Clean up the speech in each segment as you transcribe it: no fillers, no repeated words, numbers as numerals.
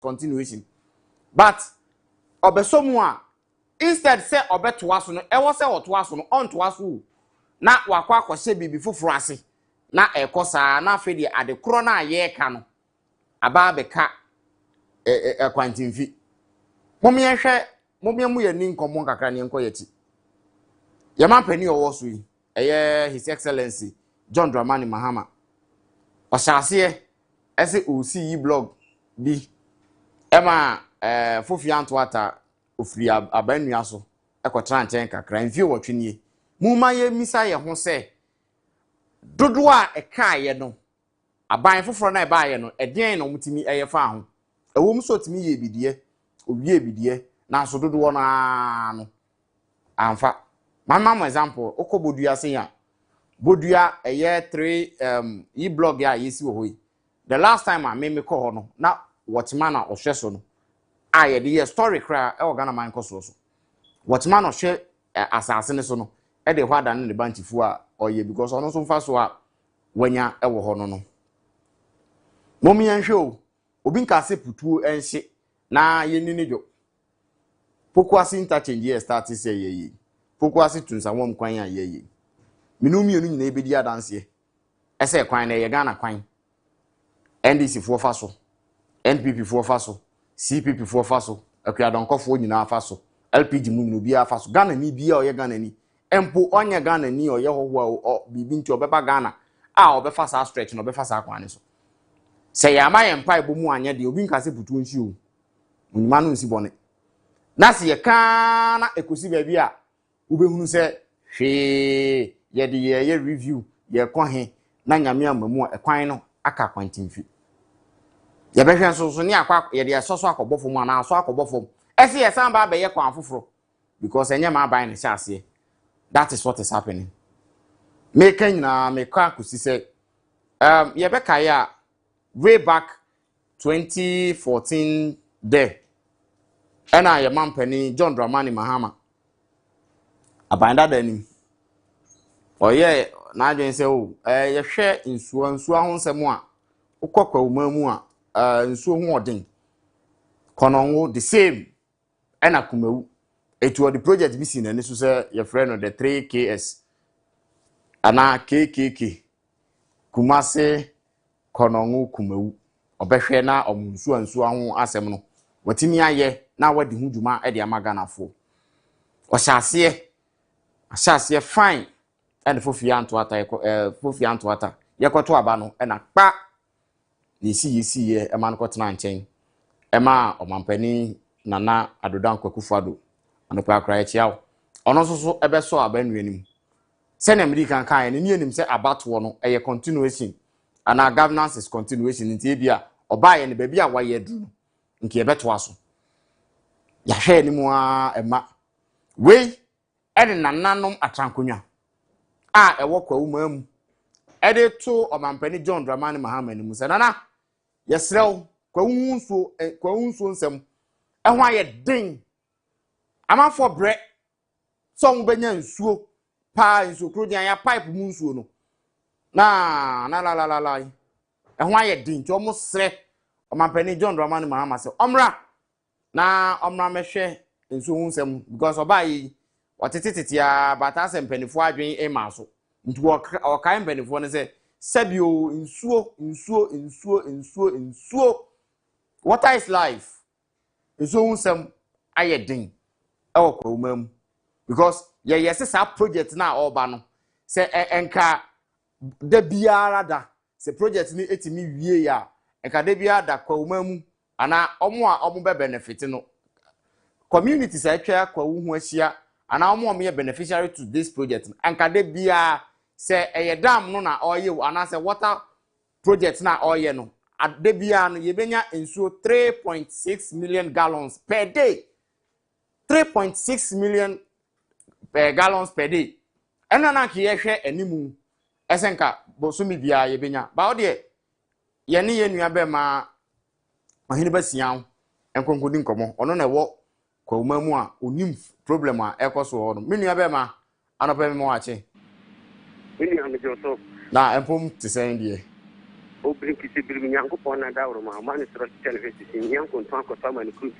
continuation but obesomu a instead say obeto aso no e wo say oto aso no on to aso na wakwa akwose bibi foforo ase na ekosa na afedi ade kro na aye ka no aba beka kwantimfi momye hwe momye mu ye ni nkomo kakra ne enko yati yama pani owo so yi his excellency John Dramani Mahama osase ese osi blog bi ema fofi antoata ofiri abanua so ekotra nchen kakra mfie wotwenie muma ye misa ye ho se dodo a ekaye no aban foforo na eba ye no eden no mutimi eyefa ho ewom so timi ye bidie owie bidie na so dodo na no amfa mama example okobodua se ya bodua eye 3 yi blog ya yesi wo hoyi the last time I me call ho no na watchman na ohwe so no aye the story cry e ogana man koso so watchman ohwe asase ne so no e de hwada ne bantifu a oye because ono so mfa so a wanya e wo ho no no momi yanhwe o obi nka se putuo enhye na yeni ne dwo pokuasi interchange ye start say ye pokuasi tunsamwom kwan ya ye minumi nyina ebedi adanse ese kwan na ye Ghana kwan NDC fo fa so NPP fo fa so CPP fo fa so akuadonkofo nyina fa so LPG mu nyina bi afa so Ghana ni bia oye Ghana ni empo onye Ghana ni oye hoho bibi nti obeba Ghana a obefa sa stretch no obefa sa kwan so se ya ma ye mpa ebomu anya de obi nka se putu nsi o onyima no nsi bone na se ye ka na ekosi ba bi a ubehunu se hwe ye de ye review ye kwahe na nyame amamu ekwan no aka kwantimfi ye behwe so ne akwa ye de soso akobofo mu na aso akobofo ese ye san ba be ye kwan foforo because enye ma ban ne hyase that is what is happening me kanyina me kwa kusi se ye be kai a way back 2014 there ena ye mampani John Dramani Mahama abanda danim oye na adwen se o ye hwe nsuo ho nsem a ukokwa umamu a nsuo ho odin kononwo the same ena kumewu etu the project bi si na ne so se ye frɛ no the 3KS ana KKK kumase kononwo kumewu obehwe na omunsuo ho asem no watimi aye na wadi hu dwuma e de amaganafo Asase fine and fofi anto ata yekoto aba no e na kpa ni si ye e man ko tena nchen e ma omampani nana adodan kwakufado anopa akra echiawo ono so ebe so aba nuanim se na American kan ne nim se abato no e continuation and our governance is continuation nti bia oba ye ne ba bia wa ye dru nke ebeto aso ya hwe ni mu a ema we ene nananom atrankonwa a ewo kwa umamu ede to omampani John Dramani Mahama ni musa nana yesrew kwa unso nsem ehwa ye den amafo bre so mbenya nsuo pa nsuo kro dia ya pipe mu nsuo no na la ehwa ye den ti omo sre omampani John Dramani Mahama se omra mehwe nsuo nsem because obayi watitititia bata se mpanifo adwen emaso nti okai mpanifo ne se sabio nsuo water is life nsuo nsem ayedin ewo kwa umam because ye sa project na oba no se enka da biara da se project ni etimi wie ya enka da biara da kwa umam ana omo be benefit no community sa atwa kwa hu ahia ana omo ye beneficiary to this project anka de bia se eye dam no na oye ana se water project na oye no ade bia no ye benya ensuo 3.6 million gallons per day 3.6 million gallons per day ena na ke ye hwe animu esenka bosumi bia ye benya ba ode ye ne ye nua be ma ohini basian enkonkodi nkomo ono na ewo kwa umamu a onim problem a ekoso ho no menu abe ma anopa me mo ache menu ame joso na empom te sen die obrin kisi bir nyanko pona dawro ma man sro television nyanko ntanko tama ni kru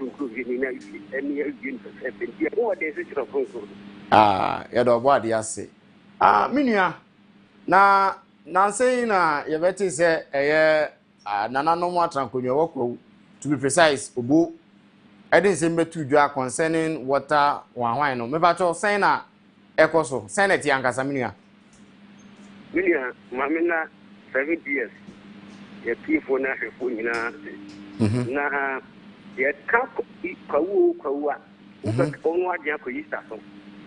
ni na eni ya yin e pendia o de se sro konko ya do bo ade ase menua na say na ye beti se eye nananom atrankonwa wokwo to be precise obo I didn't say metu dwa concerning water wan no me ba cho say na ekoso senate yankasa menua mamina 7 years ya pifo na hwefo nyina na ya kapo kwawa onwa dia ko yista so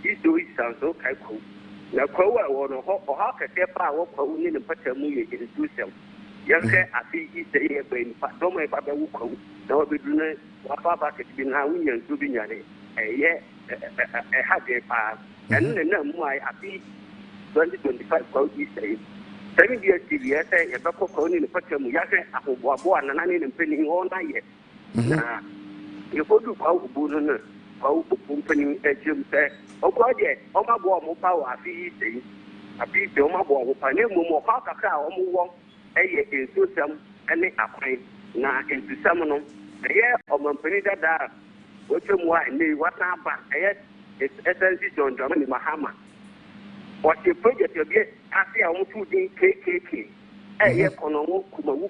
isto yista so kai ko na kwawa wono ho ha ka te pa wo kwawu ni pata mu ye institution yanke afi yista ye ben pa do mai pa be wo kwawu na wo bedu na wa pa ba ke bi na wunya nso bi nyane ye ha de pa na mu ai afi 2025 kwawu yista ye 7 years TV say ya bako ko ni pata mu ya se aboabo anana ni mpeni ho na ye na ye ko du kwa ubu no na kwa ubu mpeni ejem se o ko de o ma bo mo pa wa fi sei abi de o ma bo ho pa ne mo mo ka ka o mo wo eye ensusam ene akwan na ensusam no ye o ma mpeni dada o twemu a ne wata ba eye essence John ni Mahama what the project you get after I to do KKK. I kono kumawu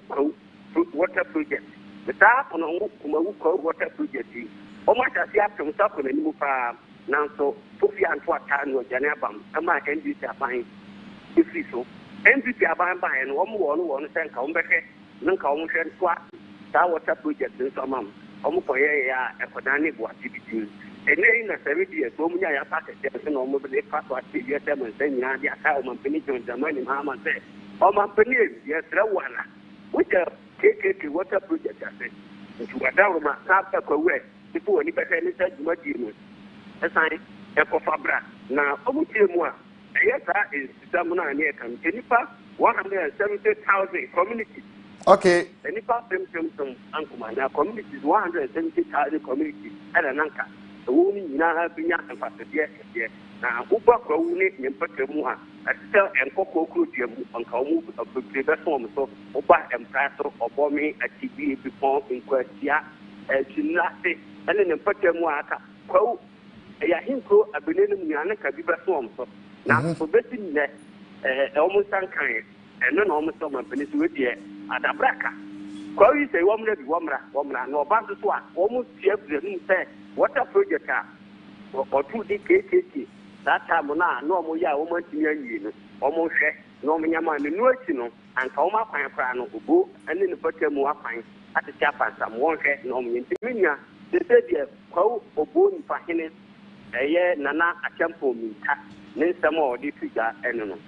water project. The tap on kumawu water project. O ma ta sia tum sa kono ni mu pa na so Sophie and what time no janabam. Ama NDC aban ifi so. NDC aban ba en wo mo no sen ka umbeke nan ka wo hwe twa ta water project nso mam. O mo koye ya ekodani bo activity. Ene na 7 years so munya ya pa ke se no mo be fa to ati ye se mo se nya dia ka o man peni John Dramani Mahama se o man peni ye sra wana which KKK water project ase nti wada wo ma ka pa kwa we people oni be ni sa juma di mu esan e ko fabra na o mu tie mu a ye sa is samu na ne kan nipa 170,000 communities. Okay. Nipa pem ankuma na communities 170,000 communities ala nanka woni nyina binya emfasede ede na uba kwa woni nyempata mu a atita enkoko krodua mu anka mu bebre beso mo so uba empraso obomi atibi before inkwatia jinlase ene nyempata mu aka kwa ya hinko abenenu nyane ka bi beso mo so na so beti ne omo sankan eno na omo so mapeni so wedi adabraka kwa wi se womra bi womra no ba so a omo tie brenu se water project or 2D KKK that time na no mo ya wo mantimi ayi no o mo hwe no mo nyama no achi no anka o ma kwan kra no obo ane ne pata mu akwan atete apanta mo hwe no mo ntimi nya de de kwa obo ni fahene eye nana akyampo minta ne nsam o de figa ene no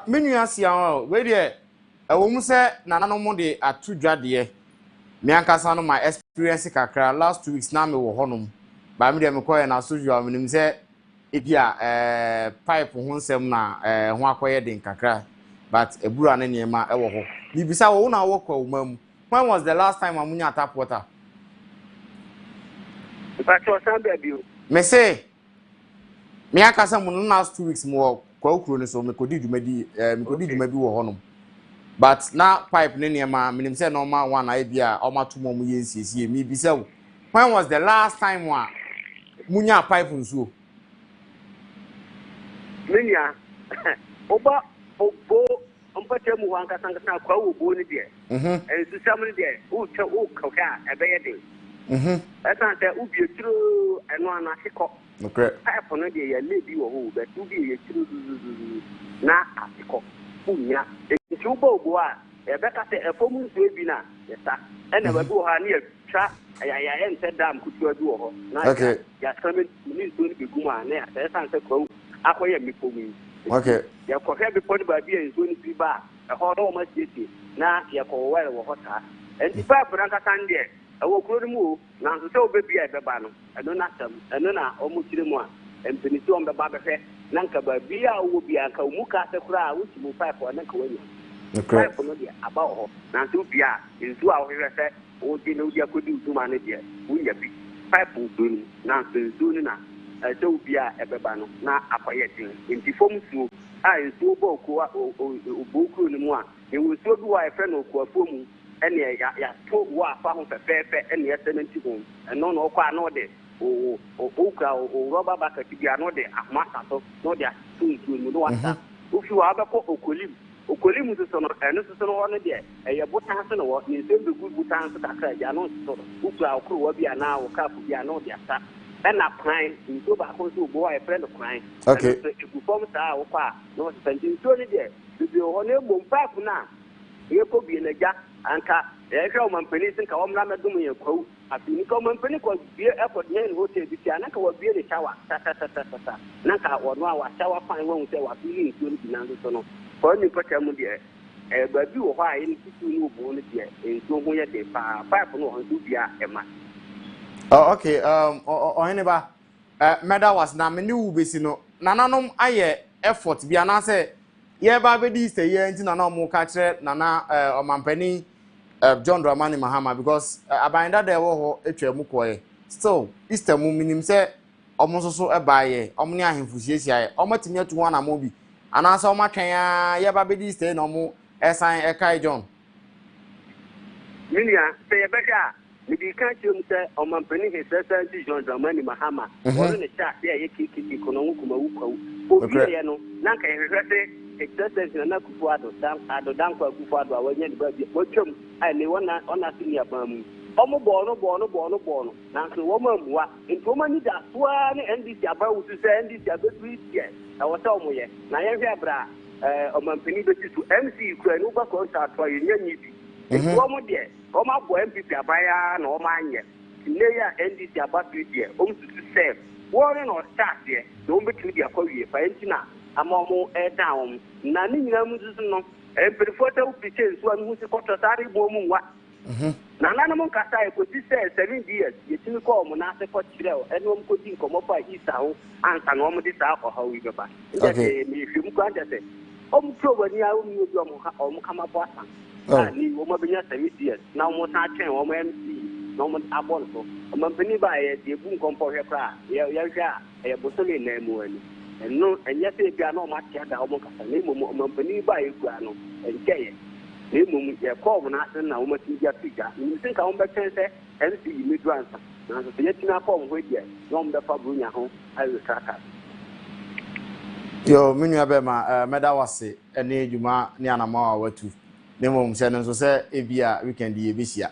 menu asia we de wo mu se nana no mo de atudwade me ankasa no my experience kakra last 2 weeks na me wo honom ba me de me koye na sojual me nim se ebia pipe ho nsem na ho akoye den kakra but ebura na niema e wo ho bibisa wo na wo kwa umam when was the last time amunya tap water but o san be bio me say me ankasa mo no last 2 weeks mo kwa ukuro ni so me kodi dwumadi wo honom but na pipe ne niema minim say normal one idea o matomo mu yensiesie mi bisa when was the last time wa munya pipe nsuo minya oba obo ompate mu wanka sanga kwa obo ni de ensu samni de o che o kawka ebeye de asante ubi tru eno ana sikọ okay pipe no de ya lebi wo ho be ubi ye tru na asikọ unya enti ubo obo a ebeka se efomu nsuo bi na yesa ene ba bi wo ha ne atwa ya ente dam kutu adu wo ho na ya same ni nsuo ni beguma na ya asante kwa akoye mipomu okay ya ko hebe poni ba bi enzo ni bi ba e ho no ma tieti na ya ko wele wo hota enti ba branka sande e wo kuro ni mu na nso se obebi e beba no eno na tam eno na o mu kire mu a empini ti on be ba be hwe na nka ba bi a wo bi aka mu ka se kura a wo ti mu pipe o na ka wani okay pipe no dia aba ho na nso bi a enzo a wo hwe se o di no dia kodi uzuma ne dia wo nya bi pipe do ni na nso ni na so bia ebeba no na akoye tin enti fom suo a nsuo bɔ okuwa obokuru no mu a nsuo bi wɔ a yɛfrɛ no okuafo mu ɛne yɛato wɔ afa ho fɛfɛɛfɛ ɛne yɛsɛmɛnti ho ɛno na ɔkɔ a na ɔde okura rɔba bucket bi a na ɔde ahoma asa so na ɔde ato nsuo mu na wasa ofi wɔ abɛkɔ okolim soso no ɛno soso no hɔ no deɛ ɛyɛ botan so na wɔ ne nsɛm bɛgu botan so kakra agya no soso no wokura ɔkoro wɔ bi a na wɔ kaapo bi a na ɔde asa ɛna kran nsuo baako nso wɔ a yɛfrɛ no kran ɛno nso egu fam saa a wokɔ a na ɔsesa nti nsuo no deɛ bibi wɔ hɔ na mmom pipe no a yɛkɔ bie n'agya anka yɛhwɛ ɔmampanin sɛ nka wɔn na mɛdom yɛn kwawu afei nka ɔmampanin kɔ bie airport yɛn ne hotel bi tia na nka wɔbie ne shower tatatata na nka wɔn a wɔahyɛwa fan wɔn sɛ wɔafili nsuo no bi nanso so no kɔɔ nipa kyɛ mu deɛ baabi wɔ hɔ a yɛn tutu no wɔ no deɛ nsuo ho yɛ de paa pipe no wɔ nsuo bia ɛma. Okay ɔhene ba mɛda was na me ne wo besi no nananom ayɛ effort bi anaasɛ yɛba bɛdi Easter yɛ nti nana ɔmo ka kyerɛ nana ɔmampanin John Dramani Mahama because abanda da ɛwɔ hɔ atwa mu kɔɛ still Easter mu minim sɛ ɔmo nso so ɛbaayɛ ɔmo ne ahemfo hyiahyia yɛ ɔmo atumi atu wɔn anamo bi anaasɛ ɔmo atwɛn a yɛba bɛdi Easter na ɔmo ɛsan ɛkae John. Minia sɛ yɛbɛhwɛ a mede ka kyerɛ mu sɛ ɔmampanin hesɛsɛ nti John Dramani Mahama ɔno ne hyɛ aseɛ a yɛ kekeke kono ho kumawu kwawu obieɛ no na nka yɛhwehwɛ sɛ exercise na kufu adodankwa kufu ado a wanya de ba bi watwam ai ne ona senior ban mu omo bɔ no nanso wo ma muwa nti wo ni da soa ne NDC aba wusu sɛ NDC abetri tie na wo sɛ omo ye na yɛhwɛ abra ɔmampani beti so MC kura no ba contract wa yenya nyi bi nti wo mo de wo ma bɔ MPP abaya na wo ma anye ne ya NDC aba tie omo susu sɛ wo ne no start ye na wo betri de akɔ wie fa ntina amomo down na ni nyina mu susu no perifota u piche so anu si kɔtɔ sare bo mu wa na nanom nkasa e koti sɛ 7 years yetimi kɔ mo na se kɔ kyerɛ ɛno mo koti nkɔmɔ fa isa ho ansa na mo de saa ɔha wi bɛba nti me hwem kɔ anta sɛ ɔmo pro wani a ɔmo obi ɔmo kama bɔ asa ni wo ma benya 7 years na ɔmo sa twɛn ɔmo MC na ɔmo abɔ no ɔmampani ba yɛ de bu nkɔmpɔ hwɛ kra yɛhwɛ a ɛyɛ bosole na mu ani ɛno ɛnyɛ sɛ bia na ɔmo atia da ɔmo kasa na mmom ɔmampani ba yɛ kura no ɛnkyɛyɛ na mmom yɛkɔɔ mo n'ase na wɔn ati gya figa nti nka wɔn bɛtwɛn sɛ MC yi mi do ansa nanso sɛ yɛtumi akɔ wɔn hɔ deɛ na wɔn bɛfa burunya ho ayɛ kraka. Yo me nua bɛma mɛda wase ɛne adwuma ne anama a watu ne mmom sɛ no nso sɛ ebi a weekend yɛ bɛhyia.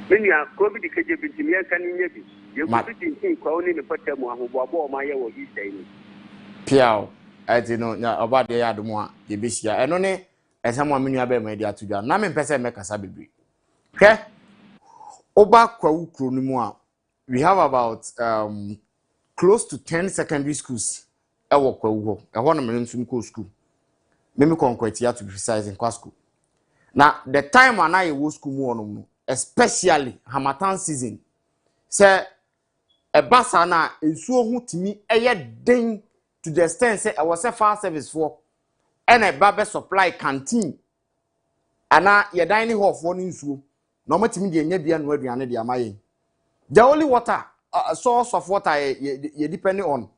Me nua covid kegye bi ntumi yɛnka ne nyɛ bi yɛkutu tintin kwawo ne ne pɔtɛ mu ahoboaboa ɔmo ayɛ wɔ Easter yi. Piao ati no oba de ya domo a ye behia eno ne esamo amenu aba ma de atudwa na me mpese me kasa bebre hwe oba kwawu kro no mu a we have about close to 10 secondary schools ewo kwawu ho eho no me nso ko school me conquest ya to be precise in kwa school na the time ana ye wo school mu ono especially Hamatan season say ebasa na ensuo ho timi eye den to the extent say I was a fire service for and a barber supply canteen ana your dining hall for nsuo no matimi de nya bia no aduane de amaye the only water source of water you depending on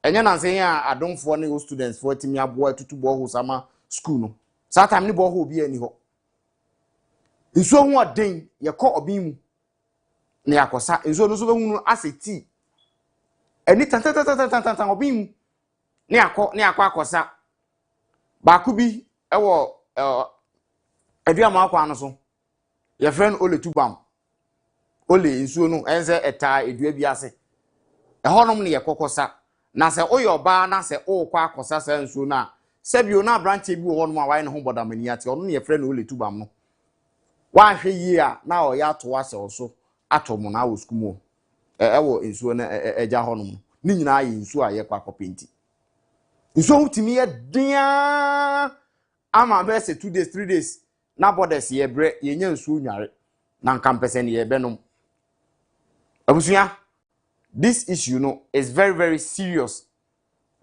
enya na say adonfo ne students for timi aboa tutubo ho sama school no saa time ne bo ho bi ani ho nsuo ho aden ye kɔ obin mu ne yakosa nsuo no so behunu aseti ani tan obin mu ne akɔ akosa ba ku bi ewo aduama akwa no so ye friend ole tubam ole nsuo no ense eta edua bi ase ehonom ne ye kokosa na se oyoba na se okwa akosa sa nsuo na sebio na branch bi wo honom a wae ne ho bodamani ate ono ne ye friend ole tubam no wa hwe yi a na o ya to ase oso atomo na wo skumu ewo nsuo na eja honom ni nyina ye nsuo a ye kwa kopenti nsuo utimi ye dia ama be se 2 days 3 days na borders ye bre ye nya nsuo nware na nkampese ne ye benom abusuya this issue no is very very serious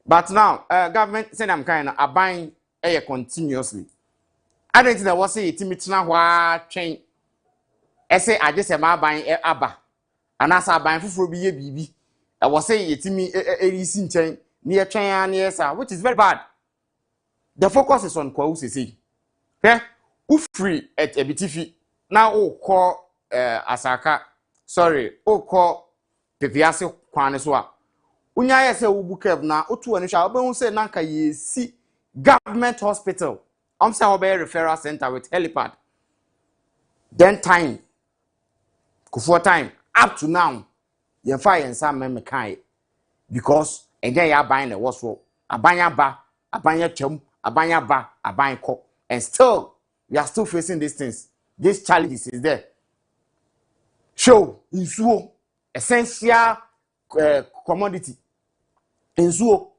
but now government say am kind na aban continuously I don't think that was say timi tena ho a twen ese agese ma aban aba anasa aban fufuro bi ye bibi was say yetimi erisi nchen near China, near Sa, which is very bad. The focus is on Kwausi. Okay? Free at a BTV. Now, call Asaka. Sorry, call Pepiasi Kwaneswa. Unya say ubukev na otu anisha obe say nanka ye si government hospital. Say obe referral center with helipad. Then time. Kufuor time up to now. Ye fire and some me kai because again ya buying the what's wrong. Abanya ba, abanya chum, abanya ba, abanya ko. And still we are still facing these things. These challenges is there. Show insuo essential commodity. Insuo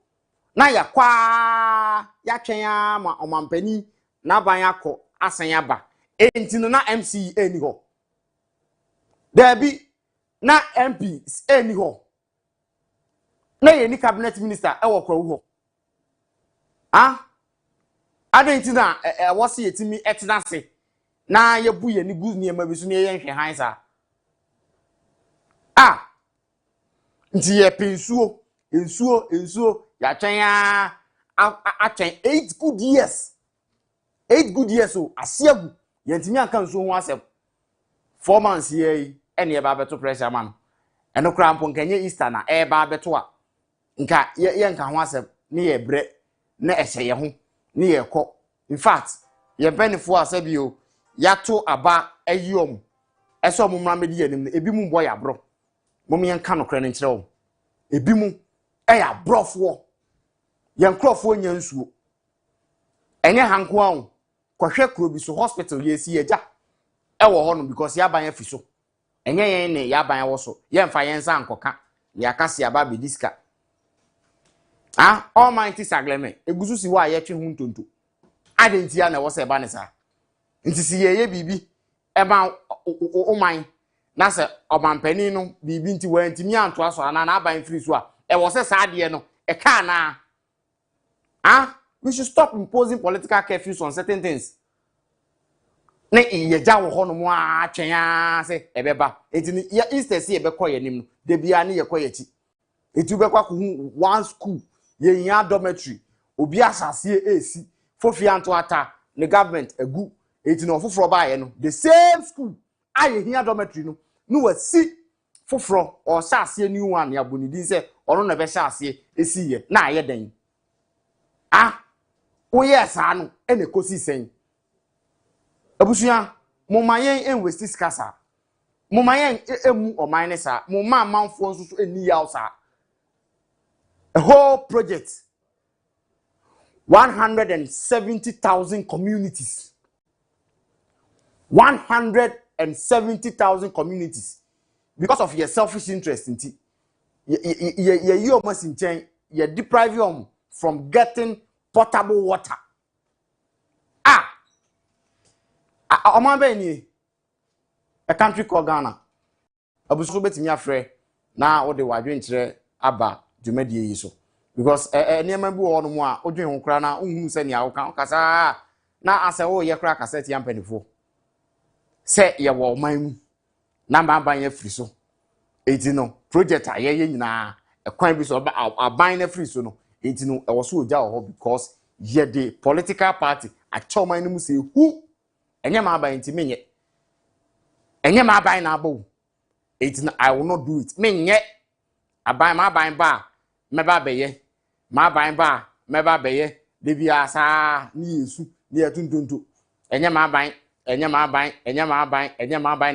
na ya kwa ya twenya ma omampani na banya ko asanya ba. Entino na MC eni ho. There be na MP eni ho. Na ye ni cabinet minister e wo kwa ho. Ah? Adentina wose yetimi etena se. Na ye bu ye ni gu niema bi so ne ye nhwe han sa. Ah. Nti ye pensuo, ensuo ya twenya atwen 8 good years. 8 good years so asiagu ye ntimi aka nsuo ho asem. 4 months ye ene ye ba beto pressure man. Eno kra mpo nkanye Easter na e ba beto a nka ye nka ho asem ne ye bre na ehye ye ho ne ye kɔ. In fact ye benefo asabio yato aba ayiom eso mo mra medi yanim ebi mu boy abro mom yen ka no kra ne nkire wo ebi mu ya brofo yen krofo nya nsuo enye hanko a kɔhwɛ kro bi so hospital ye si eja wo ho no because ya ban afi so enye yen ne ya ban wo so yen fa yen sa ankoka ya kase aba be diska almighty sagleme egusu si wa ye twe hu ntonto adentia na wo se ba ne sa nti si ye bibi eba oman na se obampani no bibi nti wa ntimi anto aso ana na aban free so a e wo se sa de no e ka na we should stop imposing political curfews on certain things na iyeja wo ho no mo atwen se ebeba etini ya Easter si ebe koye nim no de bia ne ye koye ti etu be kwa ko hu one school ye nya dormitory obi asase esi fofi anto ata the government egu etini ofoforo ba ye no the same school aye hia dormitory no wasi foforo o sase ni one ya bonidi se ono na be sase esi ye na aye den o yes anu ene kosi sen abusuya mo mayen enwesti skasa mo mayen emu o mine sa mo ma manfo nso so eni ya sa a whole project 170,000 communities 170,000 communities because of your selfish interest in it you almost in you deprive them from getting potable water oman be ni a country called Ghana abuso betimi afre na wo de wadwe nkire aba dwumadie yi so because niam bi wo no mu a odwen ho kra na unhu se ne awoka kasa na ase wo ye kra kasa ti ampanifo se ye wo man mu na ma ban ya free so eti no project aye nyina ekwan bi so aban na free so no eti no e wo so oja ho because ye the political party a choman mu se hu enye ma ban ti menye enye ma ban na abo eti no I will not do it menye aban ma ban ba meba beye ma ban ba meba beye de bia sa ni yesu ni etuntonto enye ma ban ni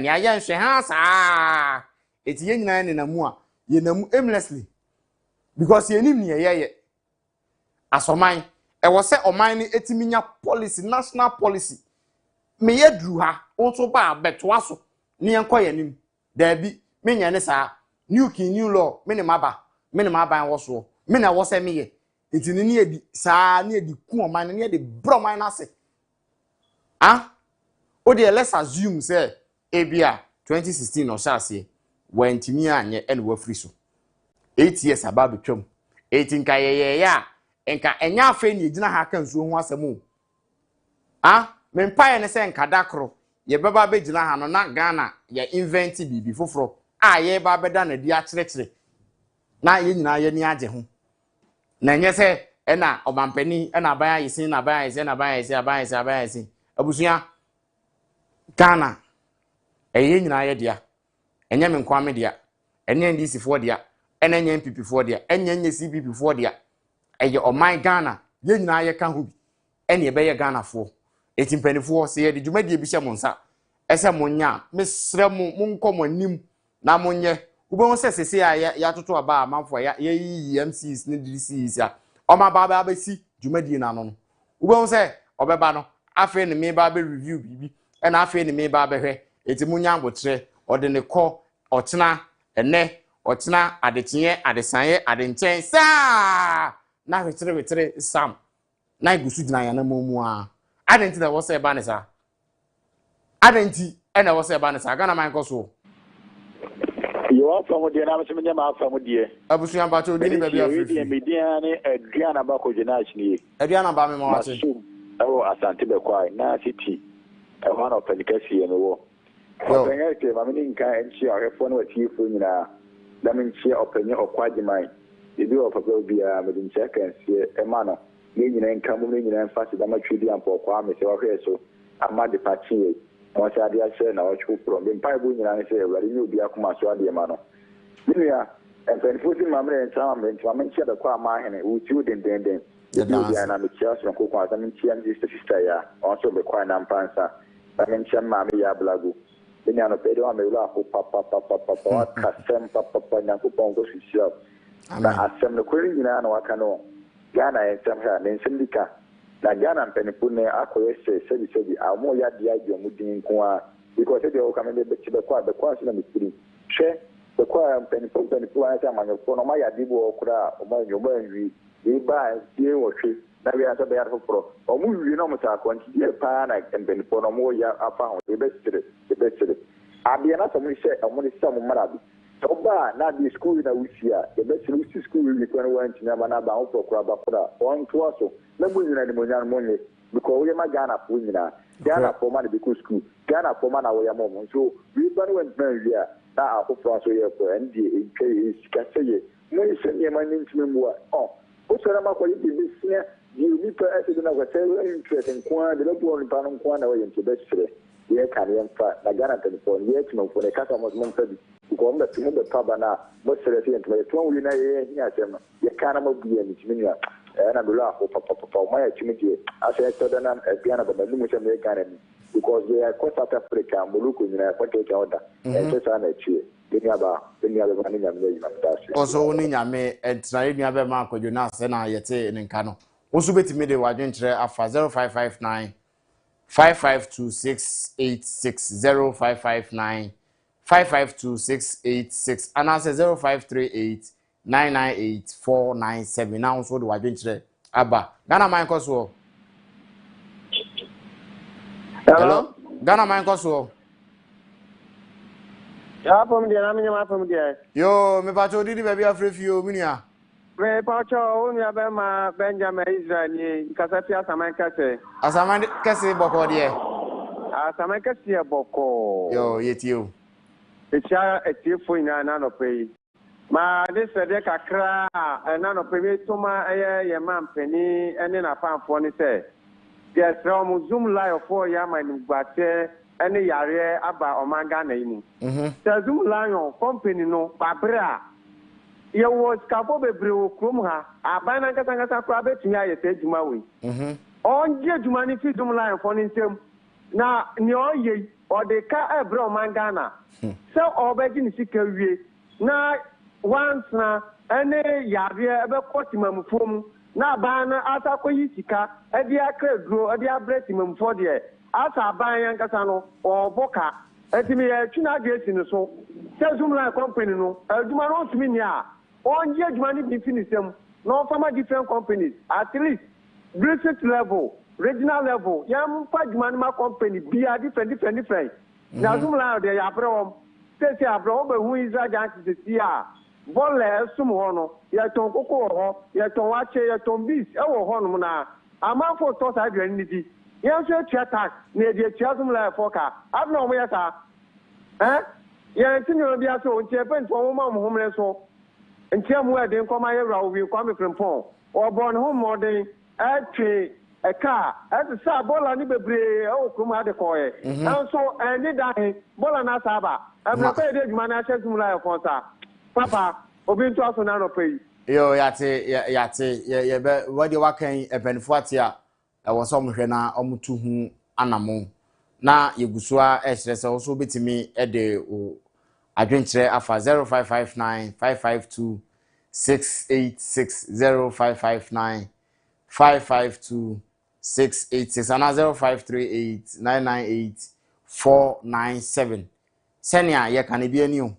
aye nhwe ha sa eti ye nyina ne namu a ye namu aimlessly because ye nim ne ye asoman e wo se oman ni etiminya policy national policy me ye dru ha onso ba beto aso ne enkoye nim da bi menya ne sa new king new law me ne maba wo so me na wo se me ye enti ne ne edi sa ne edi ku oman ne edi bro man na se Odi let's assume say ebia 2016 or shase when timi anye and we free so 8 years about betwam 18 ka ye ya enka enya afa ni egina ha kan so ho asem me mpae ne se nka dakro ye beba be gina ha no na Ghana ye invent bibi foforo ye ba beda na di akire kire na ye nyina ye ni age ho na nye se na obampani na aban ayisi na aban ayisi na aban ayisi abusua Ghana eye nyina ye dia enye me nkwame dia enye ndisi fo dia enye MPP fo dia enye CPP fo dia eye oman Ghana ye nyina ye ka ho bi ene be ye Ghana fo etimpanifo se ye de dwumadi bi hye monsa ese monya mesre mo nkomo anim na monye ube se sese ya toto aba amanfo ya yi MCs ne DCs ya oma baba abesi dwumadi na no ube se obeba no afi ne me baba review bibi na afi ne me baba hwe etimunya abotre ode ne kọ otena ene otena adetinye adesanye adenchen sa na wetere sam na igusu gina ya na momu a adenti da wose eba ne sa adenti ena wose eba ne sa Ghana man koso you are from the name of my family abusu amba to dini ba bia free media ne aduana ba ko jina chini aduana ba me mo wache ewo asante be kwai na city e one of pelikasi e no yo benye ma mini nka enchi ahefo na watifo nyina da men chi openye okwagiman ebi o papa bia me din check e ma no ni nyina nka mu ni nyina mfasi da matwedi ampo kwa me se ohwe so ama de pachi wọ́n ṣe adé aṣẹ́ na ọ̀ṣun púrọ̀ bí mpa ìbò nyina ní sẹ́ ìwúrẹ́dì ní òbí akọ́mọ aṣọ adé ma no nínú ya mpanyinfo ti maame rẹ̀ nkyɛn maame nkyɛn maame nkyɛn dɛkɔ ama ahene wòtí o dendenden ebi obi a na me kyia so nkokɔ asa me nkyɛn de sista ya ɔn so bɛkɔ na mpansa maame nkyɛn maame yɛ abalago ɛni anɔpɛ de maame wura ako papapapapa waka sɛm papapa nyankopɔn nko sisi na asɛm no kɔri nyinaa na waka no Ghana yɛ nsɛm ha ne nsɛm di ka na Ghana mpanyinfo ne akɔyɛ sɛbi amo ya dia adwo din ko a because they o come be bɛkɔ ase na mekiri hwɛ bɛkɔ mpanyinfo a ɛsɛ amanyɔfo no ma ya dibo okura o ma nyoba nwi e ba tie wɔhwe na wi asa bɛ ya foforɔ o mu wi na mo sa akɔ nti die pa na mpanyinfo no mo ya afa ho e bɛ sire abia na so mo hye o mo ne sa mo mara bi oba na di school na usia e be sire school ni ko na wanti na ba na ba ho prokura ba kura on to aso na mo nyina ni mo nyan mo nye because we ma Ghana for nyina Ghana for man be school Ghana for man awya mo so we ban when man wi a na akofo aso ye ko ndi e twa sika seye mo ni se ni ma ni ntime mo o so na ma ko yi bi sia di ni pa ase na ko se interest nko a de bo ni pa no nko na we nti be sire ye ka ne mfa na Ghana telephone ye timo fo ne kasa mo mfa bi ko mba timo be pa bana mo sire se ntime to wi na ye hi asem no ye ka na mabuya ni timi nua na be la ko papa o ma ya timi die ase to da na bia na ba mu mo se me Ghana ni because they are South Africa Morocco ni na ko take order e se sa na chie ni aba ni nyame ni mtasi also ni nyame entra ni aba ma ko Jonas na yete ni nka no osu betimi de wadwenkyere afa 0559 552686 0559 552686 and answer 0538 998 now so the wadwenkyere aba Ghana man koso hello Ghana man koso ya pom dia na me ma pom dia yo me pa cho didi baby afrefio minia me pa cho onu ya be ma Benjamin Israel ni kasati asaman kase boko de asaman kase e boko yo yetio etia etiefo ina na no pay ma de sede kakra na no pay toma ye mampani ene na fanfo ni se yes rom zoom live for ya manu gbate ene yare aba omanga na imu zoom lion company no babra ye was kafo bebre wo krom ha abana nkata kra betumi ayete adwuma we onje adwuma ni fi zoom lion for nsem na ni oye odeka ebre omanga na se obeji ni sika wie na once na ene yare ebe kotimamfo mu na abana atakoyi sika edi akredro edi abreti mamfo de asa aban nkasa no oboka etimi ye twina gesi no so sezumla company no aduma no tumi ni a onje aduma ni bi finisem no former different companies at least district level regional level yam pa aduma ni ma company bia different na zumla de ya brom sesi abro be hu Israel janti si a bolle sum ho no ye ton koko ho ye ton wache ye ton bis e wo ho no na amafo to sa adwa ni di ye so tia tax na de tia sum la foka abno mo ye sa ye tinyo bia so ntie pe nto mo ma mo homle so ntie mo e de nkoma ye ra owi kwa me krempon born home modern actually a car at the Sabola Nibebre, oh, Kuma de Coy. Also, and did I, Bola Nasaba. I'm not paid manager to my conta. Papa, Obin to us on our pay. Yo, yate, what you working a benefactor? I was some hena omutu anamo. Na yegusua SS also bit me at the adventure afa 0559 552 686 0559 552 686 and 0538 998 497. Senia ye can be a new.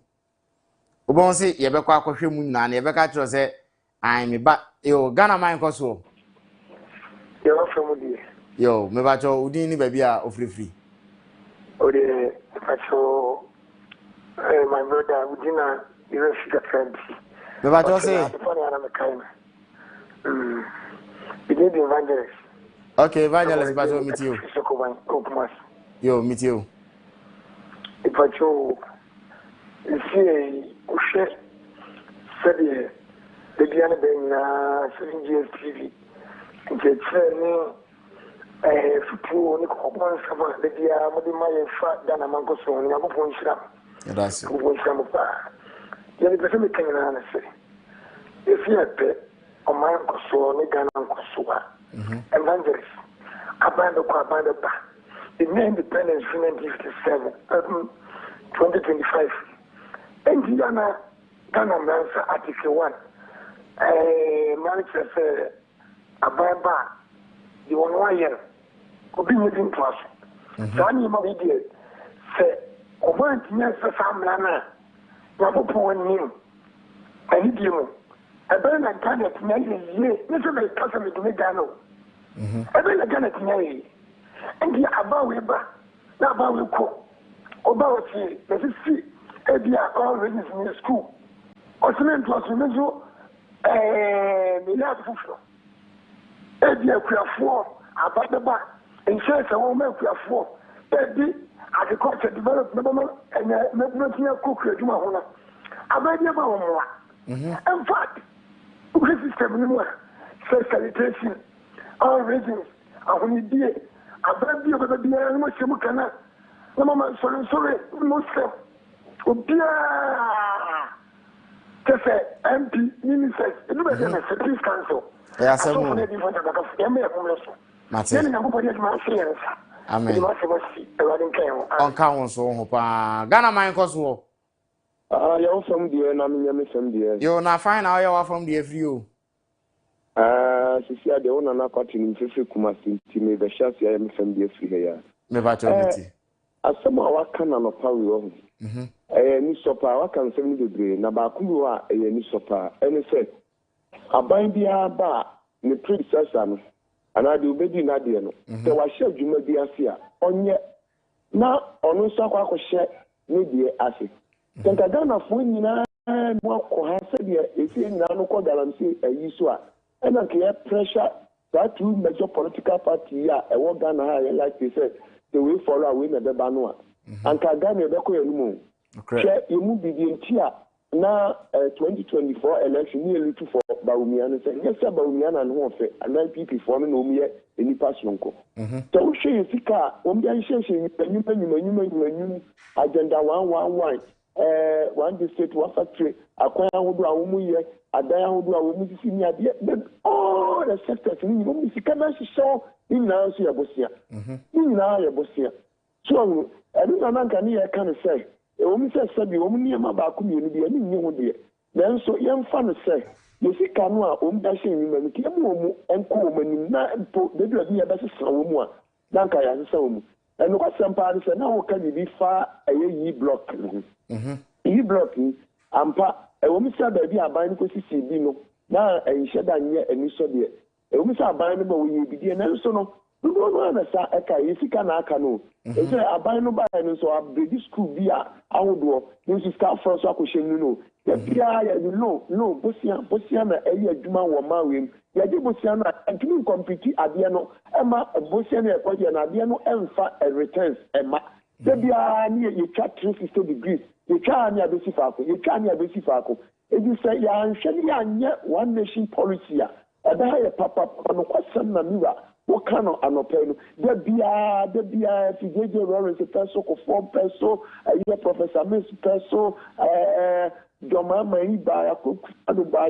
Obon say ye be kwa kwhwe mu nyina na ye be ka kiro say an me ba yo Ghana man koso. Yo from the Yo me ba cho udi ni ba bia ofrifri. Ode pacho my brother Udina you should friend. Me ba cho say we need the evangelist. Okay, evangelist ba cho meet you. Yo meet you. Pacho you see Ushe said the Diana Ben GSTV. It's futu ni kokon sama de dia modi maye fa dana manko so ni abofo nshira That's it. abofo nshira mo pa ye ni pese me kanyana na se if you pe o manko so ni Ghana manko so ba evangelist abando kwa abando ba the independence in 1957 2025 and Ghana Mansa Article 1 manifest abamba the one year could be within class. Sani Mabidi say, Oban Tina Samlana, Rabopo and him, and Idiom. I burn a gun at Nelly, little like cousin with Megano. I burn a gun at Nelly, and the Abaweba, Nabawi cook. Obawati, let us see, Ebia already in the school. Osman plus Mezo, Milad Fuflo. Ebia Kuafo, Abadaba, and says a woman Kuafo, Ebi, agriculture development, and movement near Cook, Jumahona. Abadia Bawa. In fact, the system says sanitation, all regions, when you did, Abadia of the Bia, Muslimana, no Mama, sorry, Muslim, Ubia, Cafe, MP, Ministers, and the Cities Council. Yes, I know. Amen. On count so Ghana man koso. You from the na from the. You na fine how you are from the FU. Sisi ade ona na kwati ni mfefe kumasi me be shasi ya me from the FU here. Me ba cho biti. Asema waka na no pa we ho. Ni sopa waka nsem ni bebre na ba ku wa ni sopa ene se aban bia ba ne predecessor no ana de obedi na de no se wa hye adwuma bi ase a onye na ono so akwa akwohye ne de ase tenka Ghana fo nyina mo akwa se de esi nyina no ko galamsi ayi so a ena ke pressure that two major political party a e wo Ghana ha like they said the way follow away na be ba no a anka Ghana be ko yanumu okay yemu bi de ntia na 2024 election ni elitu for Bawumia no say yes Bawumia na no fe and NPP for no me eni passion ko so we share sika o mbi an share nyuma agenda 111 one district one factory akwan ahodo a wo mu ye adan ahodo a wo mu sisi ni ade all the sectors ni wo mu sika na hyehyɛ ni na so ya bosia ni na ya bosia so enu na nanka ni ye kan say we say sabi we ni ma ba ku mi ni bi ani nyi ho de nanso ye mfa no say ye sika no a da hye nyuma ni ke mu enko wo manim na mpo de bi ye ba sesa wo mu a nanka ya sesa wo mu enu kwa sempa ni say na wo ka bi fa yi block yi block ampa we mi say ba bi aban ko sisi bi no na ehye da nye eni so de we mi say aban no ba wo ye bi de nanso no no na sa eka yesika na aka no ese aban no ba no so abedi school bi a ahodo no so start from so akohye no ya bia ya no bosia na eyi adwuma wo ma wem ya di bosia na antumi compete ade no ema bosia na ekwaje na ade no emfa returns ema se bia ni ye twa 360 degrees ye twa ni abesi faako ebi se ya nhwe ni anye one nation policy a Ada papa no kwasam na miwa wo kano anope no da bia fi jeje Lawrence peso ko 4 peso ayi professor Miss peso doma mai ba ko ado ba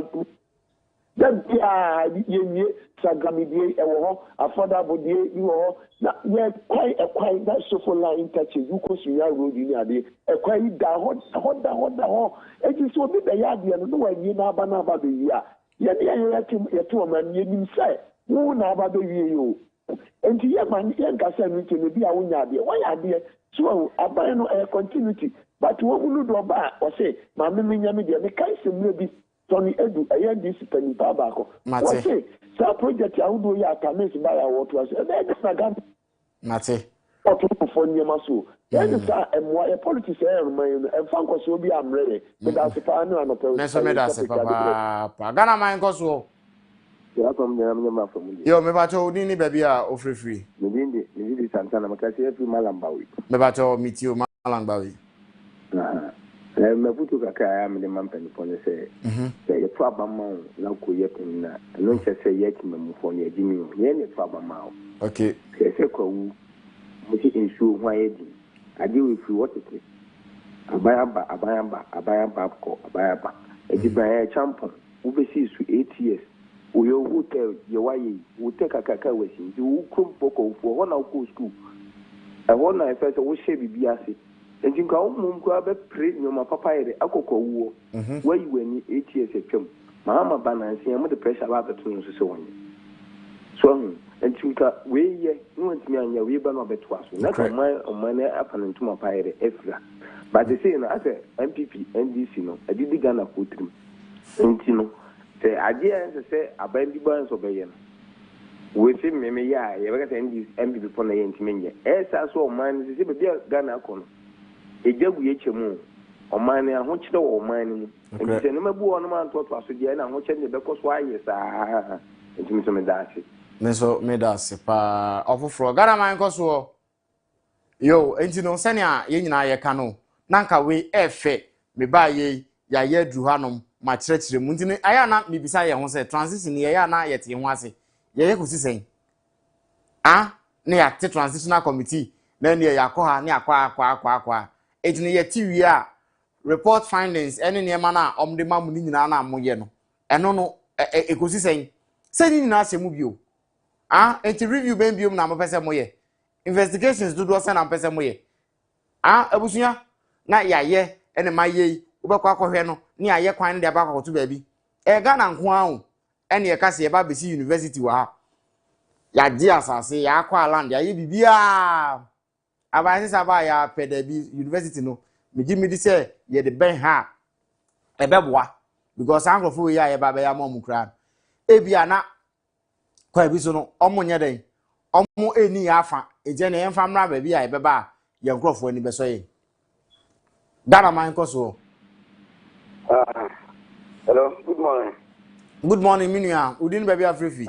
da bia yenye sagamidie ewo ho affordable die ni wo na ye kwai that so for line interchange you ko suya road ni ade kwai da ho eji so bi da ya de no wa ni na ba be yi a ye ya to man ye nim sai wo na ba be wie yo enti ye man ye nka say mi ke no bi a wo nya ade wo ya ade so aban no continuity but wo mu do ba o say ma me nya me de me kai se mu bi Tony Edu this penny babako o say sa project ya wo ya atamis ba ya wo to say e dey na mate o to for nyema so ye sa emwa e politics e remain e fan ko so bi amre me da se pa no anope me so me da se pa Ghana man ko so ya kom nyama from yo me ba cho ni baby a ofrefri me di Santana makasi e fi Malambawi me ba cho mitio Malambawi me butu kaka ya me de mampani pone se ye to abama na ko ye pinna no nche se ye ki me mufo ne agimi ye ne to abama okay se ko wu mo ti insu ho aye di ade we fi wotete abayamba ko abayamba edi ba ya champion wo be si su 8 years wo yo hotel ye waye wo te kaka wasi di wo krom poko fo ho na ko school e ho na e fe se wo she bibi ase enti nka wo mum ko abe pre nyoma papa yere akokọ wuo wayi wani 8 years etwam mama bananse am de pressure ba beto no so woni so enti nka we ye no ntimi anya we ba no beto aso na ko man apanentu papa yere efra but they say no as MPP NDC no adidi Ghana ko trim enti no se ade en se aban bi ban so be ye no we say me ya ye be ka NDC MPP pon na ye ntimi nye esa so man se be bia Ghana ko no ejagu ye chemu omane aho kire wo omane mu enti ne mabu ono man to aso dia na aho kire ne be ko so aye saa enti mi so me daase me daase pa ofofro Ghana man ko so yo enti no sene a ye nyina ye ka no nanka we efe me ba ye ya ye dru hanom ma kire mu enti aya na me bisa ye ho se transition ye ya na ye te ho ase ye kusi sen ne ya te transitional committee na ne ya ko ha ne akwa ejini ye tiwi a report findings ene niema na omde mamu ni nyina na amoye no eno no ekosi sen ni nyina asemu bio enti review ben biom na mopese moye investigations do sen na mopese moye abusunya na yaye ene maye ubekwa akohwe no ni aye kwan de aba akoto ba bi Ghana nko ahu ene ye kase ye ba besi university wa ha ya di asase ya akwa land ya ye bibia abanse saba ya pedabi university no me di say ye de ben ha ebeboa because angrofo we ya ye ba ya mom kra ebia na kwa bi so no omonye den omo eni ya afa eje na yemfa mra ba bi ya ebeba ye nkrofo ani beso ye Ghana man ko so hello good morning minua udin ba bi afrefi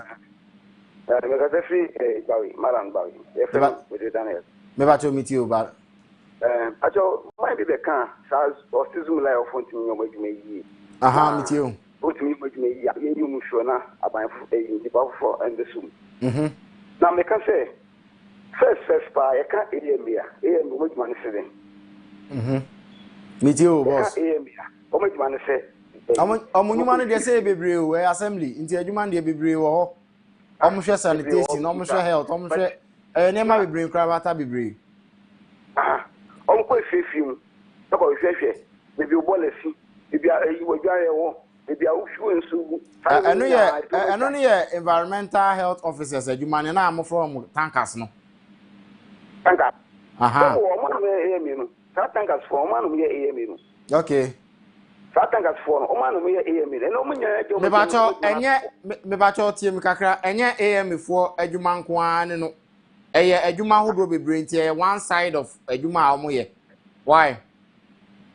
me ka se free bawi maran bawi e fe with Daniel me ba to meet you ba acho mai be kan sa autism la of fonti nyo madwuma yi meet you otimi madwuma yi ya yi mu sho na aban di ba for and sum na me ka se first pa e ka emia madwuma ne se meet you boss emia o madwuma ne se omunyuma ne de se bebre o assembly nti adwuma ne bebre wo ho omuhwe sanitation omuhwe health omuhwe nema bebre kra bata bebre onko efefim na ko hwehwe bebi obolesi bebi ayi wadware wo bebi awuhwe nsugu eno ne ye environmental health officers adwuma ne na amofro mu tankers no tanka o mo na me me no tankers for mo na me ye no okay tankers for o mo na me ye me no mo nya je me bacho enye me bacho tie mi kakra enye am for adwuma nko an no eye adwuma hodro bebre nti eye one side of adwuma a omo ye why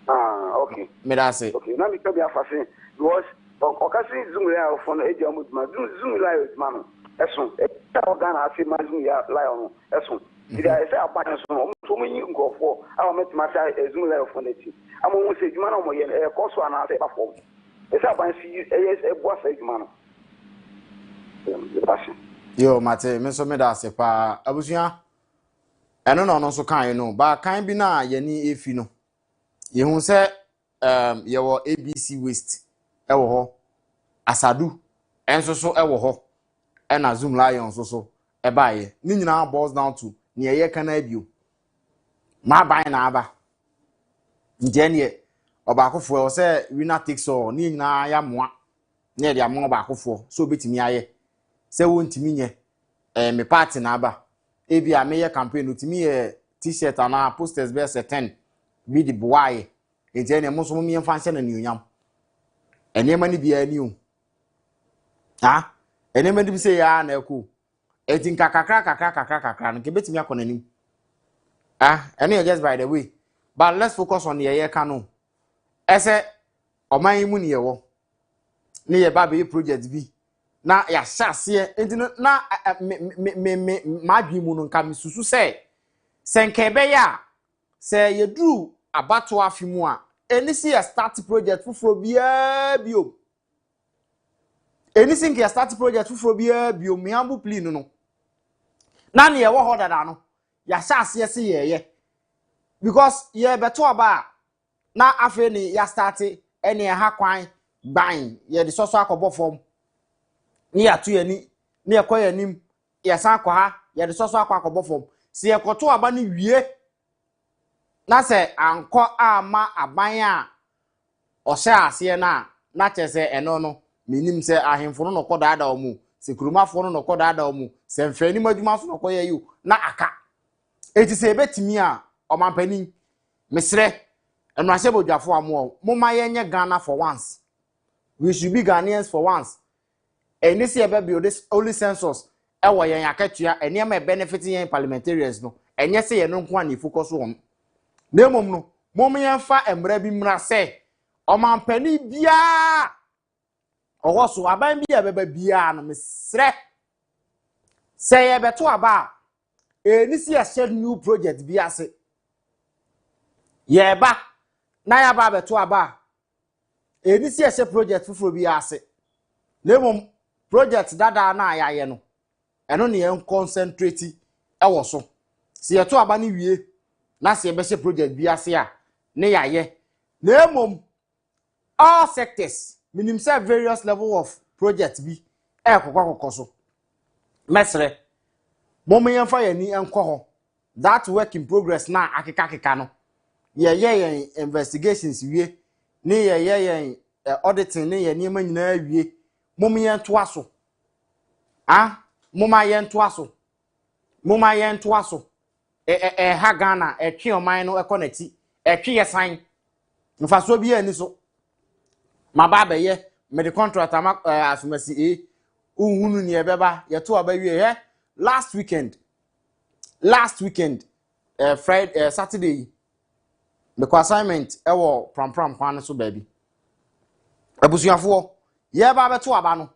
okay me da say okay na me ka bi afase because okasi zoom ya for no eji omo duma zoom la yo duma no esun e ta organ afi ma zoom ya la yo no esun ida e say apan so omo so mo yin ngofo a o metima sa zoom la yo for na ti amo mo se duma na omo ye e koso ana say ba fo e say apan si e boa say duma no Yo, Mate, Meso Medase pa Abusia. I don't know so kind no, but kind be na yeni efi no. Ye hu se ye ABC waste e wo ho. Asadu enso so e wo ho. E na Zoom Lion so e ba ye. Ni nyina boils down to ne ye kana bio. Ma ban na aba. Njenye obakofo se winner takes all ni nyina ya moa. Ne dia mo obakofo so betimi aye. Se wontimi nye me party na aba. Ebi a meye campaign utimi t-shirt ana posters be 10 bi di boy eje ne mo so mo me mfa na niunyam enema ni bia ni o ha enema di bi se ya na eko etin kakakra no ke betimi akọ nanim ene just by the way, but let's focus on the year kanu ese oman mu ne yewo ne ye ba be project bi na ya hyase enti na ma dwi mu no nka mesusu senkebe ya se yeduru abato afimu a eni si ya start project fufuro bia bio eni si ya start project fufuro bia bio miambu plea no na ne ye wo ho dada no ya hyase se ye because ye beto aba na afi ni ya start eni ha kwan gban ye de soso akobo form ni atu yani ni ekoye nim ya san kwa ha ya de soso akobo form si ekoto aba ni wie na se anko ama aban a ohya ase na chese eno no minim se ahemfo no kodaada omu se kurumafo no kodaada omu se mfani madwuma so no koye yu na aka eti se betimi a omampani mesre enwase bodwafo amo moma yenye Ghana for once. We should be Ghanaians for once. And this year be this only census ewo yen akatua enema benefit yen parliamentarians no enye se yen nko an focus on na mom no mom yen fa emra bi mra se omampani bia owoso aban bia beba bia no mesre se ye beto aba eni se ye new project bia se ye ba na ya ba beto aba eni se ye project fufuro bia se na mom project dada na ayaye no eno ne en concentrate ewo so se ye to aba ni wie na se ye be project bia se a ne yaye na mom all sectors minim say various level of project bi kokko so mesre mom yen fa yani enko ho that work in progress na akeka no ye investigations wie ne ye auditing ne ye niam nyina wie mom yen to aso mom ayen to aso ha Ghana twe oman no ekonati twe ye san mfaso bi ani so mababa ye me the contract am asumasi uhunu ne ebeba ye to abawie he last weekend Friday Saturday the assignment ewo pram kwan so baby abusuafo ye ba beto aba no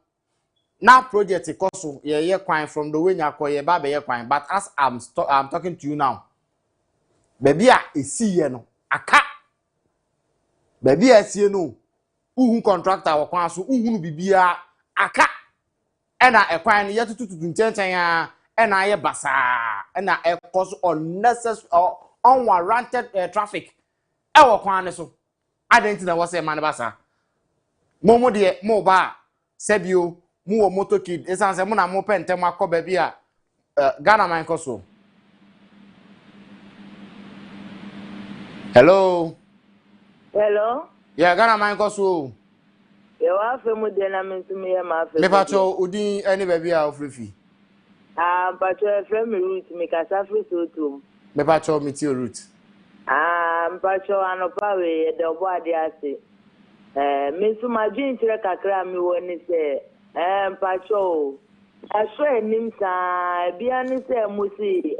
na project ikoso ye kwan from the way nyako ye ba be ye kwan, but as I'm talking to you now baby a esiye no aka baby a esie no uhu contractor wo kwan so uhunu bibia aka ena ekwan ne yetututu ntenchen a ena ye basa ena cause unnecessary or unwarranted traffic ewo kwan ne so identity na wo say man basa momo de mo ba sebio mu wo motokid esanse mu na mo pentem akoba bi a Ghana man koso. Hello yeah Ghana man koso ye wa fe mu de na mentumi ye ma fe me pacho udin any baby a ofrifi pacho fe mi root mi kasa free so to me pacho mi ti root pacho anopa we de obo ade ase me so ma dwin kire kakra mi woni se pacho aso enim sa bia ni se mo si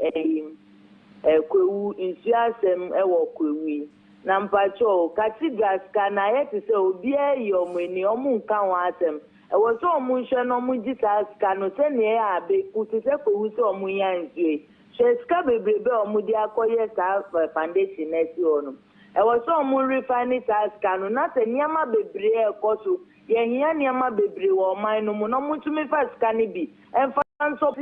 kwewu insu asem ewo kwewi na mpacho cathedrals kana yeti se obi ayi omeni omu nka won asem ewo so omu hwe no mu Jesus kanu se ne ya be kuti se kwewu se omu ya nzue sheska bebrebe omu di akoye sa foundation nesi onu was so more refining as canoe, not a Yama bebre cosu, Yan Yama bebre or mine no more to me first can it be, and for so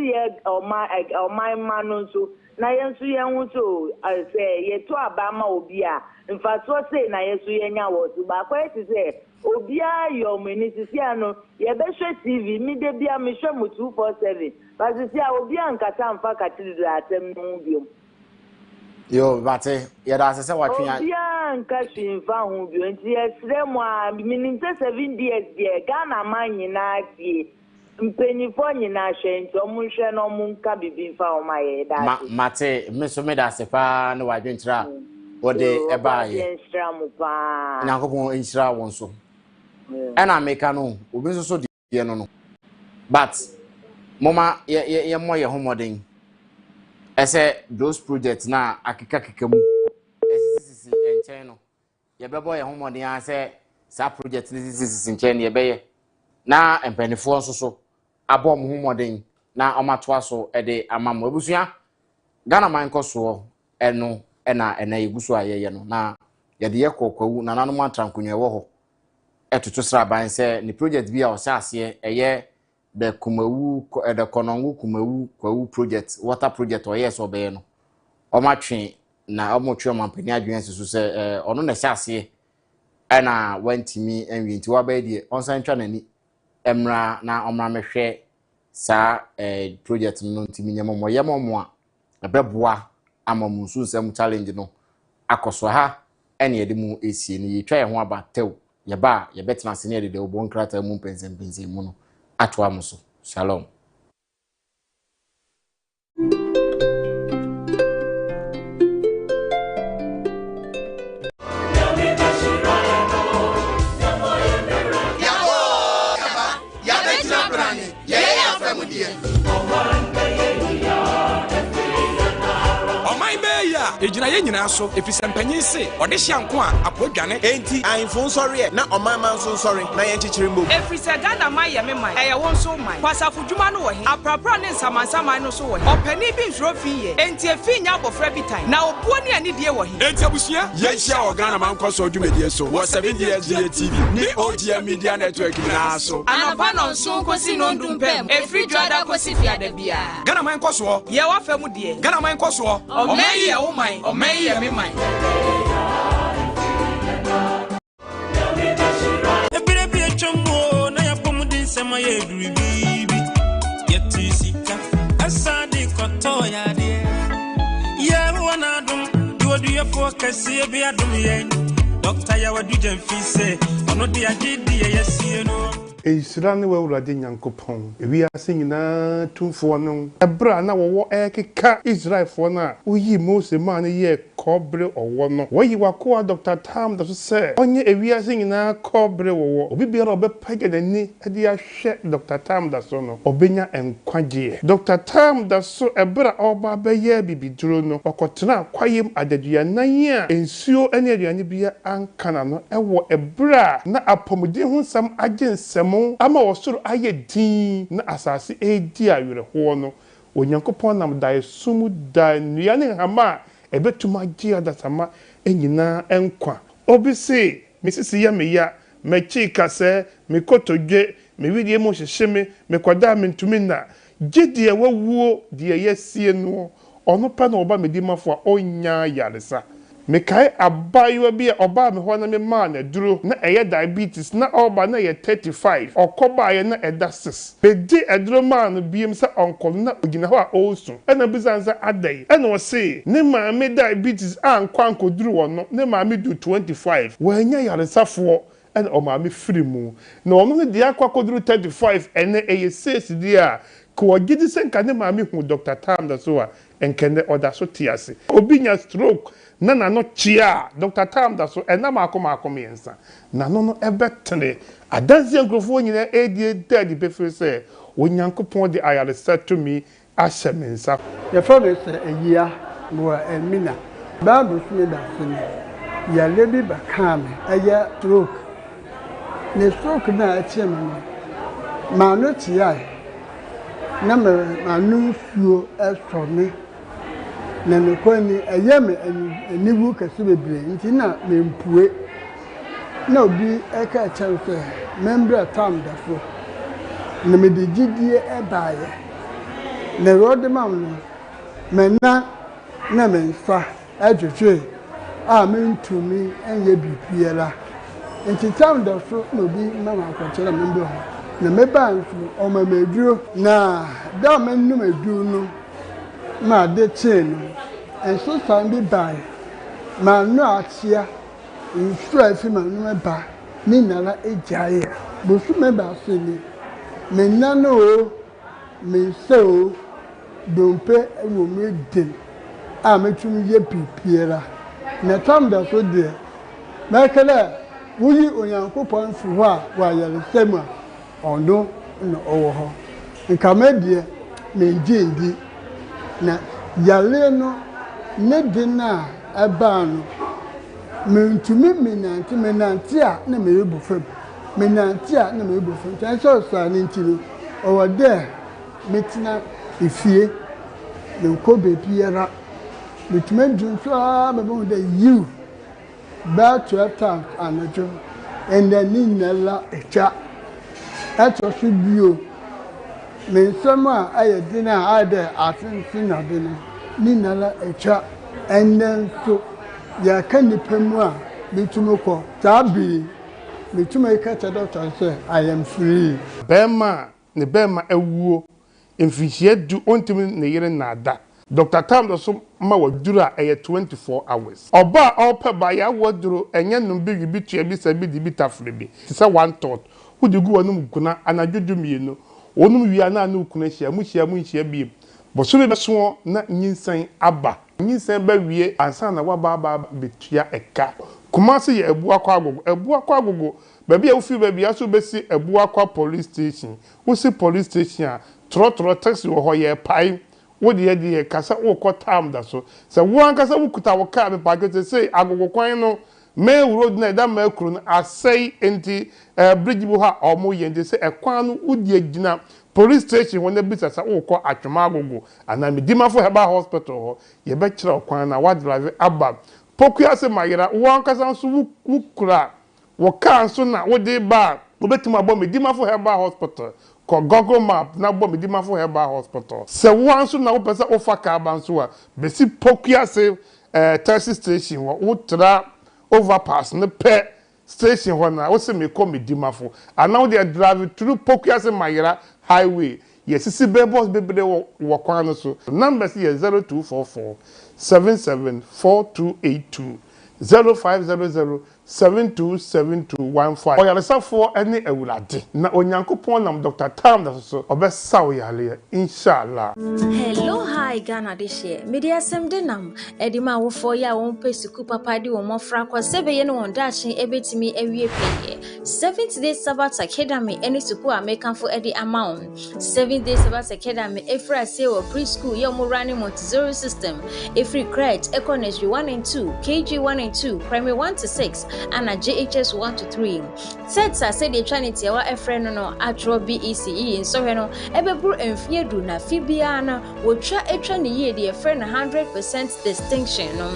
or my man so. Na yensu yenwuso say ye to abama obia mfa so say na yesu yenya wo ba kwa say obia yo meni sisi ano ye be hwe TV mi de bia me hwe mu 247 but sisi a obia nkata mfa katiri atem no biom yo bate ye da se watwe ya obia nkashi mfa hu bio nti esre mu a mini 7 days de Ghana man nyina tie mpenifo nyina hwe nti omunhwe no munka bibi mfa o maye da mate meso me da se pa na wadwentira ode eba ye nstra mu pa nyakopon nsira won so ana meka no obi so de no but mama ye mo ye homoden ese those projects na akeka mu sisi enchen no ye bebo ye homoden ase sa project sisi enchen ye beye na empenifo so abom homoden na omatoa so ede amamo ebusua Ghana man koso eno ena egusu ayeye no na ye de yekokwawu na nanu matrankonwa wo ho etutu sraban se ni project bi a o sase eye the kumawu the konongu kumawu kwawu project water project o yes obey no o matwe na o motwe mampani adwen sesu se ono na sase ena wantimi enwi nti wa ba die onsan twa nani emra na omra mehwe sa project no ntimi nyemo yemo a ebeboa amamusu nsem challenge no akoso ha ene yede mu esie ni yetwa ye ho abatew ye ba ye betina se ne yede de obo nkrata mu pensempense mu no ato amuso shalom ejina ye nyina so efisem panyin se ode hyanko a apodwane enti ainfo nsori na omama nso nsori na ye nchichiri mbo efisa Ghana man ye meman eye won so man kwasafu dwuma no wo he aprapra ne nsamansaman no so wo he opani bi nsro fi ye enti efi nya abofra bi tan na obuo ne ani die wo he enti abusua ye hia o Ghana man kwaso dwumedie so wo 7 years TV ni OGM media network na so anapa no nso kosi no ndumpem efri dwada kosi fiada bia Ghana man kwaso ye wa famu die Ghana man kwaso o meyi ye wo man o meyi ye me man ebire bi echombo na ya pomudin sema ye duribibi yeti sika asadi koto ya de ye wana dum duodu ye fo kase bi adum ye doctor ya wadu jamfise ono de agidi ye yesie no Israel we urade nyankopon ewi ase nyina tumfo no ebra na wo ekeka Israel fo na oyi Mose man ye kobre owo no wo yi wako Dr. Tam da so se onye ewi ase nyina kobre wo obi biara obepage nani ade ahwe Dr. Tam da so no obenya enkwaje Dr. Tam da so ebra oba beye bibiduro no okotena kwayem adadua nan a ensuo ene aduane bia ankana no ewo ebra na apomudi ho sam agensem ama wasoro aye din na asase edi awere ho no onyankopon nam dae sumu da nuane hama ebetuma gia dasama enyina enkwa obisi misisi ya meya mechi kase mikotodwe mewidie mo hyehye me kwada mentumi na gidie wawuo de yesie no ono pa na oba medimafo a onya yaresa mekai abayo bi oba me ho na me ma na duro na eye diabetes na oba na ye 35 okoba ye na eda 6 bedi eduro ma no biem se onkol na ogina ho a osu ena bizanza adai ena o se ne ma me diabetes ankwanko duro wono ne ma me do 25 wanya yaresafo ena o ma me firi mu na ono ne dia kwakoduro 35 ena eye 6 dia ko gidi senka ne ma me hu Dr. Tam da so a enkene oda so tiase obinya stroke na no chia Dr. Tam da so ena makom yensa na no ebetene adanse nkrofo nyina edie dadi befere se onyankopon de ayale to me ashemensa the father say eyia no emina bible so da sene ya lebi bakame eya stroke ne stroke na achiem ma no chia na ma nu fuo esome na ne kwani ɛyɛ me aniwu kɛse bebree nti na mempue na obi ɛka kyɛw sɛ membrɛ tam dafo na mede gyidie ɛbaeɛ na rɔde mam no mena na mensa adwetwe a mentumi ɛnyɛ biribiara nti tam dafo na obi mama akɔkyerɛ membrɛ hɔ na meba nso ɔma meduro na da menum aduro no ma de chain no enso san bi bae ma no atia nsu afi ma no ba ni nara ejaye bosu me ba se ni me nano o me se o dompe ewo me den a metumi ye pipiera na tam da so de na kala wuyi onyankopon fi ho a wa yare sema ono no owo ho nka me de me ngi na yale no ne dina abano mentumi menante a na merebu fam menante a na merebu fam tan so sa ne ntino owo de metina efie me ko bebiara metuma dunso a me bo de you back 12 times anajo and then ninala echa eto so bio me nsema aye dina ade asensin na de ninala echa and then so ya kanipemu a metumoko tabi metumeka doctor say I am free bema ne bema ewuo emfihie du ontimi ne yire nada Dr. Tam do so ma wadura 24 hours oba opa ba ya waduro enye num bi bi tua bi sabi di bitafre bi se one thought wo de gu wonum kuna anadwodu mienu onum wi ana na kuna hia mu hia bi boso be so na nyinsan aba nyinsan ba wie ansa na waba betua eka kuma se ye ebu akwa agogo ba bia wo fi ba bia so besi ebu akwa police station wo si police station a trotro taxi wo ho ye pai wo de kasa wo ko tam da so se wo ankasa wo kuta wo ka be package say agogo kwan no me road na da ma kru no asai enti bridge bu ha omo ye ndi se ekwan no wo de gina police station when be sasa wo ko atwema agogo ana medimafo heba hospital ho ye be kira okwan na wa drive aba pokua se mayira wo ankasa nso wo kura wo kan so na wo de ba wo betima bo medimafo heba hospital ko Google map na bo medimafo heba hospital se wo anso na wo pesa wo fa ka ba nso a besi pokua se taxi station wo tra overpass ne pe station ho na wo se me ko medimafo ana wo de drive through pokua se mayira highway yes sisi bebos bebede wo kwan no so number is 0244 774282 0500 727215 oyaresafo ene ewurade na onyankopon nam Dr. Tam da so obesa oyale inshallah. Hello, hi Ghana this year. Media sem de nam edima wo for ya won pesiku papa di wo mofra kwa sebe ye no won dachi ebetimi ewie peye 7th day Sabbath academy ene suku amekanfo edi amount 7th day Sabbath academy efra se wo preschool ye mo running Montessori system efri crèche economy 1 and 2 KG 1 and 2 primary 1 to 6 and a JHS 1 to 3 sets said the trinity wa efre no atro BECE so no ebeburu enfie du na fibia na wotwa etwa ne ye de efre na 100% distinction no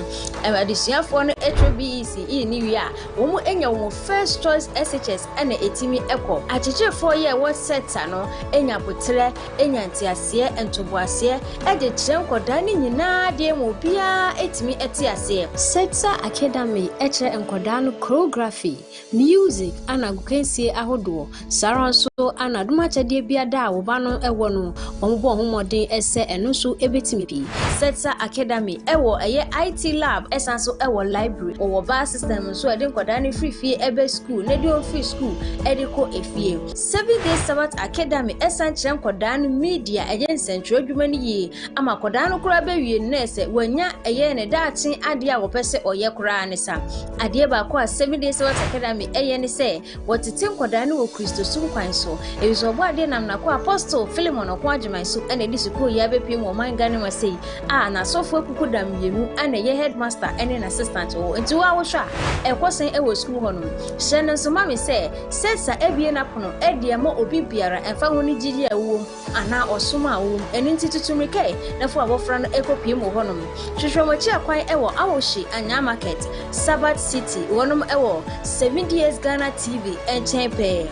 adisuafo no atro BECE ni wi a wo mu enya wo first choice SHS na etimi ekọ achechefo ye wo seta no enya botre enya ntiase entoboase ede kyenkoda ni nyina de mu bia etimi etiase seta academy eche enkoda no choreography music ana gukensie ahodo saranso ana dumachade bia da wo ba no ewo no ombo homodin ese eno so ebetimi bi seta academy ewo eye IT lab esanso ewo library owo ba system so ede enkoda ni free ebe school ne de free school ede ko efie 7 days Sabbath academy esanche enkoda no media eye nsentro adwuma ni yi ama koda no kura be wie nese wanya eye ne daachin ade a wo pese oye kura ne sa ade ba ko 7 days Sabbath academy eye ne se wotete enkoda no wo Kristo sum kwan so ebiso ade nam na ko apostle Philemon okwa agyeman so ene di suko ya bepiem wo man gane wasei na sofo kuku dam yenu ana ye headmaster ene na assistant so nti wa wo hwa ekosen e wo school ho no hye no so mami se sesa ebie na pono e de ma obi biara emfa ho ni gidi awom ana osoma awom eni nti tutumrike na fo abofra no ekopie mo ho no hwehwemochi akwan e wo awohye anya market Sabbath City wonom e wo 7 years Ghana TV enchepe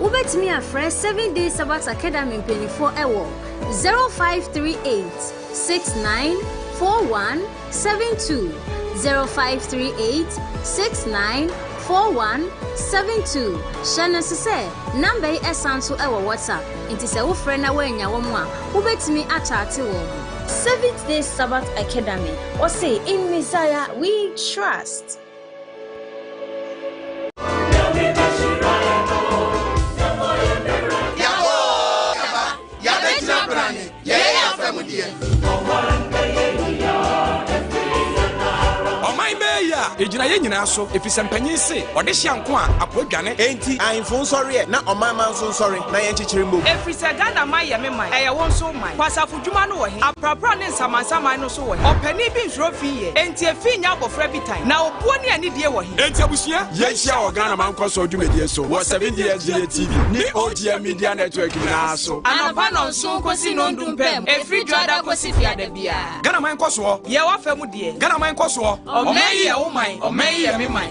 ubetimi afre 7 days Sabbath Academy mpelifo e wo 0538 694172 0538 694172 Shana se number esanso e wo WhatsApp inti se wo frɛ na wanya wo mu a ubetimi achate wo 7th Day Sabbath Academy or say in Messiah we trust. Ejina ye nyina so efisem panyin se ode hia nko a apodwane enti ahemfo nsɔre na ɔmanman nso nsɔre na yɛn kyekyere mbom efisɛ Ghana man yɛ me man ɛyɛ won so man pasafo dwuma no wɔ he aprapra ne nsamansaman no so wɔ he ɔpani bi nsuro fi yɛ enti efi nya abɔfra bi tan na obuo ne ani die wɔ he enti abusua yɛn hia wɔ Ghana man kɔsɔ dwumadie so wɔ 7 years TV ne OGM Media Network na so anapa no nso kosi no ndumpem efri dwada kosi fiada bia Ghana man kɔsɔ yɛ wɔ fa mu die Ghana man kɔsɔ ɔmɛyi yɛ wo man ɔmɛyi yɛ me man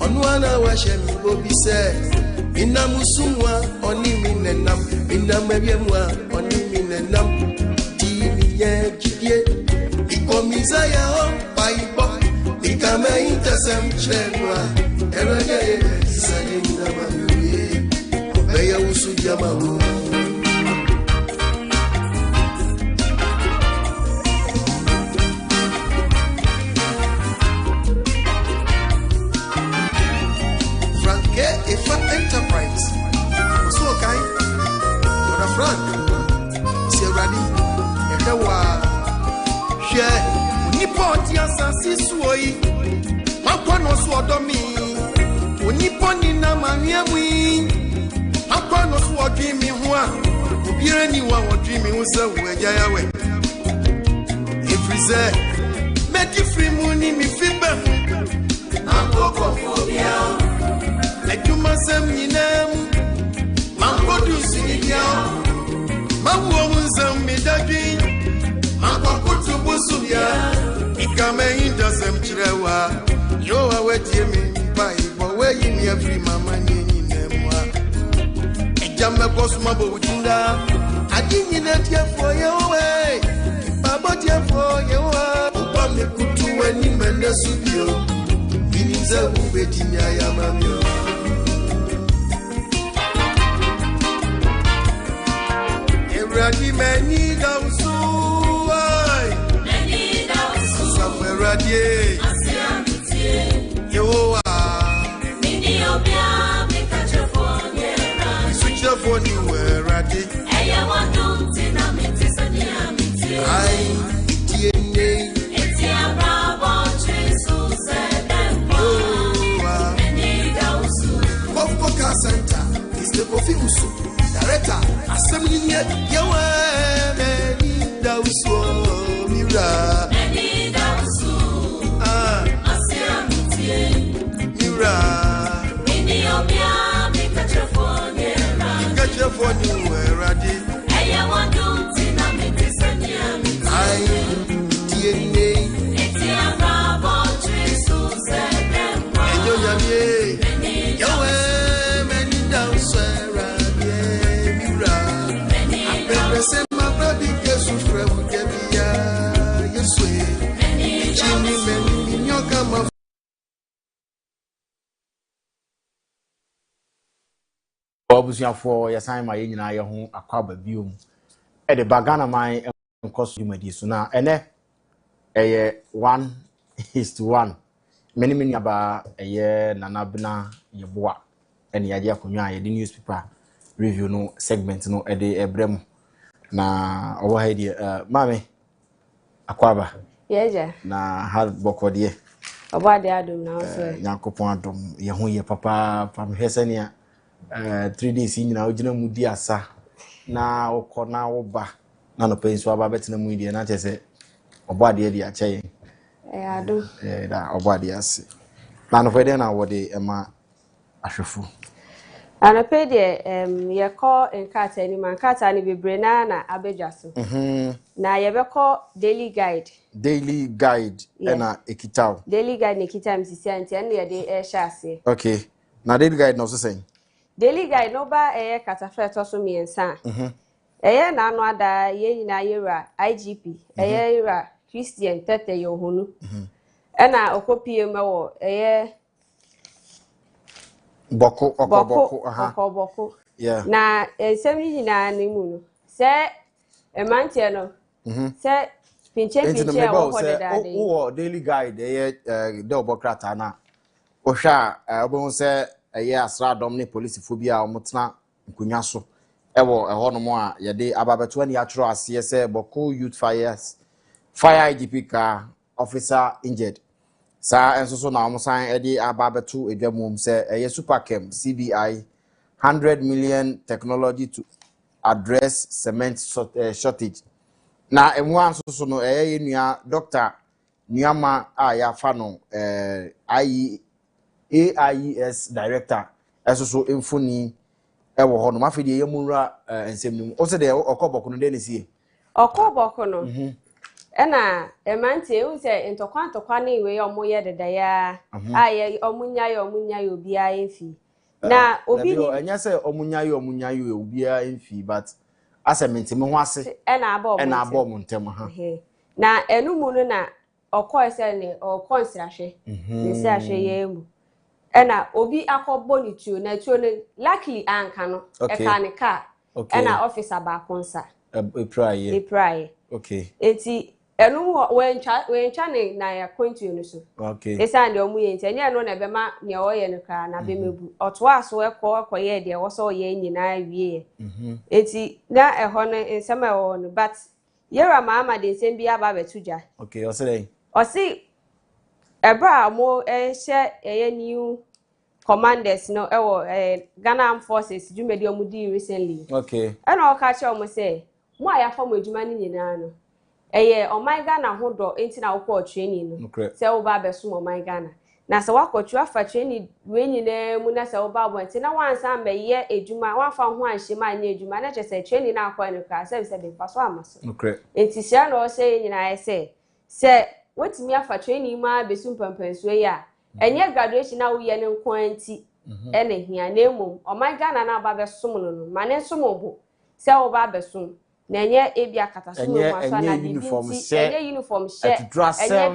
Onwana wa shemi bobi se inamusumwa oni minenam inamebiemwa oni minenam timi ye jidie ikomiza ya o paibo ikame intasem chenwa erage sadinda mamuri obeya usu jamahu Ifa Enterprise. So okay. Your friend. C'est ready. Ewa. Share. Ni poti asasi suoi. Akwa no so odomi. Oni poni na mamiamwi. Akwa no so odwimi ho a. Obiara ni wa odwimi ho se weja yawe. Ifrize. Make free money mi fibe. Akoko phobia. Ekuma sem nyinam mankodu sinidia mawo nzam medadwi mankokutu busubia ikame inda sem chirewa yo awetie mi bai bo we yimi afri mama nyinamwa ejame kosuma bo wujinda adi nyina tiefo yewe babo tiefo yewa oba mekutu wani menasubio biniza ubetinya ya mamio Radi many dausu many dausu somewhere radi yo mini obia me catch phone yeah switch the phone you were ready eya wanu tina mitisani amiti ai tiene etia bravo Jesus edempo many dausu Kofoka Center is the coffee musu Director, Assembly Yawa, Many Dauso, Mira, Many Dauso, Asiamiti, Mira, Miniobia, Mikachafonia, Mikachafonia, where I did. I want to see them in this and I DNA, Etia Bravo, Jesus, and them. Yawa, Many Dauso. Say my baby Jesus friend will get me yes way Jimmy men in your come Obusia for your sign my nyina ye ho akwaba biom e de bagana man enkoso dwumadi so na ene eye 1:1 many aba eye nanabna yeboa ene yaje akonwa ye de newspaper review no segment no e de ebrem na owo ha die mame akwaba yeja na har bokode obade adum na so yakopon adum ye ho ye papa pam hesenia 3 days nyina ogina mu di asa na okona wo ba na no penso aba betina mu die na chese obade di ache adum da obade ase na no fede na wode ema ahwefu Anape de ye call enkata ni mankata ni bebre na abedwaso. Na ye be call daily guide. Daily guide na ekitaw. Daily guide na ekitaw msisi anti ene ye de hye ase. Okay. Na daily guide no so sen. Daily guide no ba katafe to so miensa. Eye na anu ada ye nyina yera IGP. Eye yera Christian tete ye ohunu. Ena okopie mewo eye Boko yeah na ensemi nyina ni mu no se emantie no se pinche a wo de dade wo daily guide de obokrata na ohwa obon se asradom ne police phobia omotena nkunya so ewo eho no mo a ye de ababeto ani atro ase se Boko youth fire IGP ka officer injured sa enso so na omosan edi ababetu edwamum se superchem CBI 100 million technology to address cement shortage na emu anso so no nua doctor nuama ya fa no AIES director enso so emfoni ewo ho no mafedi ye munra ensem nim o se de okoboko no de ne sie okoboko no ena emantie hu se ntokwa na iwe omoye dedaya aye omunyaye obi a emfi na obi ni enya se omunyaye obi a emfi but asa mentime ho ase ena aba mo ntem ha na enumu no na okọ ese ne okọ nsirahwe nsirahwe ye mu ena obi akọbọ ni tuo na tuo ne luckily anka no eka ne ka ena officer ba konsa epraye okay enti enumu wencha ne na ya kontuo no so esa ndi omu ye enti enya no na bema ne oye ne kra na bemebu oto aso ekọ ye de wo so ye nyina wie enti na eho ne nsema eho no but yera mama de nsem bi aba betuja okay osere osi ebra mo ehye new commanders no ewo Ghana Armed Forces jumedi omudi recently okay ana okache omo say mo ayafa mo adwuma ni nyina no oman Ghana hodo enti na wo training no se wo ba beso oman Ghana na se wakotwa afa training we nyina mu na se wo ba bo enti na wansa mbeye adwuma wafa ho anhyema anya adwuma na che se training na akwa no ka se be faso amaso enti sia no se nyina se wetimi afa training ma besu mpampansuo ya enye graduation na wo ye ne nkwanti ene hia na emom oman Ghana na ba besom no ma ne sombo se wo ba besom na enye ebia katasomo maso na uniform she enye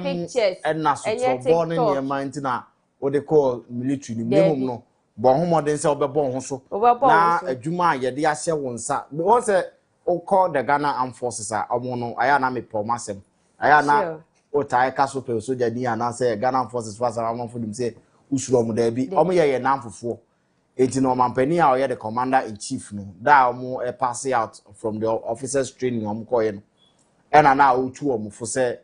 pictures na so bo ne ne mind na wo de call military ni emom no bo homodin se obebo ho so na adwuma ye de ahye wonsa won se o call the Ghana Armed Forces omo no aya na me promasem aya na o tai ka so pe so jadi ana say Ghana Forces fasa amanfo dim say usuro mu da bi omo ye namfofo enti no mampani a o ye the commander in chief no da omo pass out from the officers training omo koye no ena na o tu omo fo say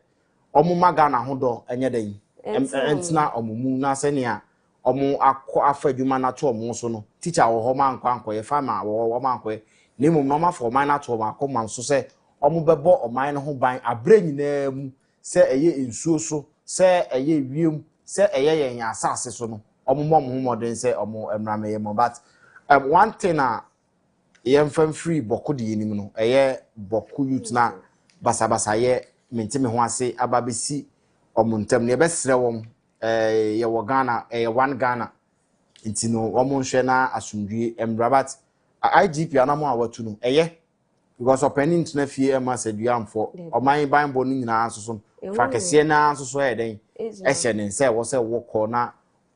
omo magana hodo enye den entina omo mu na se ne a omo afa adwuma na to omo so no teacher wo ho mankwa ye farmer wo mankwa ni mum no ma for man na to omo akoma so say omo bebo oman no ho ban abre nyina mu se eye ensuo so se eye wiem se eye yen asase so no omo modern se omo emrame ye mo but one thing yem fam free boku de yenim no eye boku youth na basabasa ye mentime ho ase ababesi omo ntem ne besre wom ye wo Ghana one Ghana intino omo nhwe na asumdwie emrabat IGP anamo awatu no eye because opening na fie ma saduamfo oman banbo no nyina so fa kese na so eden ehye ne se wo se wo ko na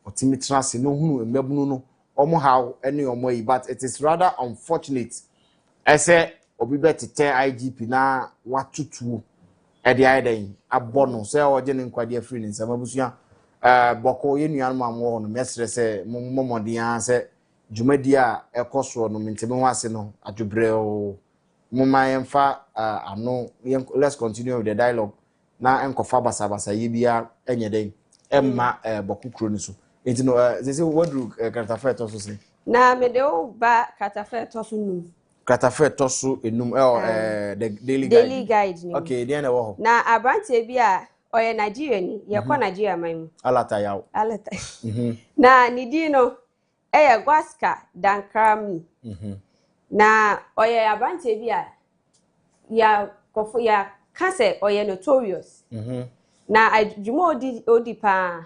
otimitra se no hunu mmabunu no omo how ene omo yi but it is rather unfortunate ese obi betete IGP na watutu ede eden abono se oje ne nkwade afri ne nsama busua boko ye nuanu amwo no mesre se momodian se djumadi a ekoso no menteme ho ase no adwobreo Mumayemfa let's continue with the dialogue. Na enkofa basabasa yebia enyeden emma bokukro ni so. Enti no they say wodru katafe to so say. Na me de o ba katafe to so num. Katafe to so enum the daily guide ni. Okay, dey na wo ho. Na abrante bia oye Nigeria ni ye kwa Nigeria man. Alata yawo. Alata. Na nidi no Gwaska Dankrami. Na oye abante bia ya kofo ya kase oye notorious na adwuma odi pa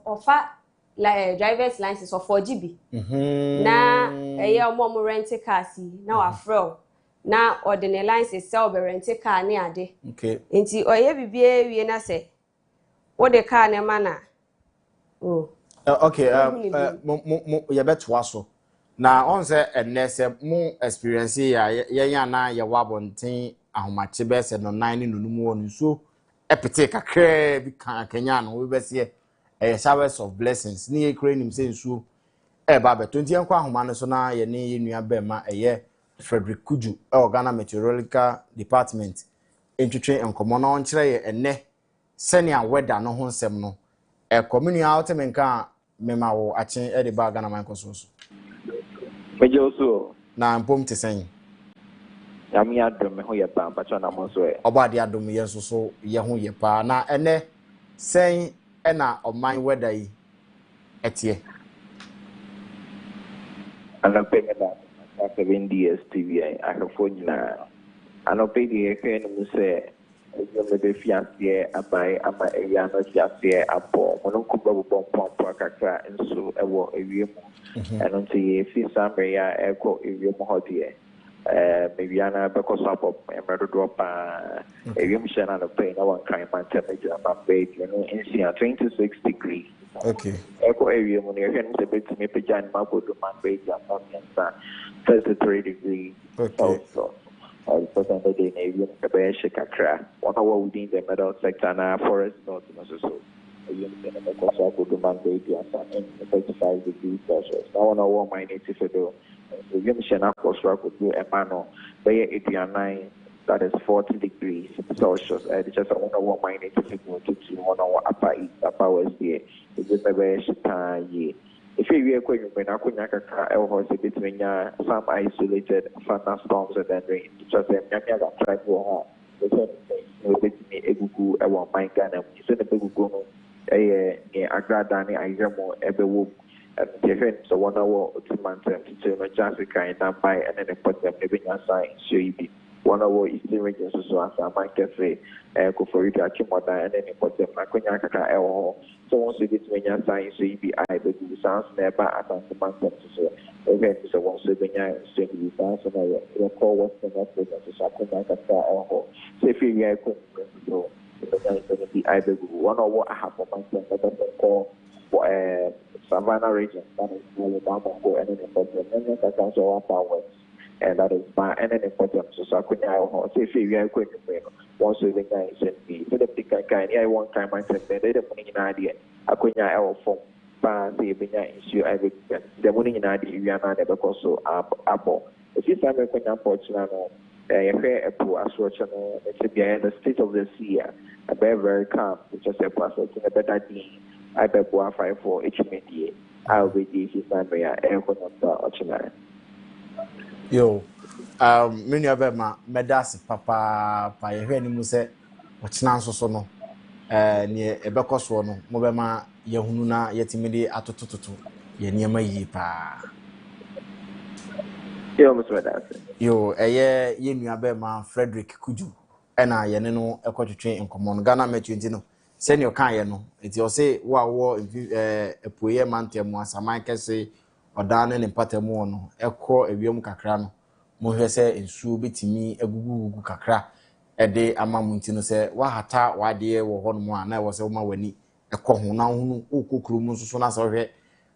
ofa driver's license of 4GB na eye omo rent car si na wa frel na ordinary license sell be rent car ne ade okay enti oye bibie wie na se wo de car ne mana okay ye beto aso na on say enese mu experience ya yen na ye wabonten ahomache be se no 9 nunumu wonu so epete kakra bi kan Kenya no we be se showers of blessings ni ye kra nim se nsu ba be 20 enko ahoma no so na ye ne ye nua be ma Frederick Kuju Ghana Meteorological Department entwetwe enkomo na on kire ye enne senia weather no ho nsem no community out menka mema wo achen e de ba Ghana man koso so Mejoso na mpom te sen yami adom me ho ye pa pacho na mo so e obade adom ye so ye ho ye pa na ene sen e na oman weather yi etie ana pe me na 7 DSTV ahafo nyina ana pe di e ke no se maybe fiancé abai ama area no fiancé abo mono kuba bompo kakra nso ewo ewiem eno nti fi samria eko ewiem hodie maybe ana because of emerald drop ewiem shana no pay na one kind man temperature about base you know in 26 degrees. Okay. Eko area mo ne hwɛ no sɛ betumi pagya ma bodo man base about 33 degrees. Okay. So percent of the Navy, the Bear Shikakra, 1 hour within the middle sector and forest north so. You can man baby and 35 degrees Celsius. Now, 1 hour my native fiddle. So, you can could do a panel, Bay 89, that is 40 degrees Celsius. And just 1 hour my native fiddle to 1 hour upper east, upper west here. It's just a Bear Shikakra. If you are going to be between some isolated thunderstorms and then rain, just a try to home. Me egugu e won man Ghana mu so ne begugu no agrada ne ayemo ebewo so one hour to man time to no chance kind and by and then put them ne benya sign so yibi 1 hour eastern region so as a man cafe ko for you to akimoda and then put them akonya kaka e wo so once you get benya sign so yibi I be sounds never at the man so so once you benya so yibi sounds na your call western africa so akonya kaka e wo so if you are so the I be 1 hour a half of man call Savannah region, that is really down and then important, and then that's also power, and that is by and then important. So I couldn't have say if you are quick, once the guy sent me, so the big guy, I one time I said, they don't put an idea. I couldn't have from the issue. I would the winning in idea, you are not ever so apple. If you find a quick unfortunate, a poor assortment, it's a the state of the sea, a very calm, which is a process in a better thing. I bet 154 HMD. I'll be this Sambria Aircon. Yo, many of them, Medas, Papa, Payani Muse, what's now so no, near a Becoswono, Mobema, Yahuna, Yetimidi, Atotutu, Yenima Yipa. Yo, Miss Medas. Yo, a year, Yenua Frederick Kuju, and I, Yanino, a quarter train in common Ghana met you. Send your kind, no. It's your say, wow, a poor man, was a man can say, or down and patermono, a core a young cacrano. Mohe say, in shoe bit me a goo cacra. A day a mamuntino say, Wahata, why dear, or one more, and I was over when a cohon now who cook rooms so as over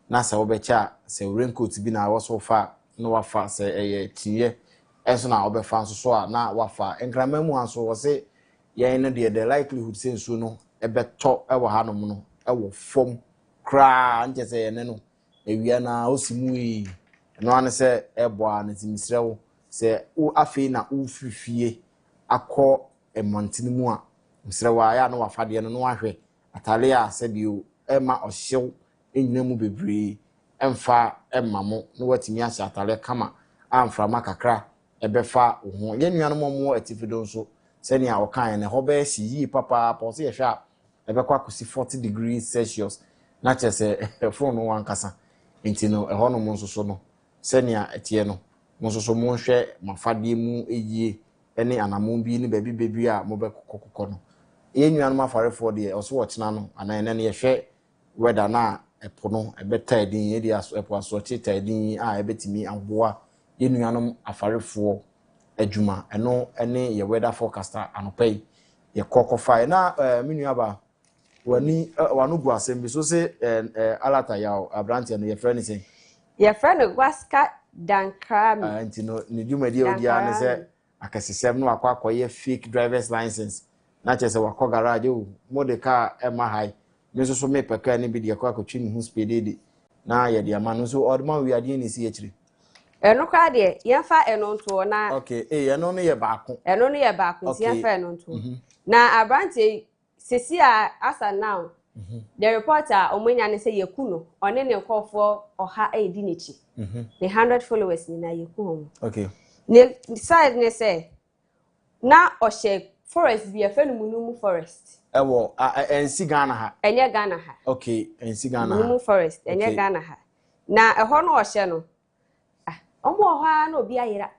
Nasa Obecha, say, raincoat to be now so far, no affair, say a tea, as now be found so now wafa, and Gramemo so was say, yeah, in the likelihood since you know. Ebeto ewo hanom no ewo fom kra nje se ye ne no ewia na osimu yi no ane se ebo a ne timisrewo se u afi na u fifie akọ emantini mu a misrewa ya no wafade no no ahwe atale a se bio ema ohyew enyina mu bebre emfa emamo no watimi ahye atale kama amfra makakra ebefa ho ye nuanom mo atifido nso seni a okan ne hobe si yi papa pose ye hwa ebekwa kusi 40 degrees Celsius na chese phone no wankasa enti no eho no mo nso no seni a etie no mo nso mo hwe mafade mu eyie ene anamon bi ne bebi a mo bekokokoko no ye nuanom afarefo de oso wo chena no ana ene ne ye hwe weather na epo no ebeta edin ye dia so epo aso cheta edin a ebetimi aboa ye nuanom afarefo adwuma eno ene ye weather forecaster anopai ye kokofa na menuaba wani wanu gu asem bi so se alata ya abrante no ye friend say ye friend gwaska dankrami anti no ni dwumadi odia ne se akasesem no akwakoye fake driver's license na chese wakọ garage o modeka ema high me so me peka ni bi de akwakwatwi ni hu speed de na ye de ama no so odma wi ade ni si akire eno kwa de yemfa eno nto na okay eno no ye baako eno no ye baako ti yemfa eno nto na abrante sesi a asa now the reporter omunya ne say yeku no one ne nkofo oha edi nechi the 100 followers ni na yeku ho okay ne side ne say na ohye forest bi afenu munumu forest ewo ensi Ghana ha enye Ghana ha okay ensi Ghana munumu forest enye Ghana ha na eho no ohye no omo oha na obi ayira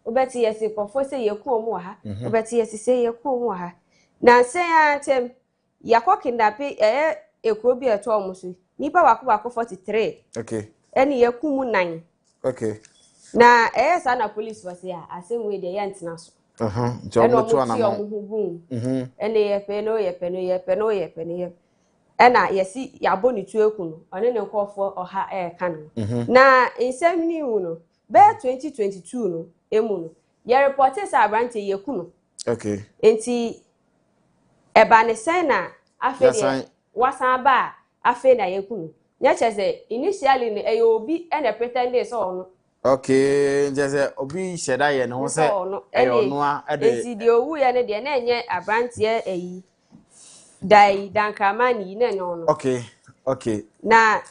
obeti yesi kofo say yeku omo ha obeti yesi say yeku omo ha na seyantem yakọ kidnap ekuro bi eto omusu nipa wako 43 okay eni yakumu 9 okay na sa na police was ya asem we de yentna so nti omu omo ti omu hubun eni ye ena yesi yabo ni tu ekunu one ne nkofo oha ka no na nsem ni wu no be 2022 no emu no ye report say abrante yekunu okay enti eba ne sen na afe de wasan ba afe na yekunu nya cheze initially ne eyobi ene pretend so ono okay njese obi sheda ye ne ho se eyo no a enti de owu ye ne de na enye abrante eyi dai dankramani na enye ono okay na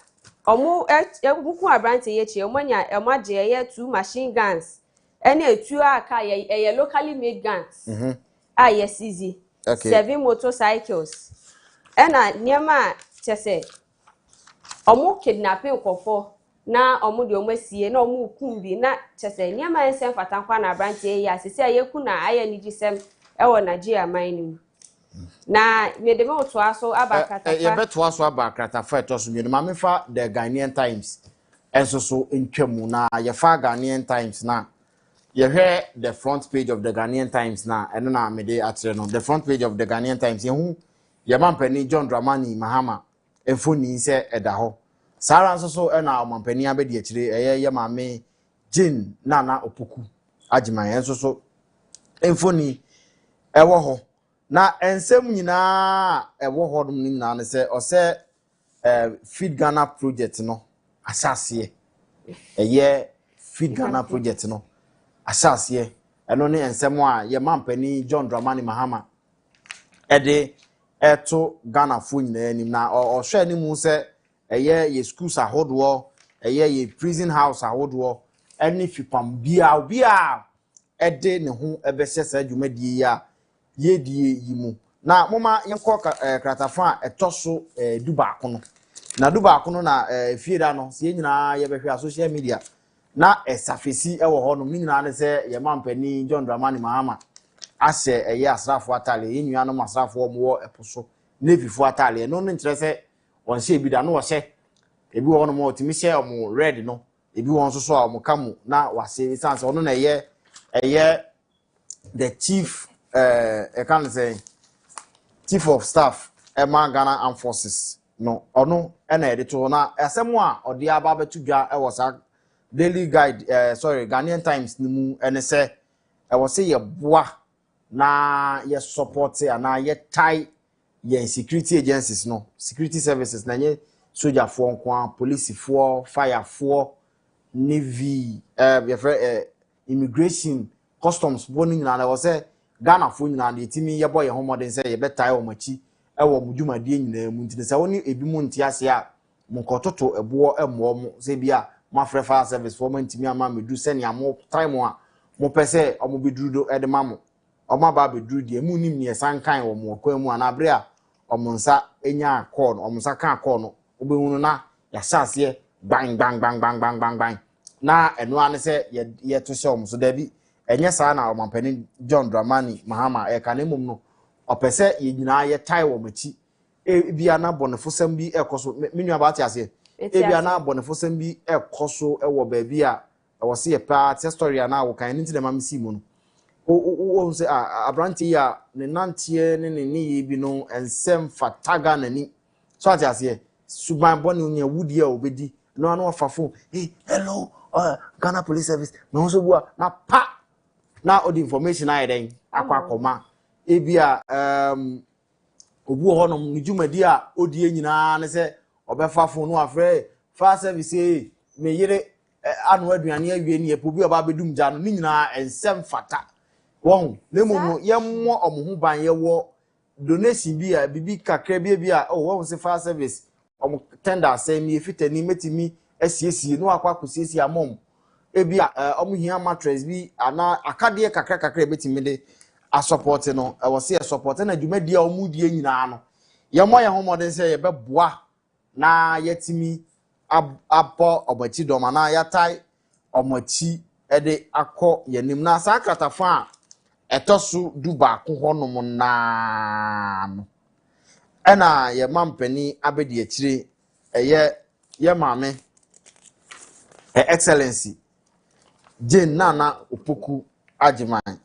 omu ebuku abrante ye chi omanya emaje ye 2 machine guns ene etu aka ye locally made guns yes easy 7 motorcycles ena niema chese omu kidnapping kofo na omu de omu sie na omu kumbi na chese niema ensem fatankwa na abrante ye asese ayeku na aya nigisem ewo Nigeria mining na medeme oto aso abakatafa ye beto aso abakatafa etoso me ma mefa the Ghanaian Times enso so ntwamu na ye fa Ghanaian Times na ye hwe the front page of the Ghanaian Times na eno na mede atere no the front page of the Ghanaian Times ye hu ye mampani John Dramani Mahama efoni se eda ho sara nso so ena omampani abedi akire ye maame Jane Nana Opoku agima enso so efoni ewo ho na ensem nyina ewo ho dum nyina ne se ose Feed Ghana project no asase Feed Ghana project no asase eno ne ensem a ye mampani John Dramani Mahama ede eto Ghana fo nyina anim na ohwe animu se ye schools ahodo ye prison house ahodo eni fipam bia ede ne ho ebehye sa dwumadie ya yedie yimu na moma yenko kratafa etoso duba akono na duba akono na fieda no se nyina ye behwe social media na esafesi ewo ho no nyina ne se ye mampani John Dramani Mahama ase eye asrafo atale yenua no masrafo omwo eposo navy fo atale no nkire se won se bi da no wo se ebi wo no mo otimi se omo red no ebi won so so omo kamu na wase sanse ono na eye the chief I can say chief of staff Emma Ghana Armed Forces no ono na edito na asemu a odi aba betudwa e was daily guide Ghanaian Times ni mu ene se e was ye boa na ye support na ye tie ye security agencies no security services na ye soldier for nko police for fire for navy immigration customs boni nyina na was Ghana fo nyina na etimi ye boy homodin se ye betai o machi e wo mudwumadie nyina mu ntine se woni ebi mu ntiase a munkototo ebo emmo mu se bia mafre fire service for mantimi ama medu se ne amo time a mo pese omo beduru do ede mamo omo ba beduru de mu nim ne sankan wo mo kwa mu ana bre a omo nsa enya call omo nsa kan call no obehunu na ya sase bang na eno ane se ye to se omo so da bi enye saa na omampani John Dramani Mahama ka ne mum no opese ye nyina ye tai wo machi bia na bonefosam bi ekoso menua ba ase bia na bonefosam bi ekoso wo ba bi a wo se ye pa te story na wo kan nti na mamsi mu no wo se abranti ya ne nantie ne ye bi no ensem fataga nani so ase suban boni nya wudi a obedi no anu afafo hello Ghana Police Service no so bua na pa na all the information I den akwa ebia obu ho no njumadi a odie nyina ne se obefafo no afre fire service me yire anu aduane awie ne epo bi oba bedum ja no nyina ensem fata won lemu yemmo omo ban yewo donation bi a bibi kakra bi a won se fire service omo tender asem ye fitani metimi asiesie no akwa kosiesie amom ebia omuhia mattress bi ana akade kakra betimi de a support no e wo se support na dwumadi a omudie nyina no ye mo ye homodin se ye beboa na yetimi apo obachi doma na yatai omachi ede akọ yenim na sa kratafa etosu du ba ko honom na no ena ye mampani abedi akire ye maame excellency Jane Nana Opoku Ajiman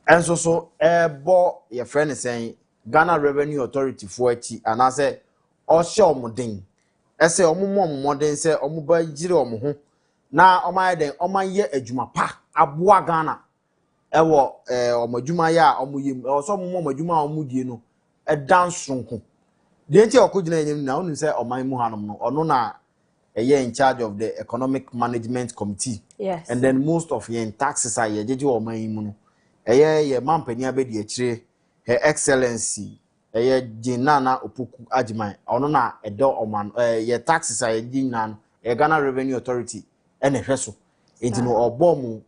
enso so ebo ye friend saying Ghana Revenue Authority for eti and I say ohye omuden ese omumodden say omuba jire omo na omaye den omaye adwuma pa aboa Ghana ewo omadwuma ya omuyem so omadwuma omudie no edansronko de enti okogina enyem na onu say oman mu hanom no ono na in charge of the Economic Management Committee. Yes. And then most of your taxes are yeji o man mu no. Ye mampani abedi akire Her Excellency Jinana Opoku Ajiman. Ono na edo oman ye taxes are yeji nan Ghana Revenue Authority ene hweso. Enti no obomu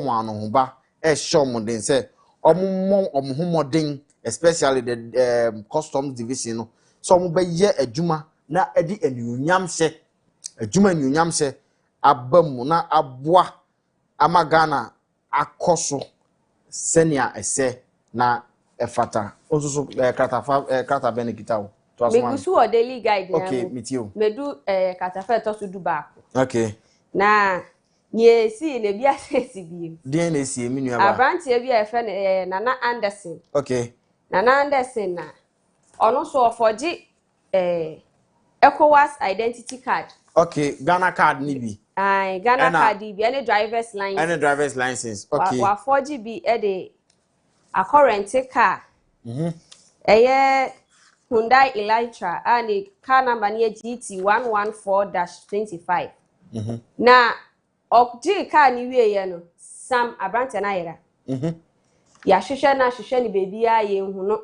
ano ho ba show mo den say omo especially the customs division no. So mo be ye adwuma na edi enunyam hye adwuma nyunyam se abamu na aboa amagana akoso senia ese na efata osusu krata benekita wo to asoma megusu o daily guide okay mitio medu katafa to su du baako okay na nye si na bia sesi bi den na si emi nua ba abrantie bia efe Nana Anderson okay Nana Anderson na ono so ofoji ECOWAS identity card. Okay, Ghana card ni bi. Aye, Ghana card bi any driver's license. Any driver's license. Okay. Wa 4GB de a current car. Hyundai Elantra and car number near GT 114-25. Na okji car ni wie no Sam Abrante na yera. Ya hwehwe na hwehwe ni baby a ye hu no.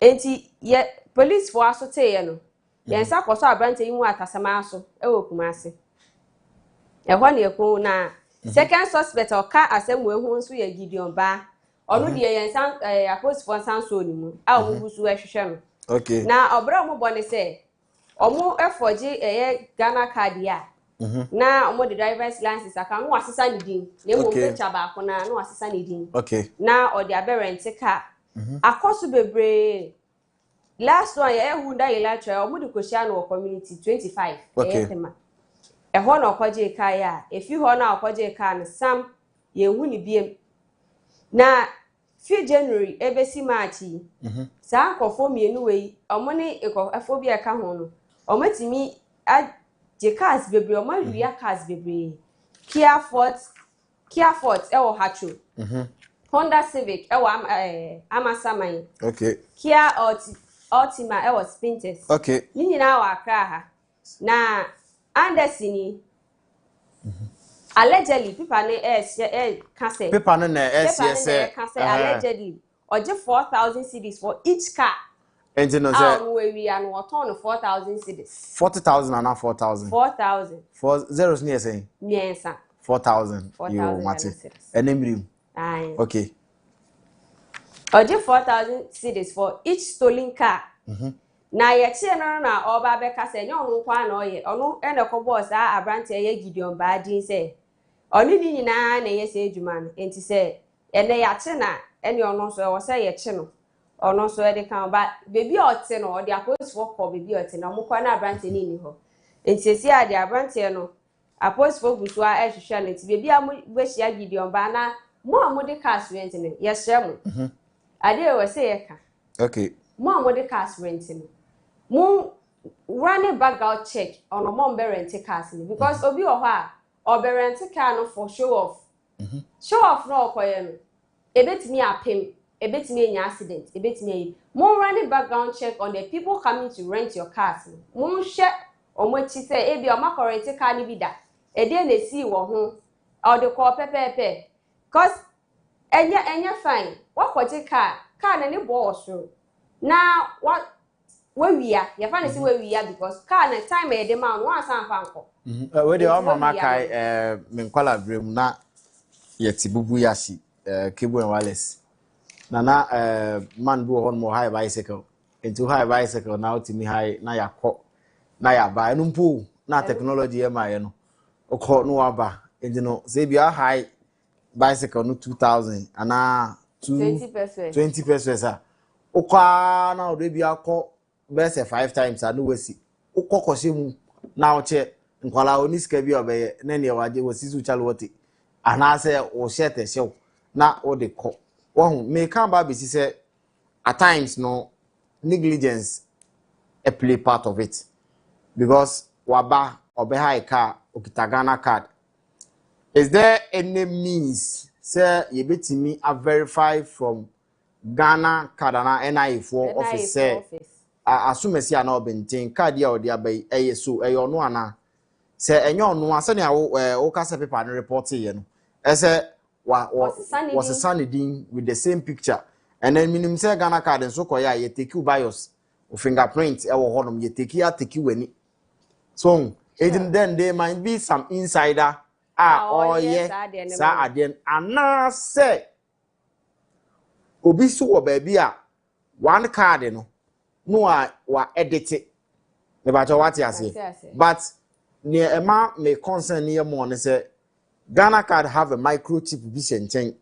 Enti ye police for asote ye no. Yensa koso Abrante yi mu atasama aso ewo Kumase. Ehwa na ekwu na second suspect oka asem we hu nso ye Gideon Ba. Onu de yensa apost for sanso ni mu a omu busu ehwehwe no. Okay. Na obra omu bone se omu efoje Ghana card ya. Na omu the driver's license aka no asesa ni din. Na emu pecha ba ko na no asesa ni din. Okay. Na odi aberent car. Akoso bebre last one Hyundai Elantra omu de koshia no community 25 tema. Ehọ na okoje car ya efi ho na okoje car no Sam ye hu ni biem. Na fi January ebesi March sa akofo mienu we omo ne ekofo bia ka ho no omo timi je cars bebre omo ria cars bebre Kia Fort ewo hacho Honda Civic ewo Amasaman okay Kia Altima ewo Spinters okay ni nyina wa akra ha na Anderson allegedly people ne kase people ne allegedly oje 4,000 cedis for each car. And you know say we are no turn 4,000 cedis. 40,000 and 4,000. 4,000. 4 zeros near saying. Yes, 4,000. You mate. And name aye. Okay. Oje 4,000 cedis for each stolen car. Na ye che no na oba be kase nye onu kwa na oye onu ene ko boss a Abrante ye Gideon Ba din se onu ni nyina na ye se adwuma no enti se ene ya che na ene onu so wo se ye che no onu so e de kan ba bebi ote no o de apost for call bebi ote na mo kwa na Abrante ni ho enti se a de Abrante no apost for gusu a ehwehwe na enti bebi a mo hia Gideon Ba na mo de cars rent ne ye hye mo ade wo se ye ka okay mo de cars rent ne mo run a background check on a mom rent cars because obi oha or rent car no for show off. Show off no koye no. Ebetimi apem, ebetimi enya accident, ebetimi mo run a background check on the people coming to rent your cars. Mo share omochi say ebi o ma rent car ni bi da. E dey na see wo ho or the call pepe cause enya fine. What kwaje car na ni boss na what we are you find say we are because car na time e dey man one san fanko we dey all mama kai me nkwala brem na yeti bubu yashi cable and wireless na man bu on mo high bicycle into high bicycle now to me high na yakọ na ya ba enu mpo na technology e ma ye no okọ no aba enti no say bia high bicycle no 2000 ana 20 pesos a ukwa na ode bi akọ best 5 times anu wasi ukọkọhye mu na oche nkwala oni sika bi obeye na ne waje wasi su chalo wote ana se o shete shew na ode kọ wohu me kan ba be say at times no negligence a play part of it because waba obeha car okitagana card. Is there any means say you betimi a verify from Ghana Kadana NI4 office say assume say na obintin card ya odi abai eye so eye ono ana say enyo ono ase ne wo kasa paper no report ye no say was sanidin with the same picture and then minimum say Ghana card so koya ye take you bios o fingerprint e wo honom ye take wani so then there might be some insider sa adien ana say obi so wo baby a one card no wa edit it me ba to what you say but near ema me concern near more ne say Ghana card have a microchip bi senten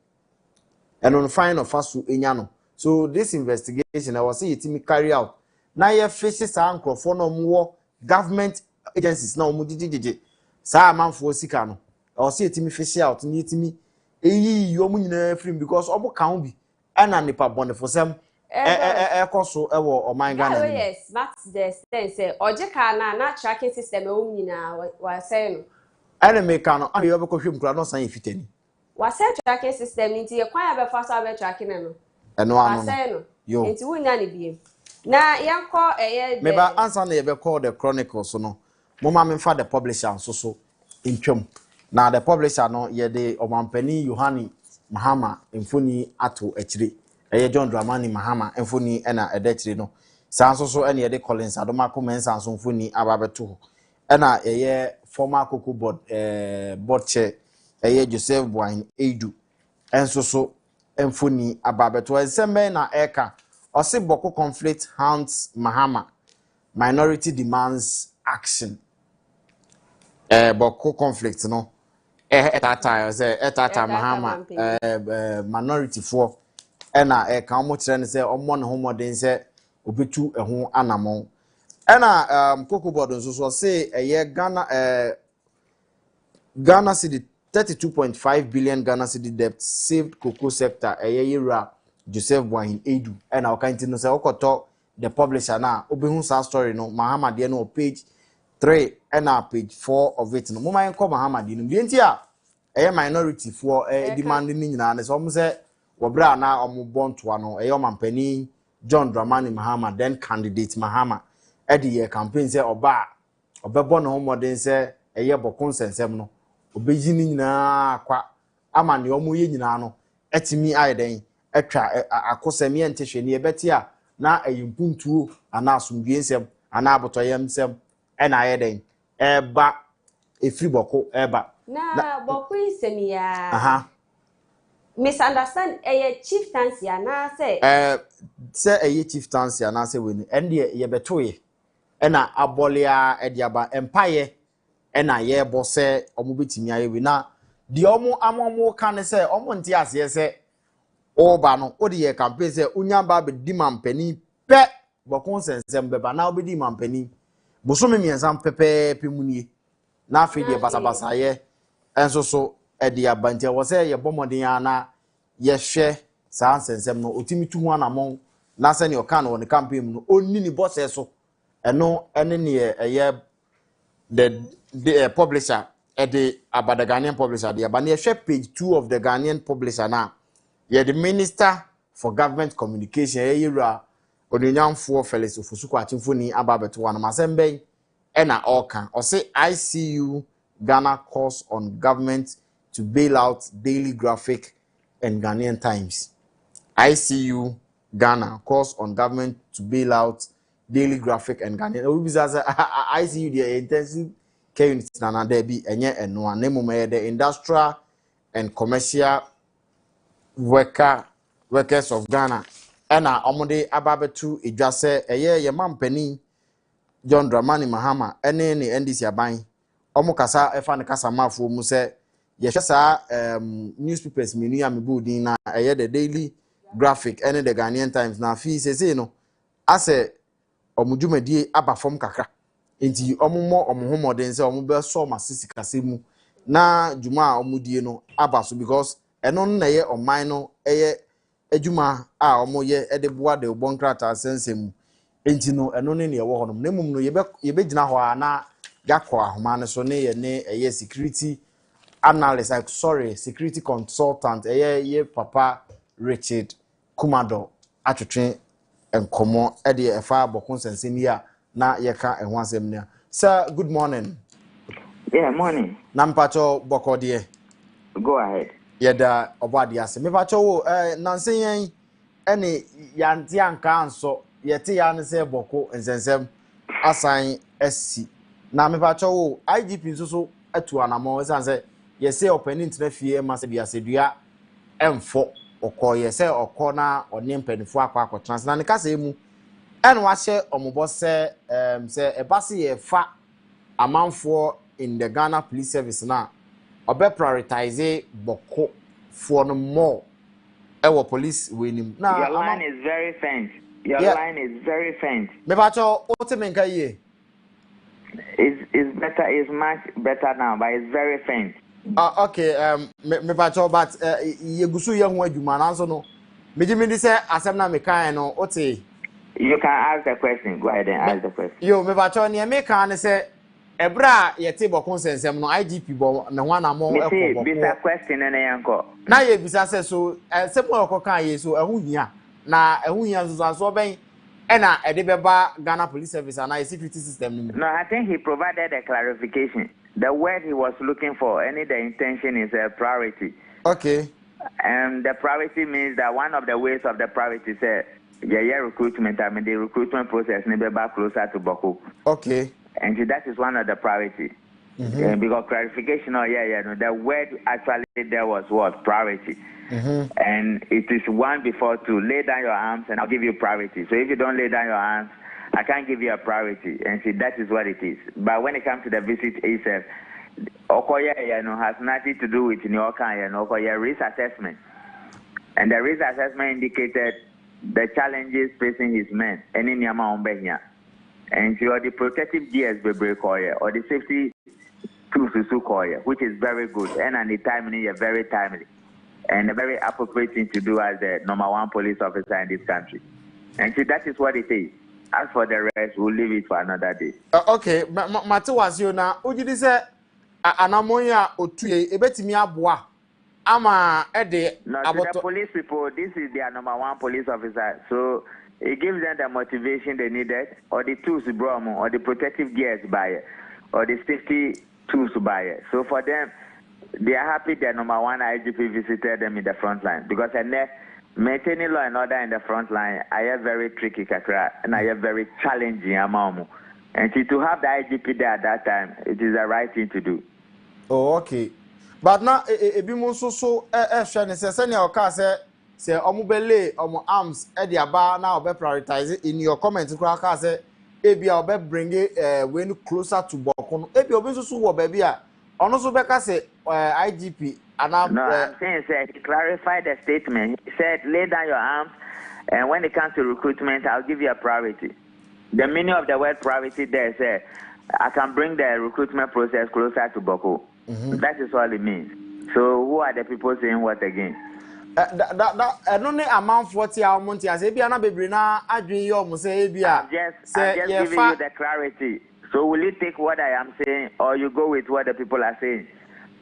and on fine of us enya no so this investigation I was say it me carry out na ye fish sa nkrofo no mo government agencies na omo didididi sa amanfo sika no I was say it me fish out ni it me eyi yo mu nyina free because obo kan bi ana nipa bone for sem koso ewo oman Ghana ni yes that's the sense say ojeka na tracking system e wo nyina wa say no ana me kan no ayo be ko hwem kura no san fitani wa say tracking system nti ye kwan ya be fa so be tracking no eno ano no yo nti wunya ne biem na yanko eye me ba answer na ye be call the chronicles no mama me fa the publisher so intwam na the publisher no ye de omampani Yohani Mahama mfoni ato akire eye John Dramani Mahama mfoni na edakire no sanso so ene ye de Collins Adoma Komensa sanso mfoni ababeto ena eye former Cocoa board chair eye Joseph Boahin Edu enso so mfoni ababeto ensembe na eka ose boko conflict hands Mahama minority demands action boko conflict no etata Mahama minority for ena ka omo kire ne se omo ne homodin se obetu eho anamon ena Cocoa board nso so say Ghana cedi 32.5 billion Ghana cedi debt saved cocoa sector yera Joseph Boahin Edu ena okanti no se okoto the publisher na obehu sa story no Mahama de no page 3 ena page 4 of it no moma enko Mahama de no bienti a minority for demand ni nyina ne so mo se wobra na omobonto ano omampani John Dramani Mahama then candidate Mahama edi ye campaign se obebo no homodin se bokon sensem no obeyi ni nyina kwa ama ne omo ye nyina no etimi ayeden etwa akosemi entehwe ne ebeti a na ayimpuntuo ana asomdwensem ana abotoyemsem ena ayeden eba efri boko eba na boko isemi ya misunderstand chieftaincy ana say chieftaincy ana say we ende ye betoye ena abolia ediaba empire ena ye bose omo betimi ayewe na di omo amomo kan say omo nti ase say oba no odi ye campaign say unya ba be di mampani pe bokon sensem beba na obedi mampani bosome miensam pepe munie na afi de basabasa ye enso so ediaba nti wo say ye bomodin ana ye hwe sa sensem no otimi tu ho anamon na se ne o kan won campaign no onni ni boss so eno ene ne ye the publisher about the Ghanaian publisher there but near page 2 of the Ghanaian publisher now yeah the minister for government communication yira onyanfo Felix Ofosuku Achimfoni ababeto wan masembe ena okan o say ICU Ghana calls on government to bail out Daily Graphic and Ghanaian Times. ICU Ghana calls on government to bail out Daily Graphic and Ghanaian. We be say ICU the intensive care unit na there be enye eno anemu the industrial and commercial workers of Ghana. Ena omode ababetu edwase ye mampani John Dramani Mahama ene ne NDC aban omo kasa efa ne kasa mafo mu se yeshasa newspapers menu ya mebudin na the Daily Graphic and the Ghanaian Times na fi say no ase omudwumadie aba fom kakra enti omumo omuhomoden se omube so masisi mu na dwuma a omudie no aba so because eno na ye oman no eye adwuma a omoye edeboa de bonkrata sensem enti no eno ne ye wo honom na mum no yebe gina ho na yakọ ahoma ne so ne ye ne eye security analyst security consultant ye papa Richard Kumado atwetwe enkomo e de efa bokon senseni a na yeka ehwo asem ne. Sir, good morning. Yeah, morning. Nampacho bokode. Go ahead. Yeda obade ase. Me pacho wo nansen yen ene yanti anka anso yete ya ne se boko nsensem asan esi. Na me pacho wo IGP nso atu anamo sanse yese opening trafie ma se bia sedua emfo okoye se okona one mpanifo akwa transna ne kasa emu ene wa hye omobo se se ebase ye fa amanfo in the Ghana Police Service na obe prioritize boko for no more ewo police wenim na your line is very faint. Your line is very faint. Me bacho otemenka ye is better, is much better now, but it's very faint. Okay, me bacho but yegusu ye ho adwuma na so no me say asem na me kan no ote. You can ask the question. Go ahead and ask the question. Yo me bacho ne me kan say ebra yete bokon sensem no IGP bo me ho na mo ekọ bisa question na yanko na ye bisa say so se mo kan ye so ehu hia na ehu hia so ben ena ede beba Ghana Police Service and security system. No, I think he provided a clarification. The word he was looking for, and the intention is a priority. Okay. And the priority means that one of the ways of the priority is recruitment. I mean, the recruitment process may be back closer to Boko. Okay. And that is one of the priority. And because clarification, no, the word actually there was what? Priority. And it is 1 before 2. Lay down your arms and I'll give you priority. So if you don't lay down your arms, I can't give you a priority. And see, that is what it is. But when it comes to the visit itself, Okoye has nothing to do with Okoye risk assessment. And the risk assessment indicated the challenges facing his men. And in Yama Ombehia. And so the protective gears or the safety tools which is very good. And the timing is very timely. And a very appropriate thing to do as the #1 police officer in this country. And see, that is what it is. As for the rest, we'll leave it for another day. Okay, Mate was you now. Ujidi say anamoya otuye ebetimi aboa ama ede the police people, this is their #1 police officer. So it gives them the motivation they needed, or the tools bromo, or the protective gears buyer, or the safety tools buyer. So for them, they are happy that #1 IGP visited them in the front line because maintaining law and order in the front line, I have very tricky kakra and I have very challenging amamu. And to have the IGP there at that time, it is the right thing to do. Oh, okay. But now, ebi so shane se send your car say omubele omo arms e dia ba na obe prioritize in your comments kra say ebi obe bring when closer to Bokon. Ebi obi so wo ba bi a ono so be ka say IGP. No, I'm saying he clarified the statement. He said, lay down your arms, and when it comes to recruitment, I'll give you a priority. The meaning of the word priority there is, I can bring the recruitment process closer to Boko. That is all it means. So who are the people saying what again? No amount 40 months as ebi na bebre na adwen yo mo say ebi a I'm just giving you the clarity. So will you take what I am saying or you go with what the people are saying?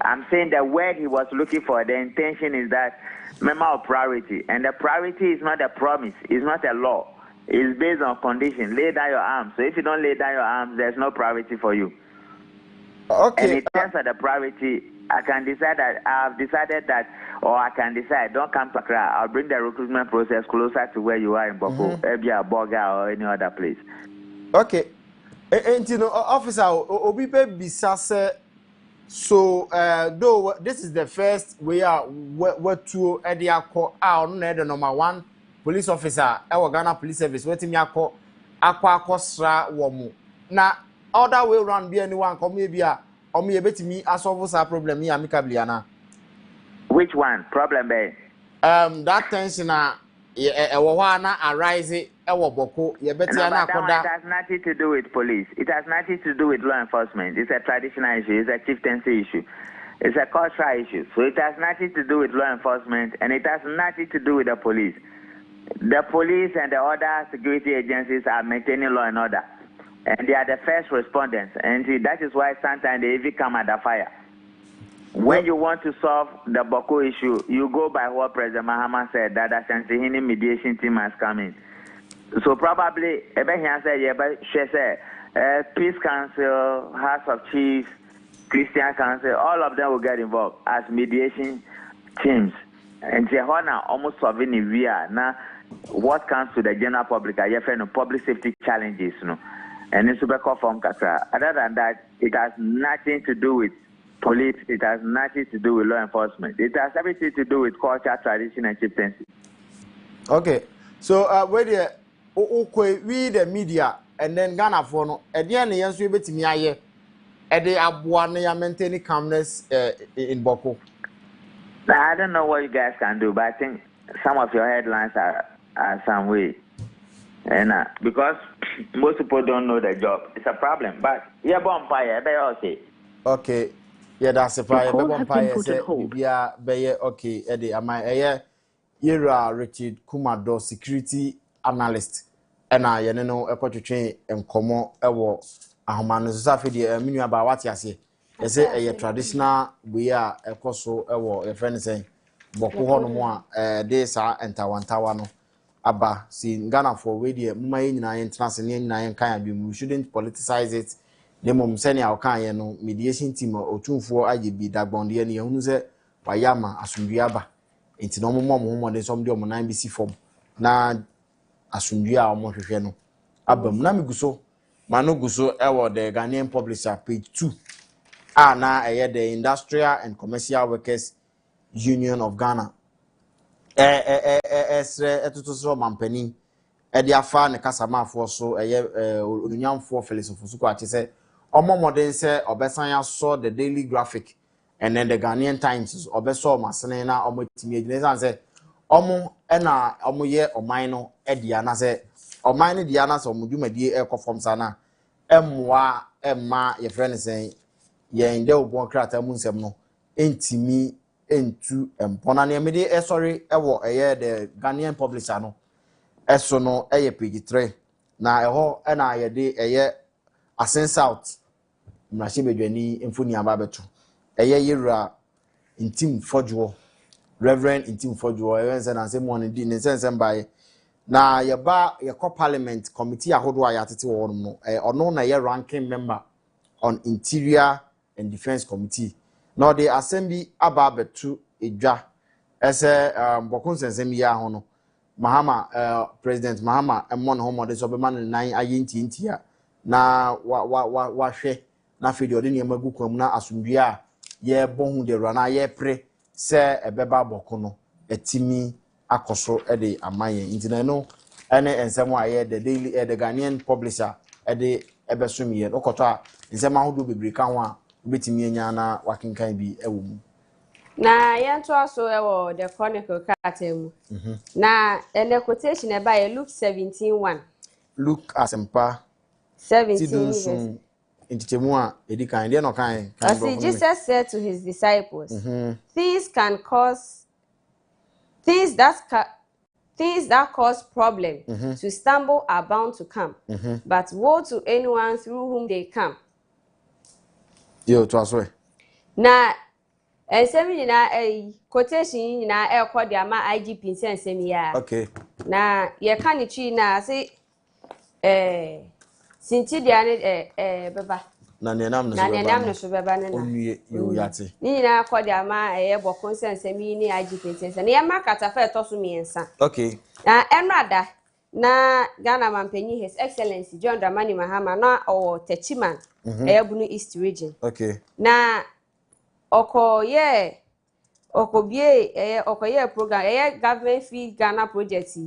I'm saying the word he was looking for, the intention is that member of priority. And the priority is not a promise, it's not a law. It's based on condition. Lay down your arms. So if you don't lay down your arms, there's no priority for you. Okay. And in terms of the priority, I can decide that I've decided that, or I can decide, don't come to Accra. I'll bring the recruitment process closer to where you are in Boko, maybe a Boga or any other place. Okay. And you know, officer, Obi Bisa so though this is the first we are what to Ediako out on the #1 police officer our Ghana Police Service waiting akwa sra womu na other way round be anyone come maybe omo ye betimi asolve sa problem ni amicably ana. Which one? Problem be? That tension na na arise boko ye beti No, na but that one, it akoda. has nothing to do with police. It has nothing to do with law enforcement. It's a traditional issue. It's a chieftaincy issue. It's a cultural issue. So it has nothing to do with law enforcement, and it has nothing to do with the police. The police and the other security agencies are maintaining law and order, and they are the first respondents. And that is why sometimes they even come under fire. When you want to solve the Boko issue, you go by what President Mahama said, that the Sensihini mediation team has come in. So probably, Peace Council, House of Chiefs, Christian Council, all of them will get involved as mediation teams. And Jehona almost solving in via now what comes to the general public, I have public safety challenges, and it's super from Katra. Other than that, it has nothing to do with police, it has nothing to do with law enforcement. It has everything to do with culture, tradition, and chieftaincy. Okay. So where we the media and then Ghana for no at the end yes we betimi aye e dey aboa na ya maintain calmness in Boko. I don't know what you guys can do, but I think some of your headlines are some way. And because most people don't know the job, it's a problem. But yeah, bonfire, they okay. Okay. Yeah, that's a fire. Bonfire say bibia be okay. Ede am I Yera Richard Kumado security analyst. Ena ye no ekotwetwe enkomo ewo ahomano so safe de menu aba wate ase. Ye say eye traditional we a ekoso ewo ye friend say Boko hono mo a dey sa entawantawa no aba si Ghana for we de mma ye nyina ye ntrance ne nyina ye kan abi we shouldn't politicize it. The mom sene a kan ye no mediation team otumfo ajebi dagbonde ne ye hunu se wayama asumdua aba. Enti no mo de som de mo nan bi si form na asundua a mo hwehwe no abam na miguso mano guso ewo the Ghanaian publisher page 2 na the Industrial and Commercial Workers Union of Ghana etutusro mampani de afa ne kasamafo so onyamfo philosopher so kwa chese omomoden se obesan ya so the Daily Graphic and then the Ghanaian Times obeso masene na omotimi agina say omo na omo ye oman no dia na say oman ne dia na so omudwumadi ekofom sana emwa emma ye friend say ye nde obon krata mu nsem no entimi entu empona ne mede sorry ewo the Ghanaian publisher no eso no page 3 na eho na ye de Asense out mrahye bedwani emfoni aba beto yewura intim fodwo Reverend intim fodwo ewense na se mo ne di ne sense mbaye na yeba yekọ parliament committee ahodo a yatete wo no ono na ye ranking member on interior and defense committee no the assembly aba betu edwa ese Boko nsensem ya ho no Mahama President Mahama emon ho mode so be man nan ayenti ntia na wa hwe na fe de ode ne magu kwam na asomdua ye bohu de rana ye pre se ebeba Boko no etimi akoso de amaye ntina no ene ensem a ye the daily the Ghanaian publisher de ebesomiye okoto a nsem ahodo bebre ka ho a obetimi anya na wakenkan bi ewo mu na yento aso ewo the chronicle cartel mu na ene quotation e ba ye Luke 17:1 Luke asempa 17 intitemu a edikan de no kan see Jesus said to his disciples things that cause problem to stumble are bound to come but woe to anyone through whom they come. Yo to aso na ensem nyina quotation nyina ekọ de ama IGP nsensem ya okay na ye ka ne chi na say sinti dia ne beba na nenam no so beba ne na onwie yo yate ni nyina akọ de ama Boko nsensem yi ni IGP nsensem na ye ma katafa etoso miensa okay na enrada na Ghana Mampanyi His Excellency John Dramani Mahama na o Techiman Bunu East Region okay na okoye program government fee Ghana project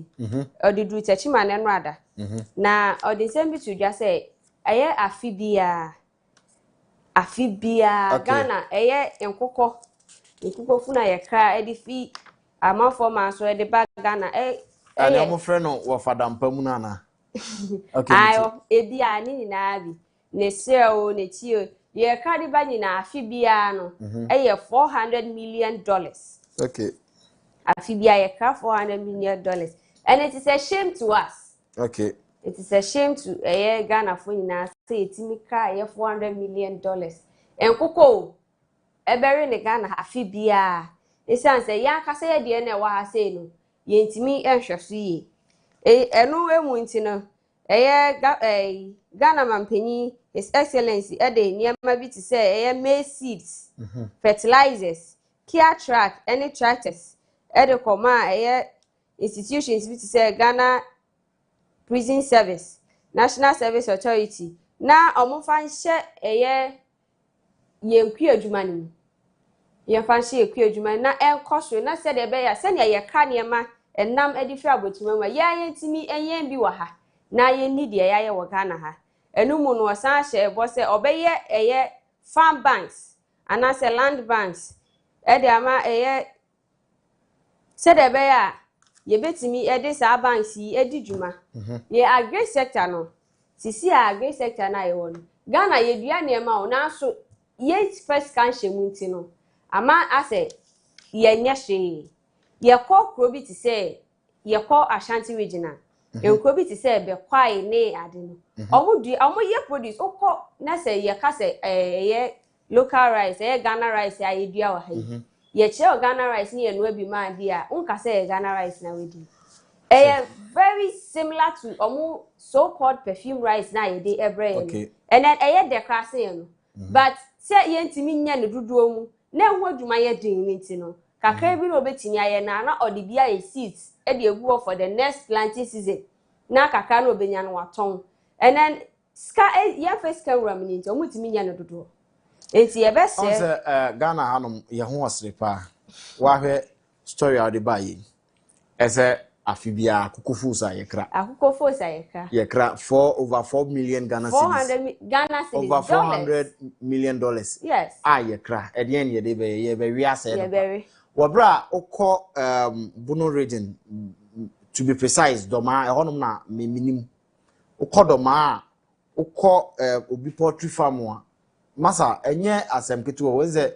odidu Techiman enrada na odi sembi to just say afi bia afibia Ghana eye nkokɔ funa ye kra e di fi amafo ma so e di ba Ghana ani omo frɛ no wo fadampa mu na na okay ayo ebi ani na bi ne seo ne tio ye kra di ba ni na afibia no eye $400 million okay afibia ye kra $400 million and it is a shame to us okay it is a shame to Ghana for nyina say etimi kra ye $400 million enkoko ebere ne Ghana afibia esan say ya kasa ye de na wa ha say no ye ntimi enhweso yi enu emu nti no Ghana mampanyi His Excellency de niema bi ti say maize seeds fertilizers care track any tractors de koma institutions bi ti say Ghana Prison Service National Service Authority na omofa nhye yenkwi adwuma ni ye fa nhye yenkwi adwuma na enkoso na se de be ya se ne ye ka niema enam edifi abotuma ma ya yentimi enyen bi wa ha na ye ni de ya ye wo Ghana ha enumu no osan hye bo se obeye farm banks ana se land banks de ama se de be ya ye betimi de sa banks yi edi dwuma ye agri sector no sisi agri sector na ye won Ghana ye dua niema o na so ye first kan hyemunti no ama ase ye nyehye ye kokro bi ti se ye ko Ashanti regional enkro bi ti se be kwai ne ade no omo ye produce okọ na se ye ka se ye local rice Ghana rice ya ye dua wa ha ye che Ghana rice ni ye no abi ma ade a unka se Ghana rice na wedi very similar to omo so-called perfume rice na ye dey every year and then de krase ye no but se ye ntimi nya ne dodo mu na hu adwuma ye din ni nti no kakra bi na obetimi aye na odi bia ye seeds e de egu for the next planting season na kakra na obenya no waton and then ska ye first can ram ni nti omutimi nya ne dodo enti ye be se Ghana hanom ye ho osrepa wa hwe story out the buy ese afibia kukufusa yekra for over 4 million Ghana cedis over $400 million yes yekra edien ye de be ye be wi ase wabra okọ Bono region to be precise doma ehonum na minim okọ doma okọ obi poultry farm a masa enye asemketu o wenze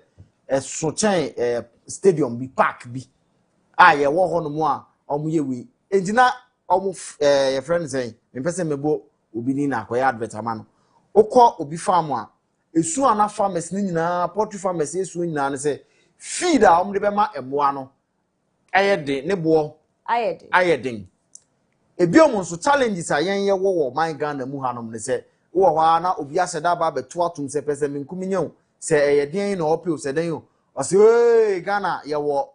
esochen stadium bi park bi ye wo honum a omo yewi enjina omo ye friend say me pese mebo obi ni na akoya advert amano okọ obi farm a esu ana farmers ni nyina poultry farmers esu nyina ne say feed a omo de be ma eboa no ayede ne bo ayeden ebi omo so challenges a yen ye wo man Ghana mu hanom ne say wo wa na obi aseda ba beto atum se pese me nkuminyo se eyeden na opio se den yo o se hey Ghana ye wo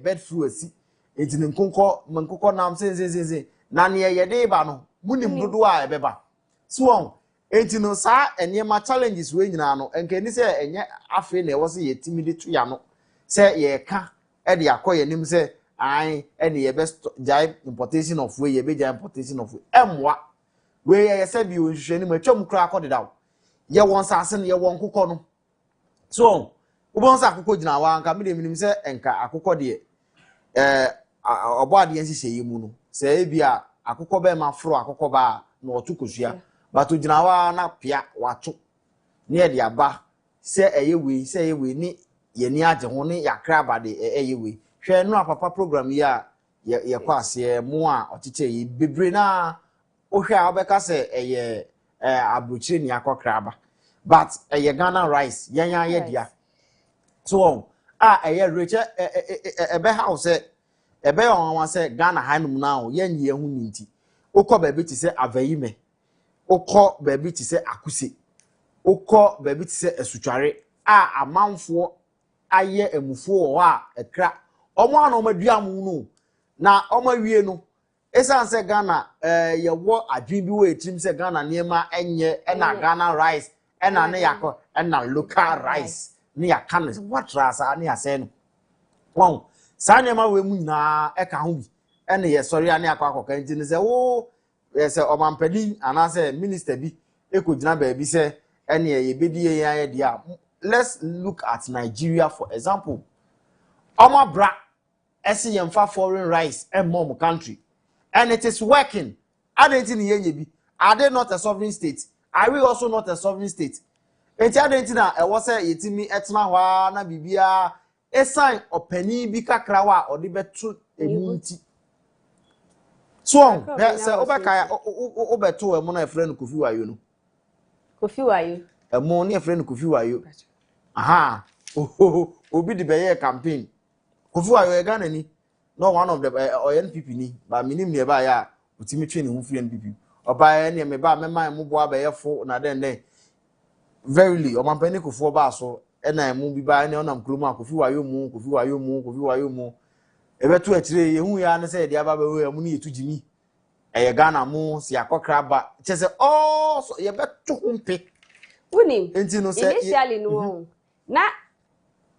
bed flu asi ejine nkokọ nam se na ne yede ba no munim dodo a ebeba so ejino sa enema challenges we nyina no enke ni se enye afi na ewo se yetimide to ya no se ye ka e de akoye nim se ai ene ye best jai importation of we ye be jai importation of emwa we ye se bi onhwehwe ni matwam kra akodeda ye won sase ne ye won kokọ no so ubon sa akokọ gina wa nka me de minim se enka akokọ de obo ade enhihye yimu no se bia akokọ be ma fro akokọ ba na otukosua but ogina wa na pia wato ne ye de aba se eyewe ni ye ni age ho ne yakra ba de eyewe hwe no apapa program ya ye kwase mu a otete yi bebre na ohwe a obeka se eye abrochire ni akokra ba but eye Ghana rice yanya ye dia so eye reche ebe house ebe onwa se Ghana hanum na o yenye hu ninti okọ ba bi ti se avayime okọ ba bi ti se akuse okọ ba bi ti se esutware amanfo aye emufo o ekra omo ana omadua mu no na omawie no esan se Ghana ye wo adwin bi wo etim se Ghana niema enye na Ghana rice ena ne yakọ ena local rice ne yakane what rasa ne ase no won sa niema we mu nyina eka ho bi ene ye sori ane akwa nti ne se wo se omampani ana se minister bi ekogina ba bi se any ye bedi idea. Let's look at Nigeria for example. Oma bra esi yemfa foreign rice and mom country, and it is working. I don't think are they not a sovereign state? Are we also not a sovereign state? Enti adenti na e wo se yetimi etna hwa na bibia esan opani bi kakra wa odi betu emunti so se obeka obeto emu na efre no Kofi Wayo no Kofi Wayo emu na efre no Kofi Wayo aha obi de beye campaign Kofi Wayo e Ghana ni no one of the NPP ni ba minim ne ba ya otimi twe ne hu free NPP oba ne me ba mema emu bo abayefo na den verily omampani Kofi ba so na emu bi ba ne onam kloma Kofi Wayo mu ebetu akire yehu ya ne se de aba ba we emu ne yetu jimi eye Ghana mu si akokra ba chese oh so ye betu humpe unim enti no se initially no na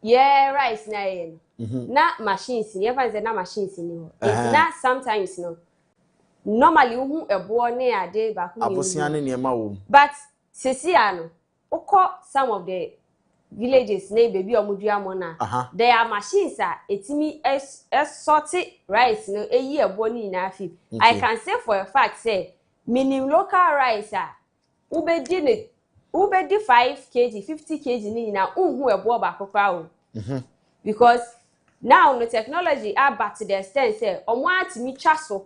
ye rice na ye na machines ye fanze na machines ni ho na sometimes no normally hu ebo ne ade ba ku ni abosia ne niema wo but sesia no ukọ some of the villages na baby omudua mo na there are machines etimi sorted rice no eyi ebo ni na afi I can say for a fact say minim local rice ubedi 5 kg 50 kg ni na unhu ebo ba kokra o because now the technology about to the extent say omo atimi twa so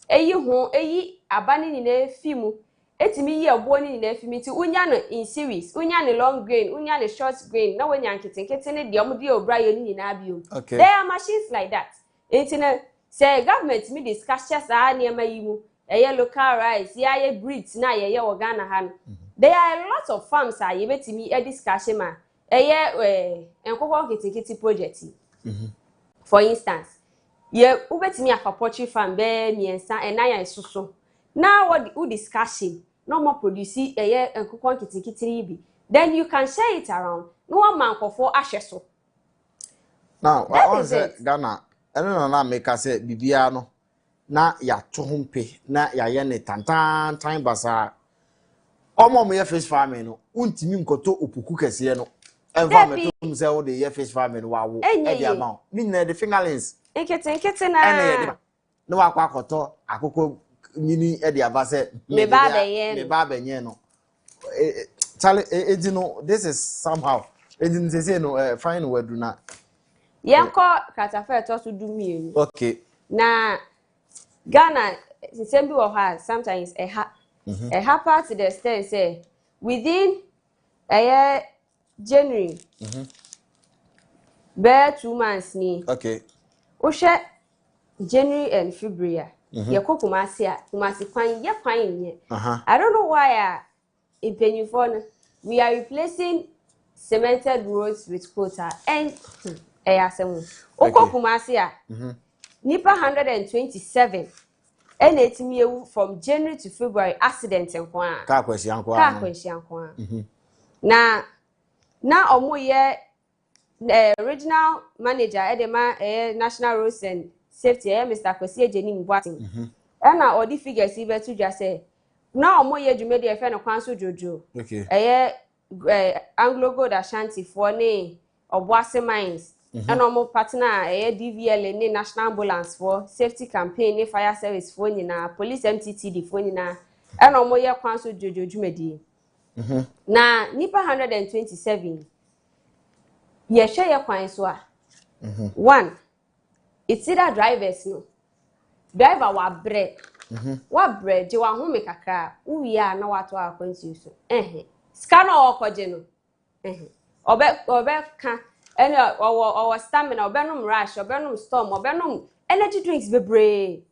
eyi abani ni na efimu etimi ye ebo ni na efimi ti unya no in series unya no long grain unya no short grain na wanya nketenkete ne de omo de obra ye ni na biom there are machines like that internet say government me discuss sa na ema yimu eye local rice ye breeds na ye Ghana ha no there are a lot of farms ye betimi discuss ma eye enkoko nketenkete project for instance ye ubetimi afa poultry farm be miensa enaya isusu now what we discussion no more produce enkoko nketenkete bi then you can share it around no one man for ahweso now on say Ghana eno na make say bibia no na ya to humpe na ya ye ne tantan time basa omo me fish farming no untimi nkoto opuku kese no environment say wo de ye fish farming wa wo e dia ma ni na the fingerlings nketenkete na no akwa akoto akoko nini e dia ba say me ba benye no Charlie you know this is somehow didn't say no fine word na yanko katafe to so du mienu okay na Ghana sembi wo ha sometimes a part to the extent say within January be 2 months ni okay Oshe January and February ye kumasi kwan ye kwan nye I don't know why in Penufon we are replacing cemented roads with quota and asemu kumasi nipa 127 and etimi from January to February accident enkwa ka kwesi ankwa na omo ye regional manager edema national roads and safety Mr. Kwesi Ejeni Mbwatin na odi figures ibe to just say na omo ye dwumedi e fe no kwanso jojo Anglo Gold Ashanti for ne Obuase mines and omo partner DVL ne national ambulance for safety campaign ne fire service for nyina police MTTD for nyina and omo ye kwanso jojo dwumedi na nipa 127 ye hwe ye kwan so a one it's either drivers no driver wa bre je wa home kakra uwi a na wato akwanti so scanner okoje no obe ka ene owo stamina obenum rush obenum storm obenum energy drinks bebre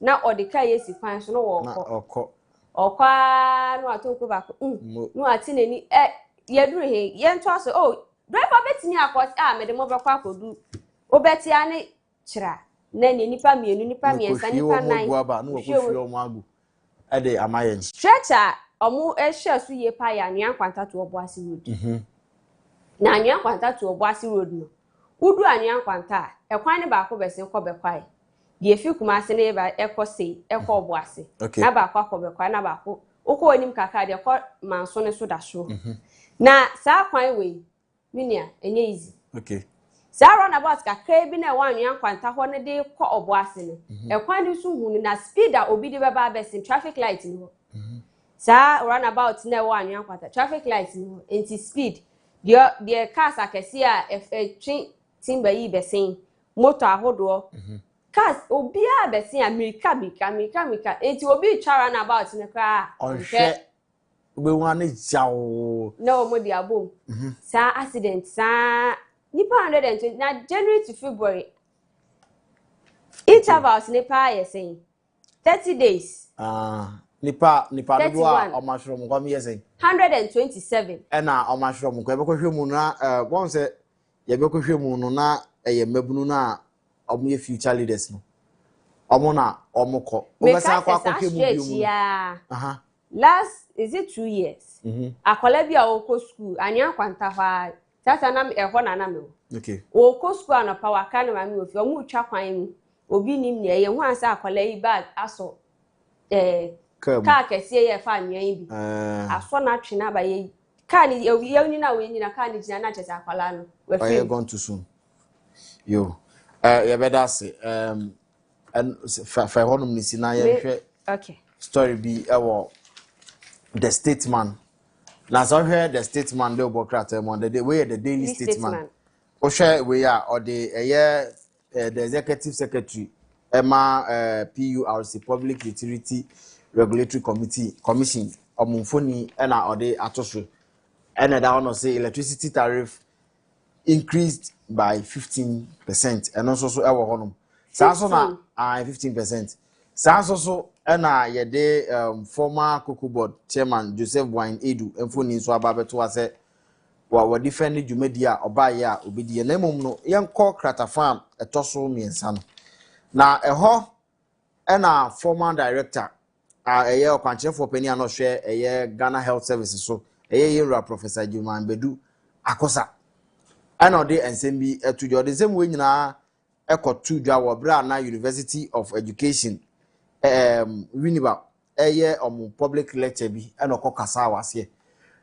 na odika yesi kwan so no okwa no atoko ba no atineni yeduru he yento aso driver betini akọ me de mo bekwa akodu obeti ani kira na nipa mienu nipa miensa nipa nine no kofi omo agu e de amayen stretcher omo ehwe so ye pa ya nwan kwanta to Obuasi road na nwan kwanta to Obuasi road no udu anwan kwanta ekwan ne ba ko besen ko bekwai de efi kuma ase ne ba ekọ sei ekọ Obuasi na ba ko bekwa na ba ko Oko onim kakra de ko manso ne so da so. Na saa kwan we minia enye easy. Okay. Saa runabout kakra bi na wan nwan kwanta ho ne de kɔ obo ase no. E kwan di so hu na speed a obi de beba besin traffic light ni ho. Saa runabout na wan nwan kwanta traffic light ni ho. Enti speed de cars akese a twi timber yi besin motor ahodo. Cars obi a besin America mika enti obi twa runabout ne kra Onhwe we wan jaw no mo di abom. Saa accident saa nipa 120 na January to February intervals nipa ye saying 30 days. Nipa do a omashrom kwam ye saying 127. Na omashrom kwa bekohwe mu na won se ye bekohwe mu no na eye mabunu na omo ye future leaders no omo na omukọ obesa akwa akohwe mu bi mu last is it 2 years akola bi a oko school anya kwanta fa tata na ehọ na me okay oko school anopa waka na mami ofi omu twa kwan mu obi nim ne ye hu asa akola yi bag aso ka kese ye fa anwa yi bi aso na twe na ba ye ka ni ye na we ni na ka ni jina na chese akola no we free you gone too soon yo ye better say and fa honum ni sina ye hwe okay story bi ewo the statesman na so hwe the statesman de obokrata mo the way the daily statesman o hwe we a or the the executive secretary Emma PURC Public Utility Regulatory Commission omunfoni na ode atoso and that one say electricity tariff increased by 15% and also so ewo honum so na 15% so na ye de former Cocoa Board chairman Joseph Wine Edu emfoni so ababeto ase wa defend dwumadi a obaye a obedi na mom no yenko krata farm etoso miensa no na eho na former director eye okwanchefo pani ano hwe eye Ghana Health Services so eye yera Professor Juman Bedu Akosa ana ode ensembi etujo ode same we nyina ekotu dwa wo bra na University of Education Winneba eye public lecture bi ana okokasa wase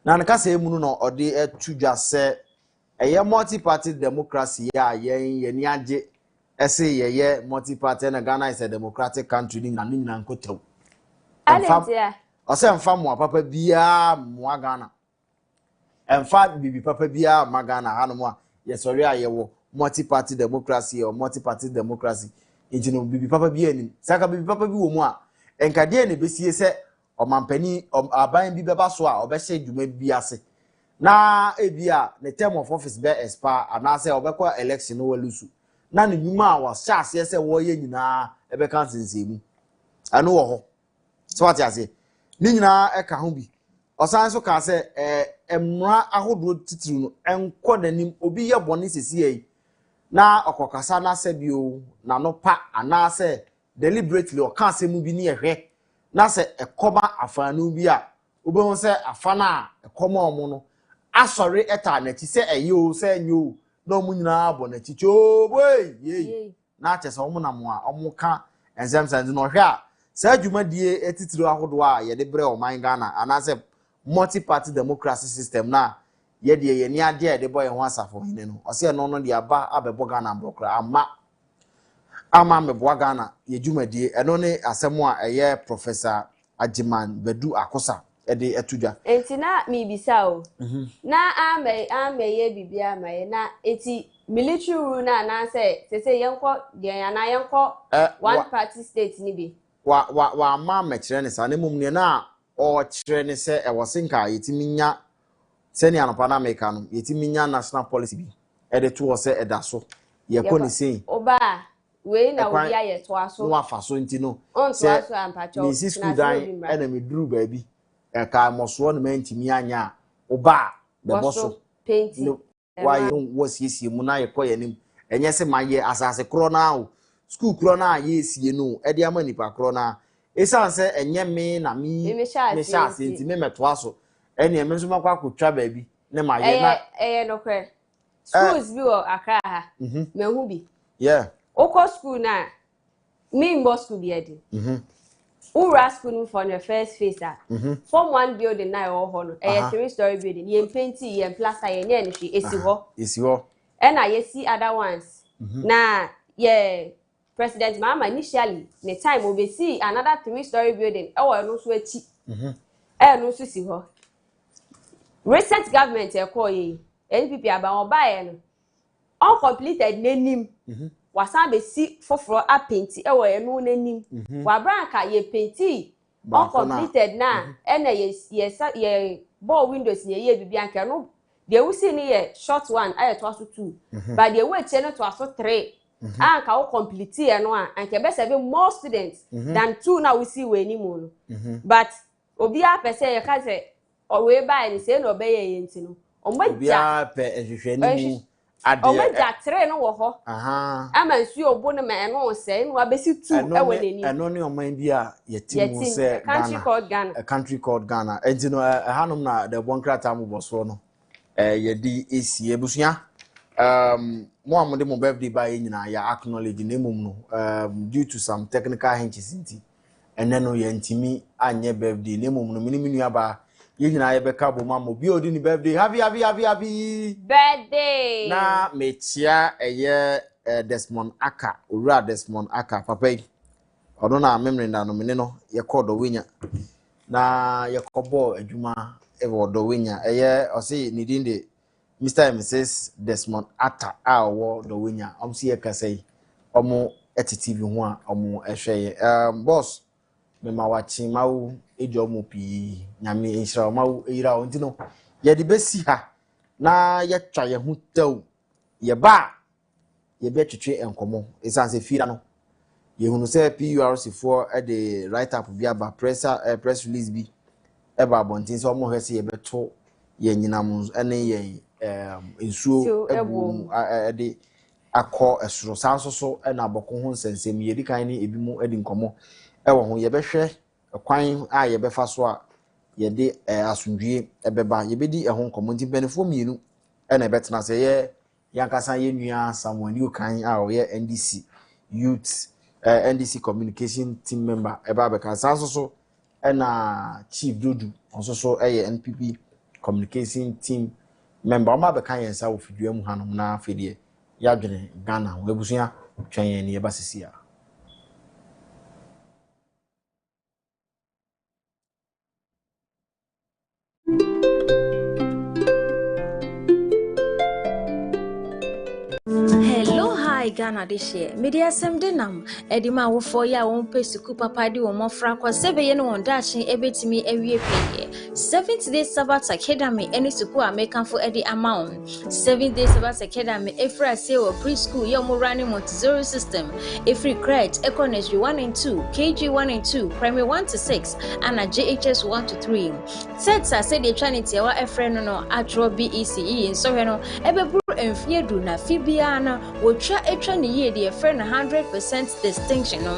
na nka se emu no ode etudwa se eye multi party democracy ya ye ni age ese ye multi party na Ghana is a democratic country ni na nyina nkotew Alentia ose mfa mo papa bia mo Ghana emfa bibi papa bia ma Ghana hanom a ye sori ayewo multi party democracy or multi party democracy ejino bibi papa bia ni saka bibi papa bi wo mu a enkade ne besie se omampani aban bi beba so a obehye dwuma bi ase na ebia the term of office be expire anase obekwa election no walusu na ne dwuma a wa hyase se wo ye nyina ebe kan sensemu anu wo ho so what you say ni nyina e ka ho bi osan so ka se emra ahodo titiru no enko nanim obi ye bone sesi yi na okokasa na se bio na no pa anase deliberately o kan se mu bi ni ehwe na se ekoba afanu bi a obehu se afana ekoma omo no asori eta na ti se eyo se nyo na omu nyina abo na ti boy ye na chese omo na mo a omo ka enzemsenze no hwe a sa dwumadie etitiro ahodo a ye de bre o man Ghana anase multi party democracy system na ye de ye ni ade de boy ho asafo hine no o se no no de aba abebo Ghana brokra ama meboa Ghana ye dwumadie eno ne asemo a eye Professor Ajiman Bedu Akosa ede etudwa enti na mi bisa o na ame ye bibia amaye na eti military rule na say yenko de na yenko one party state ni bi wa ama mekire ne sa ne mum ne na o kire ne se e wosinka yetiminya se ne anopa na America no yetiminya national policy bi ede to wo se eda so ye ko ne sei oba we na obi aye to aso no afa so nti no se aso ampacho ni school dan ena me duru ba bi e ka moso no mantimi anya oba be boso painting why wo siesie mu na ye ko ye nim enye se maye asase kro na o school kro na ye sie no e de ama nipa kro na esan se enye me na me sha se nti me meto aso ene me nso makwa akotwa ba bi ne maye na no kre schools bi o Accra ha me hu bi yeah oko school na me mbo school bi edi Ura school for the first phase. Form 1 building na ho no. 3-story building. Ye painti ye plaster ye ne nhwe esi ho. Esi ho. And I see other ones. Na ye President Mama initially the time we see another 3-story building. No so echi. No so si ho. Recent government e call ye NPP aba oba no. Uncompleted nenim. Wasan be si foforo a painti no nenim. Wa branka ye painti uncompleted na na ye ball windows ye bibi anka no. The we see ni short one aye to aso 2 but the way che no to aso 3 anka wo complete e no anka be se be more students than 2 na we see we ni mu no but obi a pese ye ka se o we ba ni se no be ye nti no o ma obi a pe ehwehwe ni mu ade o ma ja 3 no wo ho ama nsu obo no ma no se no abesi 2 e we ni eno ni o man bi a yetimu se Ghana a country called Ghana enti no hanom na the bonkrata mu boso no yedi esi ebusuya mo amode mo birthday ba nyina ya acknowledge nemum no due to some technical hitches nti ene no ye ntimi anye birthday nemum no miniminu aba ye nyina ye beka bo mamo bi odi ni birthday happy birthday na mechia eye Desmond Aka owura Desmond Aka papa yi odo na memory na no mene no ye kodo wenya na ye kobo adwuma ewodo wenya eye osi nidinde Mr. and Mrs. Desmond Ata awo do wenya omsi ye kasai omo TV ho a omo ehweye boss me ma wachi mawu ejo mo pi nyame enhira mawu eyira onti no ye de besi ha na ye twa ye hu taw ye ba ye be twetwe enkomo esanse fira no ye hunu se PURC for e de write up bi aba press release bi eba bontin so omo hwese ye beto ye nyinam ene ye ensuo ebu de akọ esoro sanso so na aboko ho nsensem ye di kan ni ebi mu edi nkomo ewo ho ye behwe kwan a ye befa so a ye de asundwie ebeba ye bedi ho nkomo nti benefo mienu na ebetena se ye yankasa ye nua Samuel Okan a o ye NDC youth NDC communication team member eba beka sanso so na chief Dudu onso so ye NPP communication team member ma be kan yensa ofidua mu hanom na afedie ya dwene Ghana wo ebusuya twen ne yebasisi a Hello, hi Ghana this year. Media semdenam. Edima wo for ya won pesuku papa di wo mofra kwa sebe ye no won dachi ebetimi ewie peye. 7th day Sabbath Academy any suku American for edi amount. 7th day Sabbath Academy efra say wo preschool ye mo running Montessori system. Efri credit economy 1 and 2, KG 1 and 2, primary 1 to 6 and a JHS 1 to 3. Setsa say the trinity wa efra no atro BECE in so no ebeburu emfie du na fibia na wotwa etwa ne ye de friend 100% distinction no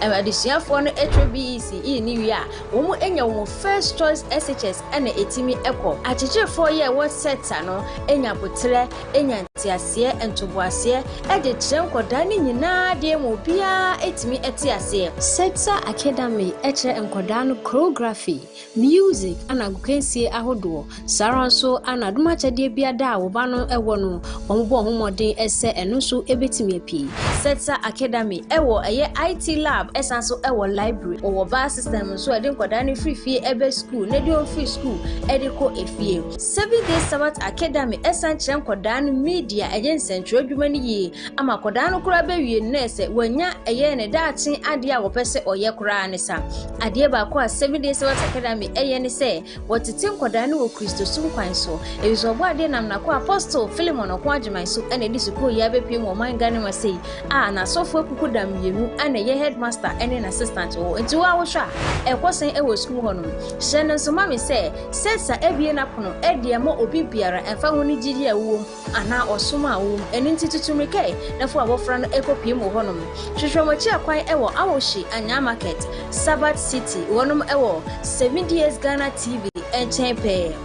adisuafo no etwa BECE ni wi a wo mu enya wo first choice SHS na etimi ekọ achechefo ye what seta no enya botre enya ntiase entoboase e de trenkoda ni nyina de mu bia etimi etiase Seta Academy eche enkoda no choreography music ana gukensie ahodo saranso ana dumachade bia da wo ba no ewo no ombo homodin ese eno so ebetimi api Seta Academy ewo eye IT lab esanso ewo library owo ba system so ede nkoda ni free ebe school ne de free school ede ko efie 7 day Sabbath Academy esanche nkoda no media eye nsentro adwuma ni yi ama koda no kura bewie nese wanya eye ne daachi ade a wo pese oye kura ne sa ade ba ko a 7 day Sabbath Academy eye ne se wotete nkoda no wo Kristo sum kwan so ebiso bo ade nam na ko apostle Philemon ko agyeman so ene di suko ya bepie mo man gane ma sei na sofo kuku dam yenu ana ye headmaster ene na assistant wo enti wa wo hwa ekosen ewo school hono hye so mami se sesa ebie na pono ede mo obi biara emfa ho ni gidi awo ana osoma awo eni ntitutumike na fo abofra no ekopie mo hono hwehwemochi akwan ewo awoshi anya market Sabbath City wonom ewo 7 years Ghana TV enchepe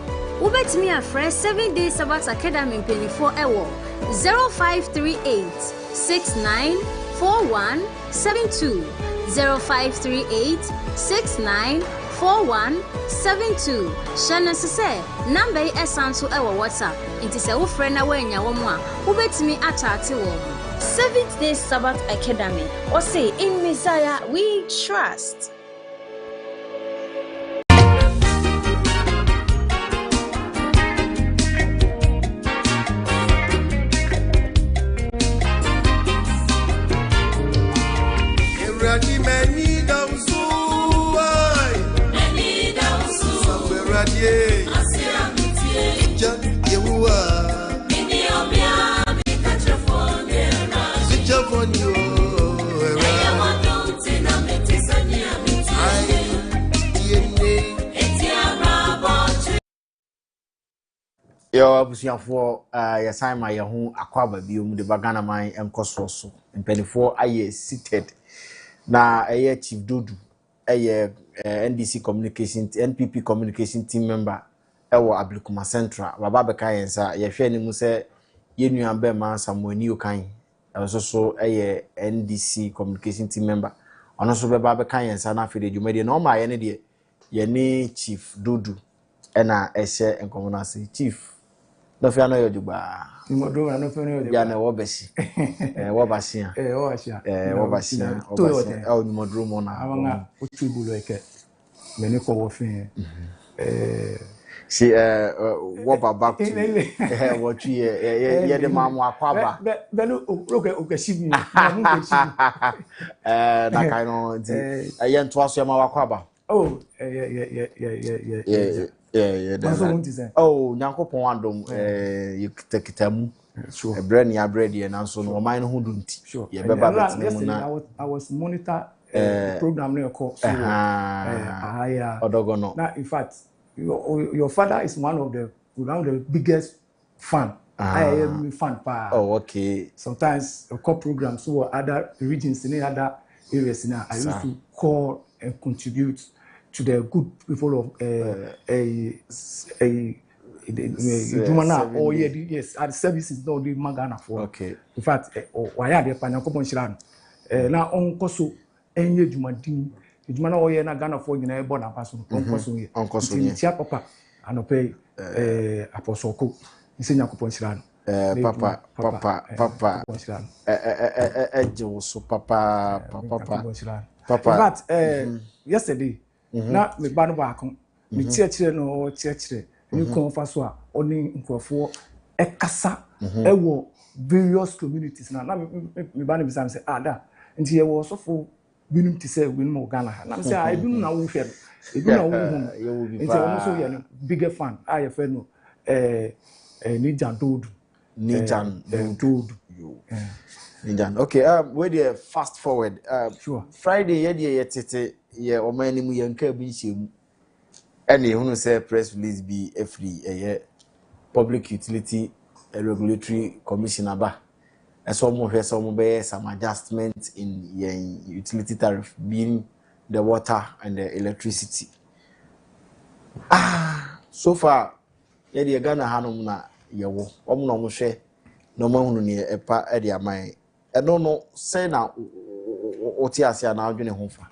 Ubetimi a friend 7 day Sabbath Academy mpanyfo ewo 0538 694172 0538 694172. Shana se number esanso ewo WhatsApp. Inti se wo frɛ na wanya wo mu a wobetimi atate wo. 7th Day Sabbath Academy. Or say in Messiah we trust. Yo abusuafo yesan ma ye ho akwaba biom de bagana man enkoso so mpenifo aye seated na eye chief dodu eye NDC communication NPP communication team member ewo Ablikuma Central baba beka yensa ye hwe ni mu se yenua be ma Samuel Okan so eye NDC communication team member ono so baba beka yensa na afede dwumade na o ma ye ne de ye ni chief dodu ena ehye enkomonase chief no fi anoyo juba Nimodro no fi anoyo juba ya na wo besi wo basia wo basia o nimodro mo na awanga otubulo eke meni ko wo fin si wo baba tu wo tu ye de mamu akwaba be no oke shibi na mu ke shibi na kai no di ye nto aso ma akwaba oh nyankopon adom yikitakitamu ebre ni abrede na so no man no hudu nti ye beba betinu na I was monitor program no call so odogono now in fact your father is one of the biggest fan I am fan pa oh okay sometimes a call programs so other regions in other areas now I used to call and contribute to the good people of Jumana or yes at services no the Magana for okay in fact why are the Panyankopon Shiran now on koso enye Jumadin Jumana or na Ghana for you born a person on koso tia papa and pay Apostle Cook Nyankopon Shiran papa so papa in fact yesterday na me ba no ba akon me tiachire no tiachire ni konfa so a oni nkrofo ekasa ewo various communities na me ba no bisa say da nti ye wo sofo binum ti say binum Ghana ha na say I binum na wo hwe ebi na wo hu nti wo so ye no bigger fan I ye fe no ni jandodu Nijan okay we dey fast forward sure Friday ye dey yetete ye omani mu yanka bi hyemu ene hunu say press release bi free public utility regulatory commission aba eso mo hwe so mo be some adjustment in utility tariff being the water and the electricity so far ye dey Ghana hanom na yewo omo no mo hwe no mo hunu ne epa e dey aman no say na oti asia na adwene ho fa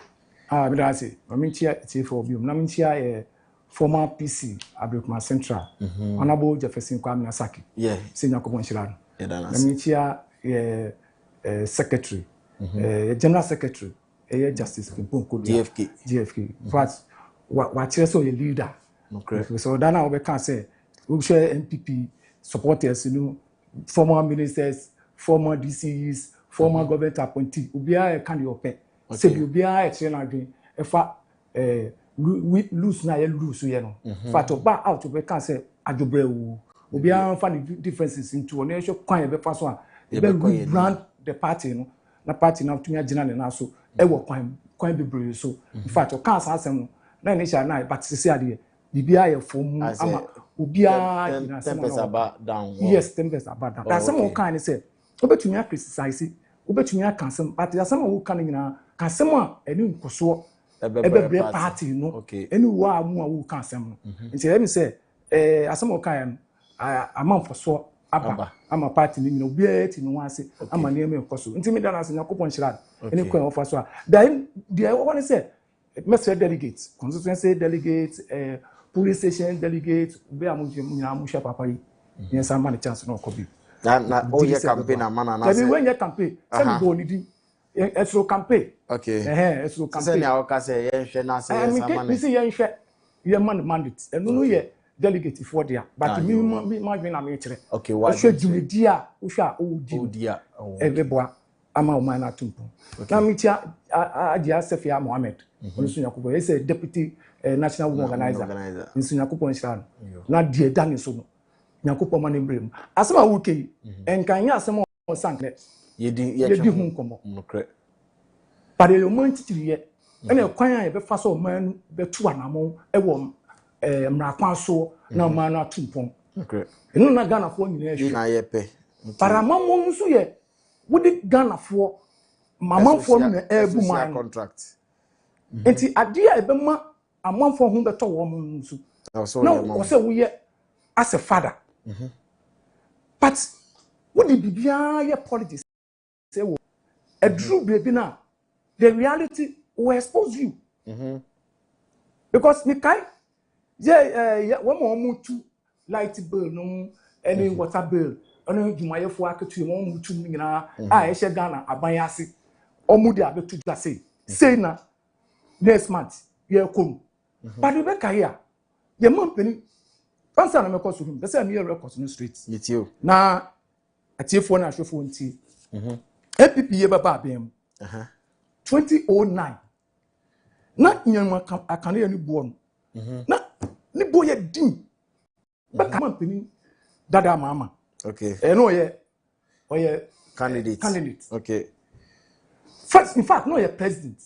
me da say mamintia T4 biom na mintia former PC Ablikuma Central Honorable Jefferson Kwame Nasaki senior commissioner na mintia secretary general secretary Justice Kimpon GFK but what so a leader so dana we can say we share MPP supporters former ministers former DCs former government appointee ubia can your pay say ubia e chere na dwen e fa lose na ye lose ye no fa to ba out we can say adwobre wu ubia fa the differences into on show kwan e be fa so a e be rebrand the party no na party na tumi agina na so e wo kwan bebre so in fact o kan asem na ni sha na but say ade bibia ye fom ama ubia ina say 10% about down yes 10% about down that some kan ni say obetumi criticize obetumi akansem but asem wo kan nyina kansem a eni nkoso ebebre party no eni wo amu a wo kansem no nti let me say asem wo kan amanfo so aba ama party ni no bia ti no ase ama ne me koso nti me dana se Yakobon shira eni kwan ofa so a then the one say mestre delegate constituency delegate police station delegate be amuje nyina amusha papa yi yes am man chance no ko bi na o ye campaign amana na se we nye campaign se me go ni di esro campaign okay esro campaign se ni awoka se ye nhwe na se yes amana me se ye nhwe ye man mandate enu no ye delegate for there but me na me kire okay why hwe jumedi a wo hwe a odi a ebeboa ama o man na tumpo na me tia adia Sefia Mohammed onu so Yakobon he say deputy national women organizer nso Yakobon shira na die dani so no Yakobon man embrem asema wo kei enkanya asema o sankle yedi hu nkomo nokre but the man titiriye ene kwan a ye be fa so man be tu anamo ewo mrakwan so na man na tumpon okay enu na Ghana fo nyina ehwe na ye pe para mammo nso ye wodi Ghana fo mamamfo na ebu man contract enti ade a ebema amamfo ho beto wo mo nso na wo se wo ye as a father but wodi bibia ye politics say wo edru baby na the reality will expose you because me kai when mo tu light bill no any water bill ono jumayefo aketu mo mutu nyina a ehye Ghana aban ase omudi abetu jase say na next month ye kom but we be kai a ye mampeni fansa na mekọ so him be say me record no straight yetio na atiefo na ahwefo nti APP ye baba abem 2009 na nyama akane ya ni buo no na ni bo ye din ba ka mampeni dada mama okay no ye candidate okay first in fact no ye president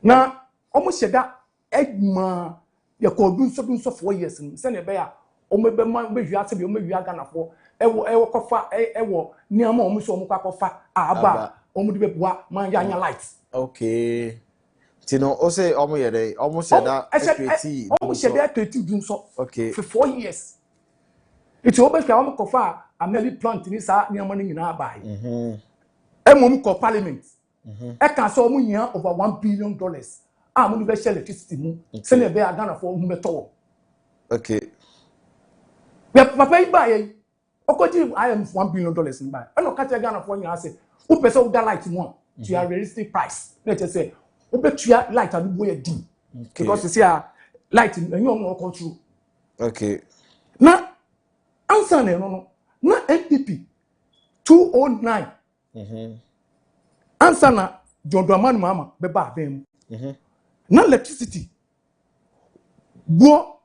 na omo sheda egma ye ko dun so 4 years se ne be ya omo be ma be hwia se be omo hwia Ghana fo ewo kofa ewo ni ama omo so omo kofa aba omo de be bua man ya nya light okay tino o say omo ye dey omo sheda equity omo sheda equity dun so okay for 4 years it omo hwia omo kofa ameli plant ni sa ni ama ni nyina bai emom ko parliament e kan so omo hia over $1 billion mo ni be share electricity mu se ne be Ghana for hu beto okay be papa iba ye okoji I am $1 billion ni ba e no ka che Ghana for nyina se who person who light mu to a realistic price let us say who be tua light and boy din because you see light enyo no control okay na answer no na NPP 209 answer na John Dramani Mahama be ba bem na electricity go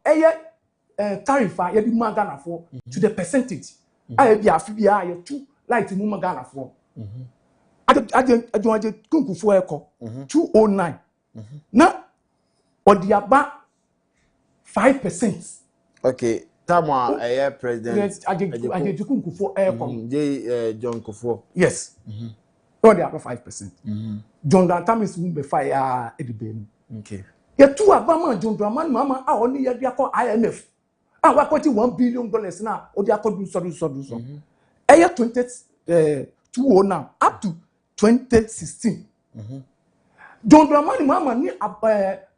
tariff ya di Ghana for to the percentage I be afibia ya tu light mu Ghana for aje kunkufo eko 209 na odiaba 5%. Okay tamwa president aje kunkufo eko John Kufo yes odiaba 5%. John Dantamis will be fire edibem okay ye tu abama John Dramani Mahama a oni ye dia ko IMF a wa ko ti $1 billion na odi akodu so 20 up to 2016 John Dramani Mahama ni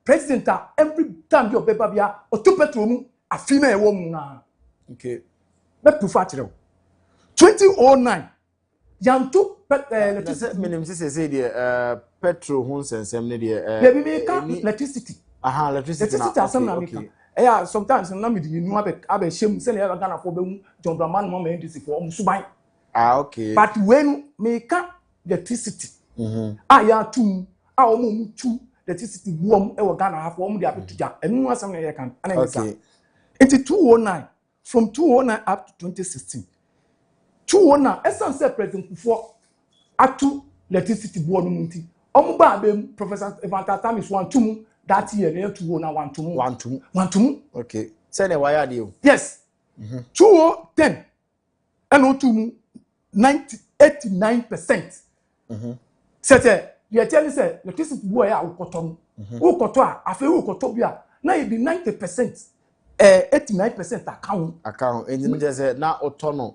president every time you beba bia o tu petrol mu afina e wo mu na okay be prefer kire 2009 yantu minim say the petrol hun sensem ne de baby me can electricity electricity asem na me yeah sometimes na me di nu abe shem say na Ghana for be mu John Dramani Mahama NDC for mu suban okay but when me can electricity ya tum a omo tu electricity buom e wo Ghana ha for omo dia betuja enu asem na ye kan okay into 209 from 209 up to 2016 209 essence say president Kufo atu electricity buom no munti omo ba be Professor Evanta Tamis want to that year na 209 want to okay say na wire dey yes 2010 and to 89%. Sete ye tell you say electricity boy a ukoto no ukoto a afi ukoto bia na e be 90%. 89% account and just say now autono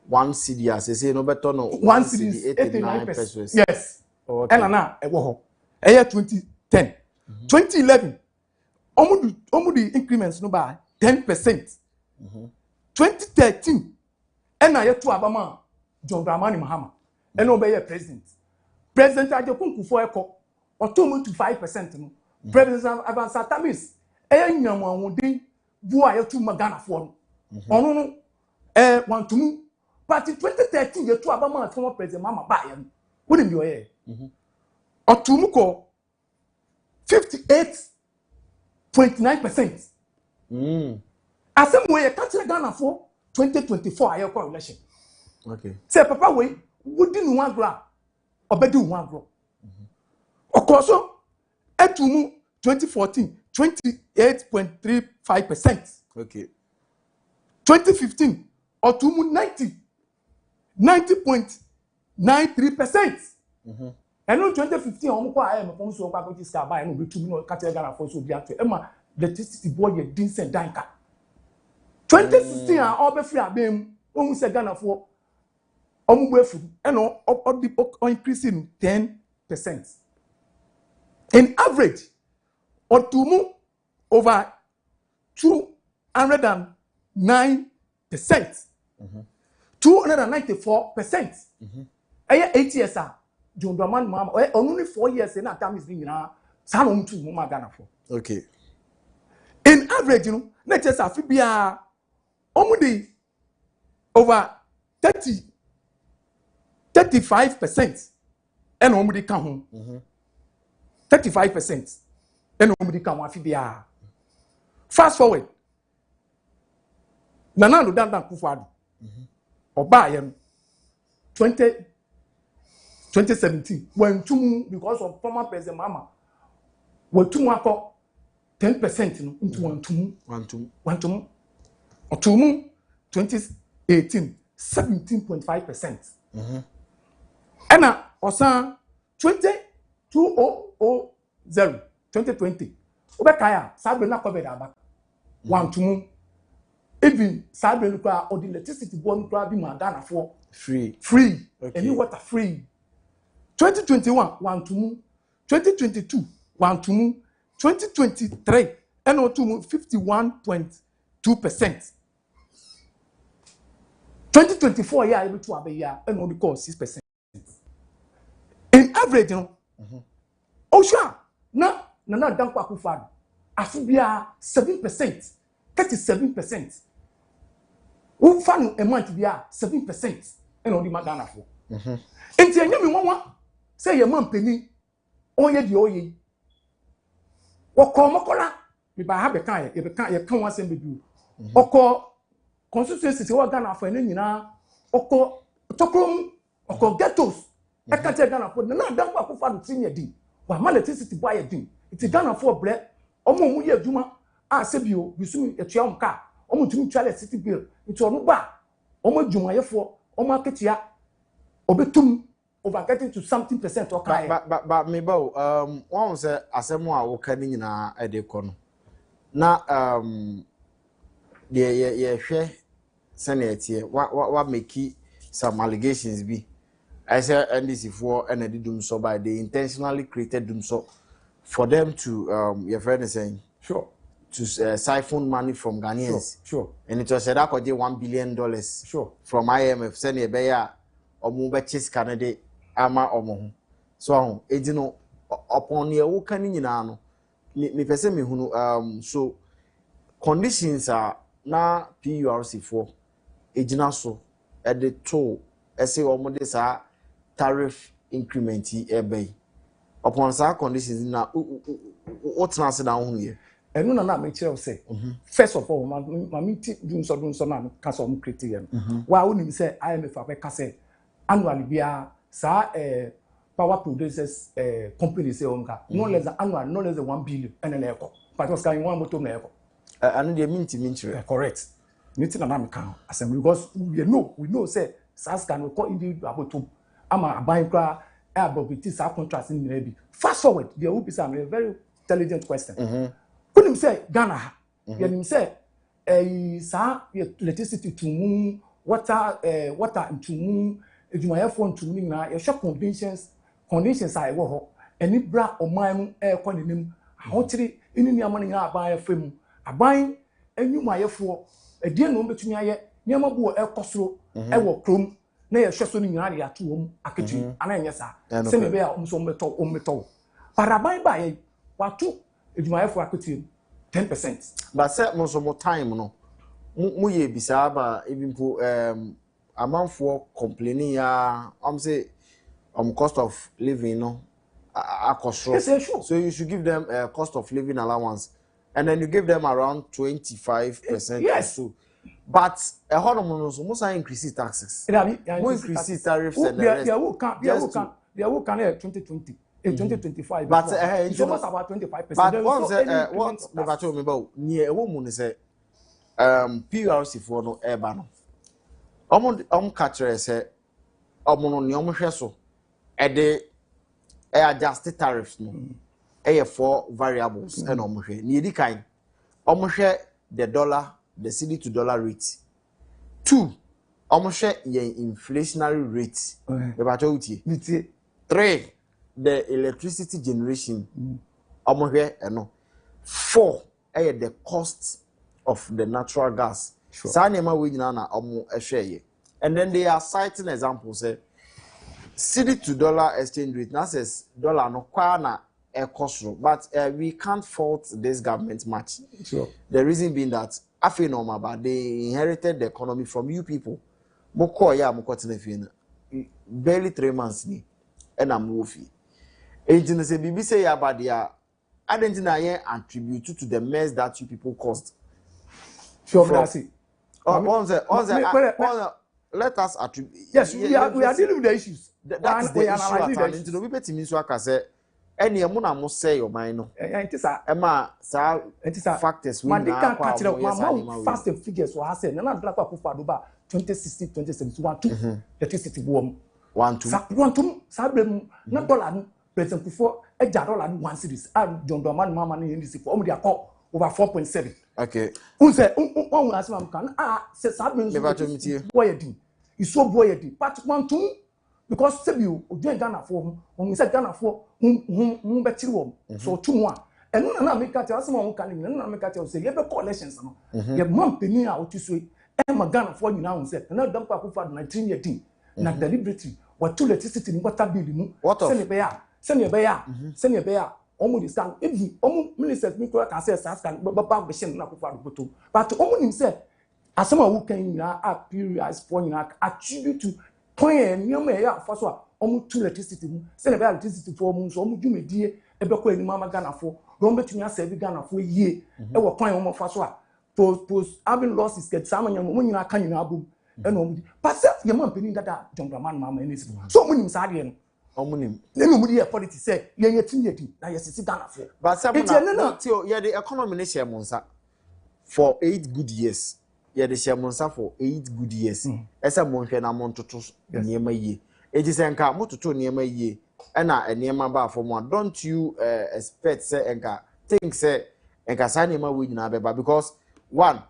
1 cedi as say no better no 1 cedi 89 pesos yes okay and na e wo ho 2010 2011 omu increments no by 10%. 2013 and I to Abama John Dramani Mahama and obey president Adekunku for echo or 2 to 5% no President Avansa Tamis enyamu wudi bu ayetu magana for ono no want to but in 2013 you to Abama former president Mama ba ya wouldn't be oye otumuko 58.9%. Asem we catch Ghana for 2024 ayo kwa election. Okay. Say papa we wudi nu wan gra obedi wan gro. Okoso etumu 2014 28.35%. Okay. 2015 otumu 90.93%. And in 2015 omo kwa ayo me pon so kwa go ska ba no betumu no catch Ghana for so bi ato e ma electricity boy ye dinsen danka 2016 a all be free abem ohun se Ghana for omubu efu and increasing 10%. In average otumu over 209%. 294%. 8 years John Dramani Mahama only 4 years na time is being na sa no mtu mu Ghana for. Okay. In average, you know, let's just have to be almost over 35% and almost come home. 35% and almost come home. Fast forward. Nana no dan Kufadu. Oba yem 2017 when two because of former president Mama when two more 10% into one to 2018 17.5%. And now osan 2020 obekaya sabe na covid aba one to even sabe lukwa or the electricity born to be Ghana for free okay. And water free 2021 one to 2022 one to 2023 and on to 51.2%. 2024 year able to have a year and only cause 6%. In average, you know, Osha na dankwa kufadu afubia 7%, 37%. Ufanu a month bia 7% and only Ghana for. Enti enyemi wonwa say your man penny onye di oye. Oko mokola me ba ha be kan ye kan wan sem bedu. Oko constituency se wa Ghana for nyina oko tokrom oko ghettos e ka che Ghana for na dankwa akufo do tin ye din. Wa ma electricity boy ye din. Iti Ghana for bre omo mu ye adwuma a se bio bisu etua om ka omo tumi twa electricity bill. Iti onu ba omo adwuma ye for omo aketia obetum over getting to something percent or kind. But me bo one say asemo a wo kan nyina e de ko no na ye hwe senator wa make some allegations bi I say NDC for and they do so by they intentionally created them so for them to your friend is saying sure to siphon money from Ghanaians sure and it was said that could $1 billion sure from IMF send a beya or move chase Canada ama omo so e di no upon ye wo kan nyina no me pese me hunu so conditions are na PURC for ejina so e de to e say omo de sa tariff increment e be upon sa conditions na what trans na hunu ye enu na me kire say first of all ma me ti dun so na ka so mo critique wa woni say IMF abeka say annually bia sa power producers company say onka no less than annual no less than 1 billion and an echo but was can one motor na echo and the minti correct meeting na me kan assembly because we know say SAS can call individual abotum ama aban kra abobiti sa contract in bi fast forward there will be some very intelligent question when him say Ghana ya him say sa electricity to mu water to mu edwumayɛfoɔ ntum ni nyinaa yɛhwɛ conditions a ɛwɔ hɔ ɛni bra ɔman mu ɛkɔ n'anim ahokyere ɛni nneɛma no nyinaa aban ɛfɛ mu aban enyumayɛfoɔ ɛdeɛ na wɔn betumi ayɛ nneɛma bi wɔ ɛkɔ soro ɛwɔ kurom na yɛhwɛ so no nyinaa de ato wɔn akatwi ana ɛnyɛ saa sɛnɛ bɛyɛ a wɔn nso wɔn bɛtɔ paraban ba yɛ wato edwumayɛfoɔ akatwi 10%. But set most of more time no mu ye bisa ba even po amount for complaining ya say cost of living no cost. Yes, sure. So you should give them a cost of living allowance and then you give them around 25%. Yes. Or so. But a hormone so most increase taxes. More increase tariffs and the rest. They will can 2020. In 2025, but it's almost about 25%. But what never told me about near a woman say PRC for no airban. Catcher say Omon Yom Sheso at the adjusted tariffs no. 4 variables and Omoshe. Near kind Omoshe the dollar, the cedi to dollar rate. 2 Omoshe ye inflationary rate. Never told you. 3 the electricity generation no 4 the cost of the natural gas and then they are citing examples cedi to dollar exchange rate that says dollar no kwana cost but we can't fault this government much. Sure. The reason being that afi normal but they inherited the economy from you people barely 3 months ni and I'm woofy. Agent say bibi say about their identity attribute to the mess that you people caused. Sure, that's it. Let us attribute. Yes, we are dealing with the issues. That is the issue at hand. We bet means what I say. Any amuna must say your mind. Emma, factors. Man, they can't catch it up. My fast and figures were said. None of black people for about 2016, 2017, electricity warm. 1 2 Sabre, not dollar. President before a dollar 1 series. And John Doman Mamma in this for only a call over 4.7. Okay. Who said, oh, as one can says Sabin, boyedy. You so boyedy. But 1 2 because Sebu, doing Ghana for when we said Ghana for whom better one. So 2 1. And none of make us someone can none of make us say, you have coalitions. Your mom penny out to say, Emma Ghana for you now said, and I don't put for 19 years. Not deliberately. What 2 electricity in what bill? What of send your bear, almost stand. If he almost ministers, me can say, about the same not for but almost himself, as someone who can up periods for attribute to point and you may have for almost 2 electricity, send about electricity for months, almost you may dear, a book in Mamma Ghana for, run between us every Ghana for a year, and what point almost for post having lost his get some when you are coming album. But your mom penny that John Raman Mamma is so many Sadian. Nobody politics say, you're teenage, now you sit down for. But some the economy share monsa for 8 good years. Yeah, the share monsa for 8 good years. As a monk and a month to near my year. It is anka moto near my year, and a near my bar for one. Don't you expect, say, enka think, say, enka sign my win because 1.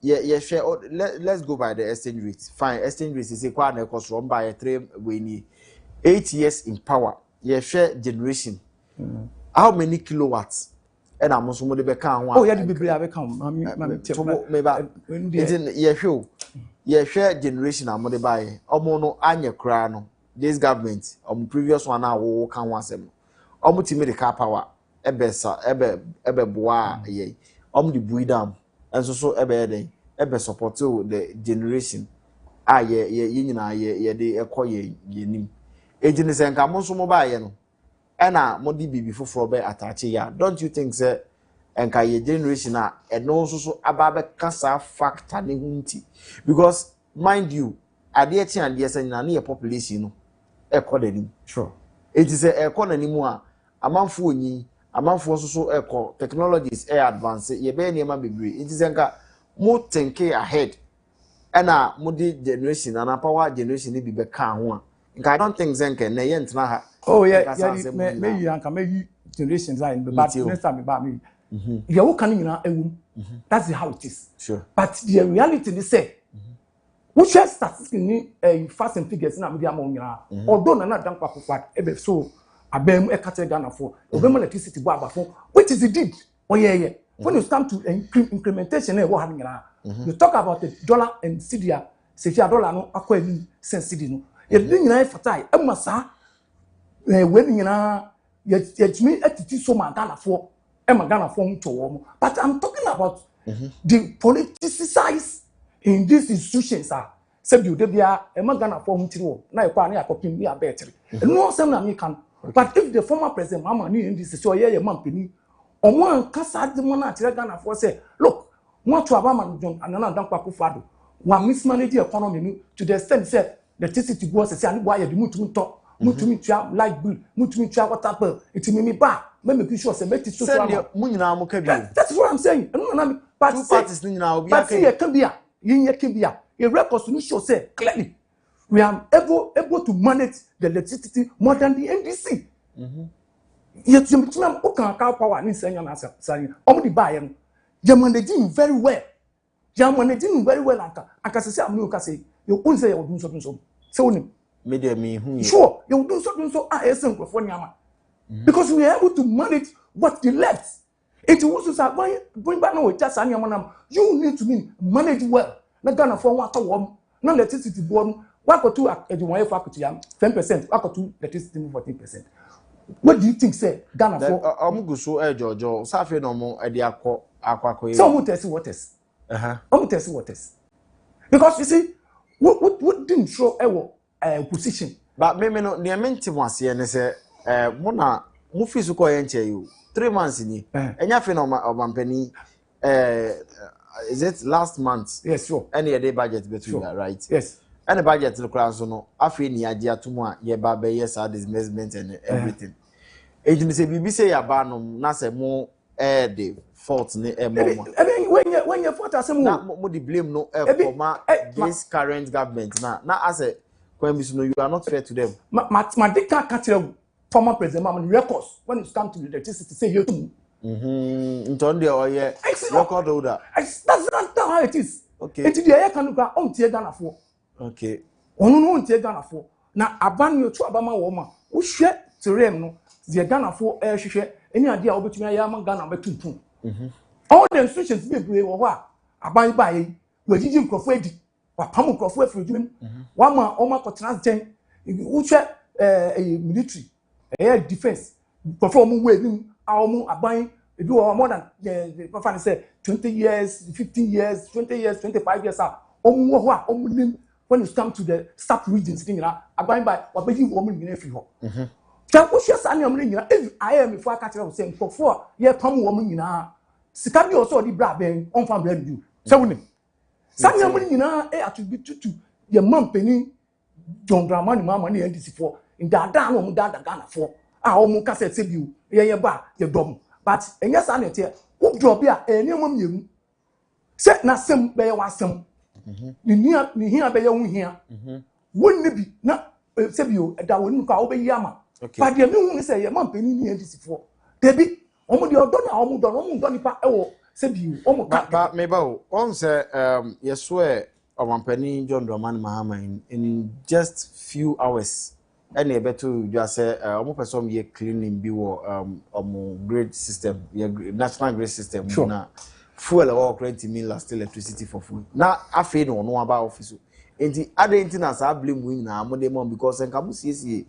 Yeah, share. Let's go by the exchange rate. Fine, exchange rate is equal to cost run by a 3 way 8 years in power. Yeah, share generation. How many kilowatts? And I'm also going to become one. Oh, yeah, the Bible have come. Yeah, share generation. I'm going to buy. Omono anya krano. This government, previous one now will come once. Omo the car power. Ebe boa ye. The buidam. And so ebe support the generation. Ye de ekoye ye nim. Ejini se nka mo so mo ba ye no e na mo di bibi foforo be atache ya. Don't you think say enka ye generation a eno so ababe kasa factor ne hunti because mind you ade echi ade se na ye population no ekodani sure it is ekodani mu a amanfo onyi amanfo so eko technologies advance ye be ne ma bebre it is enka mo think ahead ena mo di generation na power generation ni bi be ka ho a I don't think Zenke na ha. Oh yeah, me you can make generations like but next time about me. You are coming in a room. That's how it is. Sure. But the reality is say, which has statistics in fast and figures in a media among although none done what ever so a bem a Ghana for electricity for which is it did. Oh yeah. When you come to incrementation, what having you talk about the dollar and CDA, $60 no acquiring sense CD. You're doing life for time. Massa wedding yet me at so my Ghana for Ghana form to warm. But I'm talking about the politicized in these institutions are said you debia Ghana form to now you can't copy me a better. No some can. But if the former president Mama knew in this so yeah man or one cassa the money at Ghana for say, look, what to Abama John and another Fado. One mismanage the economy to the extent said the TCT was a why you move to talk. Mutumi tua light bill, mutumi tua water bill. It's me ba. Make sure say make it so. That's what I'm saying. But two parties but see, can be a record solution say clearly. We are able to manage the electricity more than the NDC. Yet you can power and saying the buy you're managing very well. You're managing very well. I can say I'm no say you won't say you're doing something so. Sure, you do something so because we are able to manage what you left. It was going back now just you need to manage well. Not gonna for one to not electricity board, 1 or 2 at one faculty 10%, 1 or 2 electricity 14%. What do you think say Ghana for Amuguso Jojo, Safi no more at the aqua. So test what is. Test what is. Because you see, what didn't show position. But maybe no near menti was here and say, Mona, Mufis ko yenche you 3 months in and ya fin of penny is it last month? Yes, sure. Any a day budget between that, right? Yes. And the budget look around so no, I feel ni idea to more, ye babe, yes, our disbursement and everything. Agent say, BBC ya banum, na se more the fault ni more. I mean, when you fault as a more the blame no for this current government now as a you are not fair to them. My dictator can't former president Mamman records when it comes to the electricity say you too. Record order. That's not how it is. Okay. It's the air can go on to Ghana for. Okay. On no Ghana for. Now aban you to Abama woman. Who share to rem no the Ghana for air share any idea of between Yaman Ghana between. All the institutions be brave or what? Aban by where did you profit? Pamu crofwe for you. One man, Oma Cotrans, which military, defense, perform waving our moon, are buying, do more than say 20 years, 15 years, 20 years, 25 years out. When it comes to the sub regions, thing, I buy by what you woman in every home. So, what's your son? If I am before I catch up saying for 4 years, come woman in our Sikani also the brab on family you. So, some young men attribute to your mum penny, John Dramani, Mamma, and NDC for in that down that Ghana for. I almost can say you, your dom. But, and yes, I net here, who drop here, and your mum you. Set not some bear was some. You hear by your own here. Wouldn't it be not save you that wouldn't call by Yama. But the new say your mum penny NDC for. Debbie, almost your donor, almost done it. But maybe on say you swear on penny John Dramani Mahama in just few hours. Any better just say almost person ye cleaning be grade system, national grade system. Sure. Fuel or 20 million last electricity for food. Now I feel no about office. And the other internet I blame we now more because en kamu see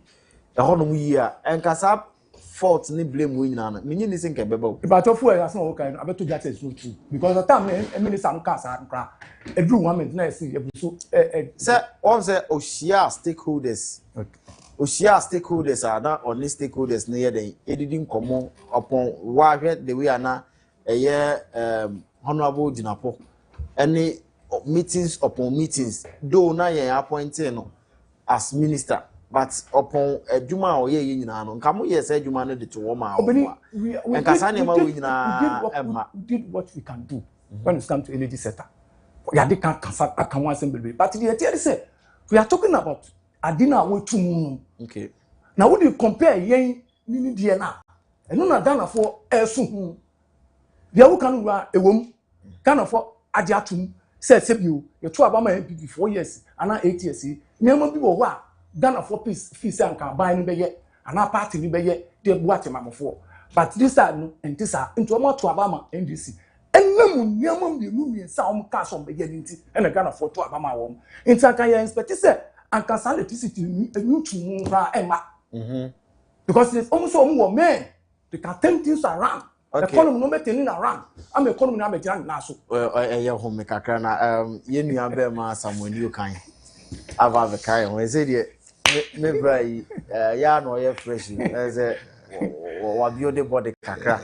a whole year and kasap fault ni blame we now. Mini listen ke bebo. But of fuel as no okay. I bet to that is not true because the time minister no kasa nkra. Every woman na see so. Say on say Oshia stakeholders. Okay. Oshia stakeholders are not only stakeholders near the didn't come upon why the way are now. Honorable Dinapo, any meetings upon meetings, though na ye appointed no as minister, but upon a Juma or ye in an come ye say Juma need to warm out. We did what we can do when it comes to energy sector. We are can't assembly, but the say we are talking about Adina way to okay. Now, would you compare ye Nini Diana and no Dana for air soon? Dia wo kan wura ewom Ghana for ade atum say sebio ye to aba ma MPP 4 years ana 8 years nyama bi wo ho a Ghana for peace fees anka ban no be ye ana party ni be ye de bu atemamfo but this side no enti sa into o ma to aba ma NDC enam nyama mienu sa o ka so be ye nti ena Ghana for to aba ma wo enti anka ye inspect say anka sa electricity enu tu ra ema because it's almost so man they can turn things around. Okay. Economy no be turning around. I'm economy na be turning now so. Ye ho me kakra na ye nua be ma Samuel Okan. Ava be kai ho say de me brai ya no ye fresh say wa bio de body kakra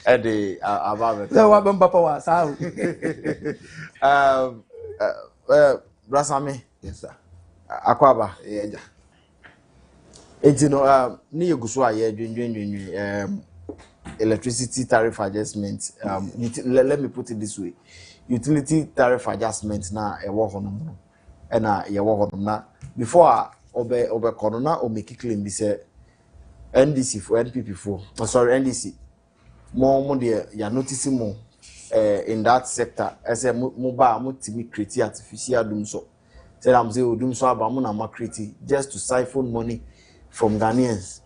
e de ava be. So wa be papa wa sa Brasame. Yes sir. Akwaba. Yeah. Etino ni yeguso a ye dwendwendwen electricity tariff adjustment let me put it this way utility tariff adjustment na ewo honom no na ye wo honom na before obe kono na o make claim bi say NDC for NPP for NDC mo de ya notice mo in that sector as a mo ba mo timi create artificial dum so say am say odum so aba mo na ma create just to siphon money from Ghanaians.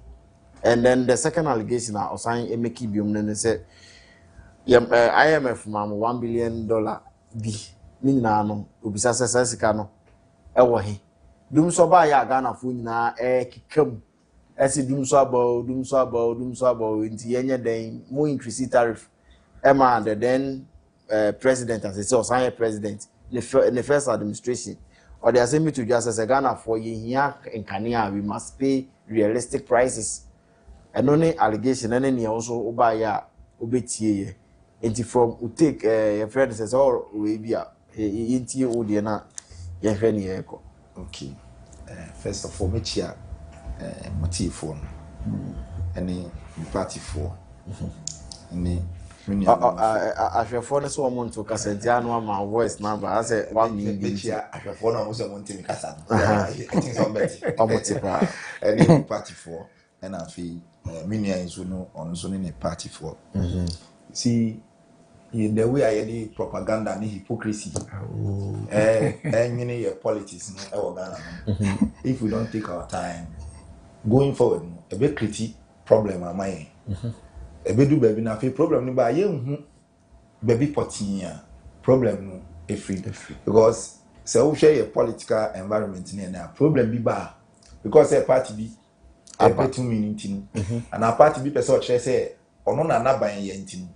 And then the second allegation I assign Emeki Bium said IMF mam $1 billion B Minano Ubisa Sasicano Ewahi. Dum so ba ya Ghana fu na kikam as dum so about into yenya then more increase tariff. Emma and then president as I say president in the first administration or they are saying me to just as a Ghana for here in Kenya we must pay realistic prices. And only allegation and any also obaya obetie enti from we take your friend says all we be inti odi na your friend eko. Okay. First of all, me chia motive for any party for any ahwefo no so mo nto kasantia no ma voice number I say 1 minute chia ahwefo no mo so mo ntimi kasa I think somebody omotipa any party for and I feel Minia is on the party for. See, in the way I had propaganda and hypocrisy, and politics, if we don't take our time going forward, a bit critique problem am I? A bit do baby na problem by you, baby potinia problem no if because so share a political environment near problem be bar because a party be. Betu meaning and our party be person say ono na naban ye ntinu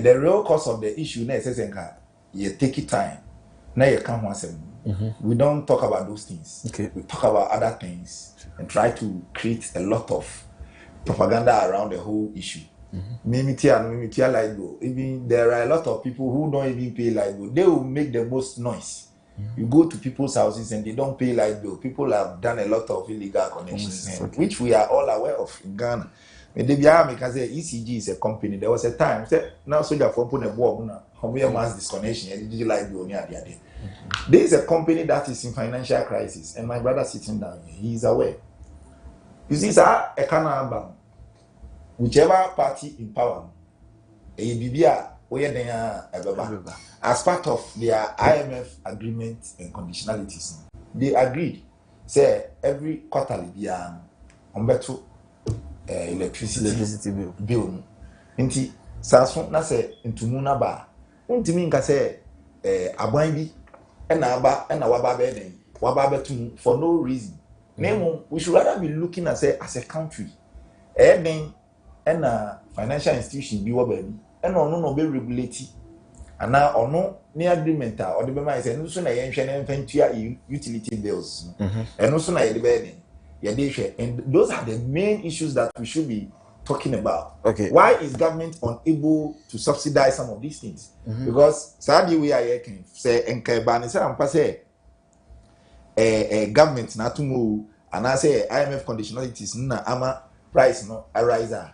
the real cause of the issue na say you take it time na you can asem we don't talk about those things we talk about other things and try to create a lot of propaganda around the whole issue mimitia like go even there are a lot of people who don't even pay like go they will make the most noise. You go to people's houses and they don't pay light bill. People have done a lot of illegal connections, which we are all aware of in Ghana. Because ECG is a company. There was a time now soldier for put a bomb now. Mass disconnection and digital light bill near the other. There is a company that is in financial crisis, and my brother sitting down here, he is aware. You see, sir, a Canada, whichever party in power, a BBA. As part of their IMF agreement and conditionalities, they agreed, say every quarterly on better electricity bill. Inti Samsung na say into Muna ba. Inti mean say abwambi na waba beden waba betu for no reason. We should rather be looking at say as a country. Then financial institution be baby. And no be regulate and now or no near agreement or the bema is no sooner utility bills and no sooner and those are the main issues that we should be talking about. Okay, why is government unable to subsidize some of these things? Because sadly we are here say and say government not to move and I say IMF conditionalities na ama price no a riser.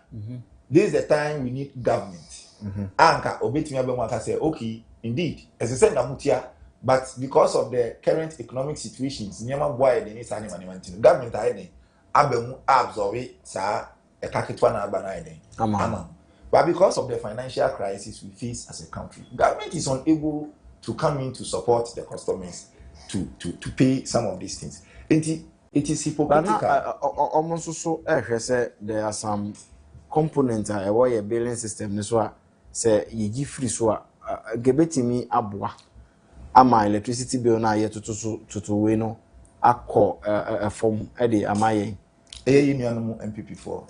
This is the time we need government. Anka obetimi abemwaka say okay indeed as I said namutia but because of the current economic situations nyama boy dey need sani money government abemu absorb sa ekaketwa na aba na iden ama But because of the financial crisis we face as a country, government is unable to come in to support the customers to pay some of these things. It is hypocritical. Almost so there are some components a wire billing system this one say you free so gebetimi abwa ama electricity bill na ye to we no akọ a form e dey amaye union MPP4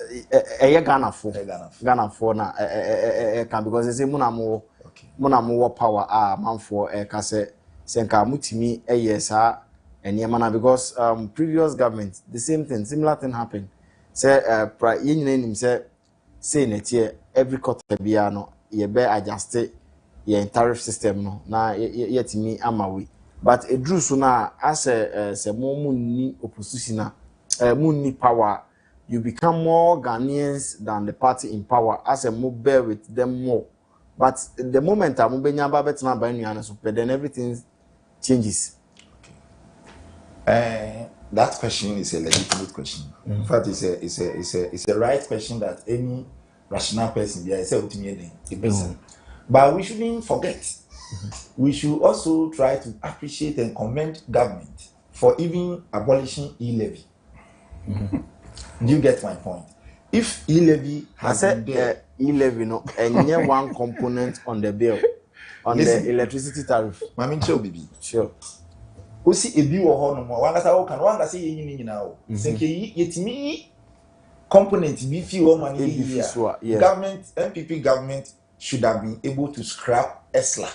Ghana for na can because they say munamo power manfo ka say senka mutimi saa enyemana because previous government the same thing similar thing happened say yin say netie every quarter bia no ye be adjust ye tariff system no na yetimi amawe but a drew so na as say more ni opposition na munni power, you become more Ghanaians than the party in power as a move bear with them more. But the moment I'm then everything changes. That question is a legitimate question. In fact, it's a right question that any rational person but we shouldn't forget. We should also try to appreciate and commend government for even abolishing e-levy. Do you get my point? If e-levy has been there, e-levy no, and one component on the bill, on the electricity tariff. Mami show baby. Sure. Osi ebi wo ho no mo wanga sa wo kan wanga say yin nyina o. Senke yetimi component bi fi wo man here. Government MPP government should have been able to scrap ESLA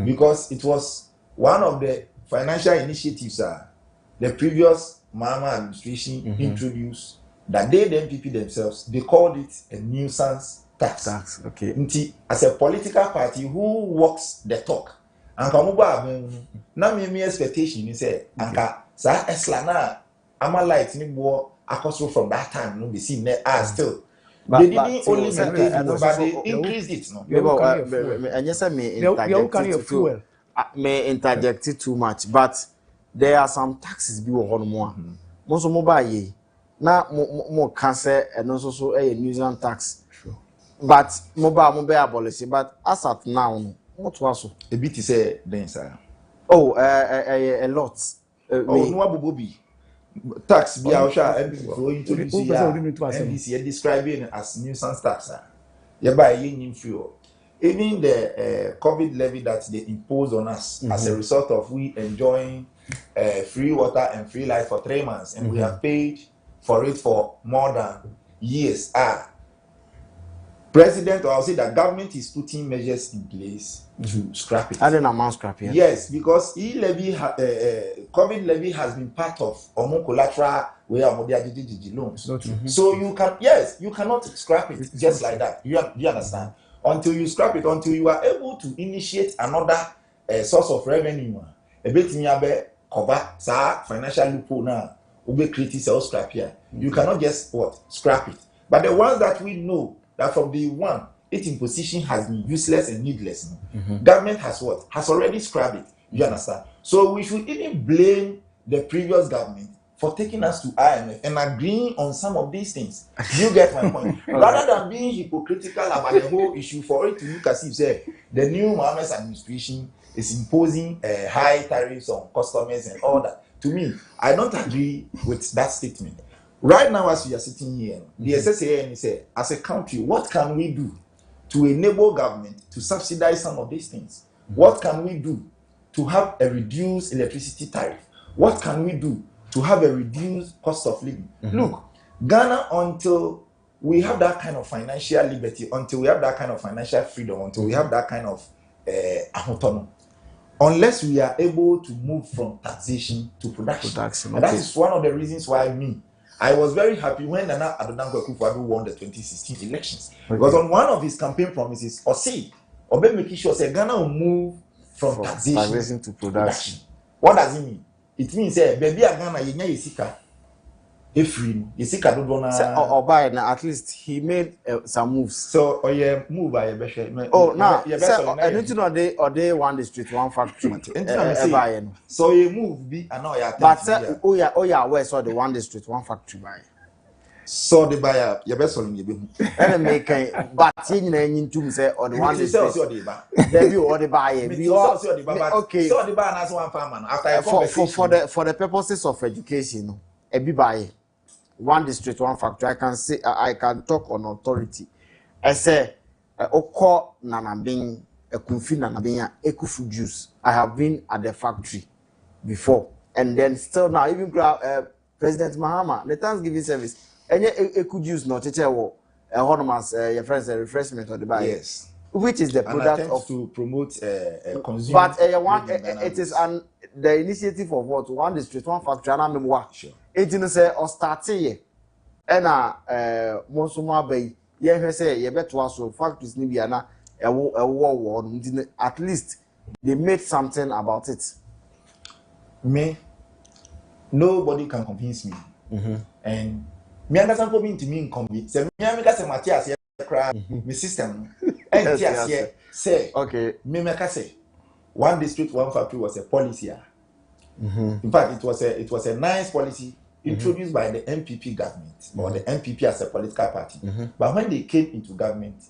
because it was one of the financial initiatives the previous Mahama administration introduced that they, the MPP themselves, they called it a nuisance tax. Okay. As a political party who walks the talk, and kamuba na me expectation is say anka sa esla na ama light ni bo akoso from that time no be seen there still. They didn't only maintain it, but they increased it. And yes, I may interject too much, but there are some taxes be on more. Most of mobile na more cancer and also so a nuisance tax. But mobile policy, but as at now, what was a bit is a dancer? Oh, a lot. No Bobi. Tax be our introduce NDC describing it as nuisance tax. You buy yin fuel. Even the COVID levy that they impose on us as a result of we enjoying free water and free light for 3 months, and we have paid for it for more than years. President, or I'll say that government is putting measures in place to scrap it. I don't know scrap it. Yes, because e-levy, COVID levy has been part of collateral where loans. So you can, you cannot scrap it just like that. You understand? Until you scrap it, until you are able to initiate another source of revenue, a bit in cover financial loophole now, create scrap here. You cannot just scrap it. But the ones that we know that from the one, its imposition has been useless and needless. Government has has already scrapped it. You understand? So we should even blame the previous government for taking us to IMF and agreeing on some of these things. You get my point? Rather than being hypocritical about the whole issue, for it to look as if the new Mohammed's administration is imposing high tariffs on customers and all that. To me, I don't agree with that statement. Right now, as we are sitting here, the SSAN said, as a country, what can we do to enable government to subsidize some of these things? What can we do to have a reduced electricity tariff? What can we do to have a reduced cost of living? Look, Ghana, until we have that kind of financial liberty, until we have that kind of financial freedom, until we have that kind of autonomy, unless we are able to move from taxation to production. And that is one of the reasons why I was very happy when Nana Adonango Akufo-Addo won the 2016 elections. Because on one of his campaign promises, Obe making sure that Ghana will move from taxation to production. What does it mean? It means baby Ghana yenya yesika free yesika do na at least he made some moves. So move by now I need to know they one district one factory. So you move be and now but where saw the one district one factory by. So the buyer, your best on you. And make but in to say or the one they say there be or the buyer. Okay. So the buyer has one farmer after for the purposes of education, a be buyer. One district, one factory. I can say I can talk on authority. I say Oko Nanabing, a Kunfi Nanabing, Ekufu juice. I have been at the factory before, and then still now even President Mahama, the Thanksgiving service. Any eku juice not teacher wo honors your friends refreshment or the buy. Yes. Which is the product of to promote consumer. But it is the initiative of what one district one factory and memoir. Sure. It is say or start here. And most of my bay ye say ye better so factories ni bia na a war at least they made something about it. Me, nobody can convince me. And me understand for me to me convince. Say me make say Matthias here cry me system. And yes, say okay. Me make say one district one factory was a policy. In fact, it was a nice policy introduced by the MPP government or the MPP as a political party. But when they came into government,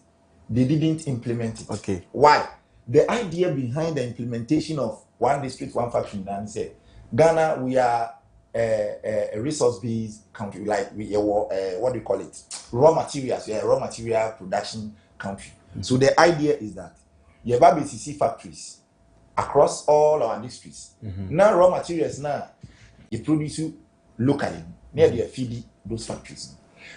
they didn't implement it. Okay. Why? The idea behind the implementation of one district, one factory, and say, Ghana, we are a resource-based country, like we what do you call it? Raw materials. We are a raw material production country. So the idea is that you have BCC factories across all our districts. Now raw materials now you produce locally near the feed those factories.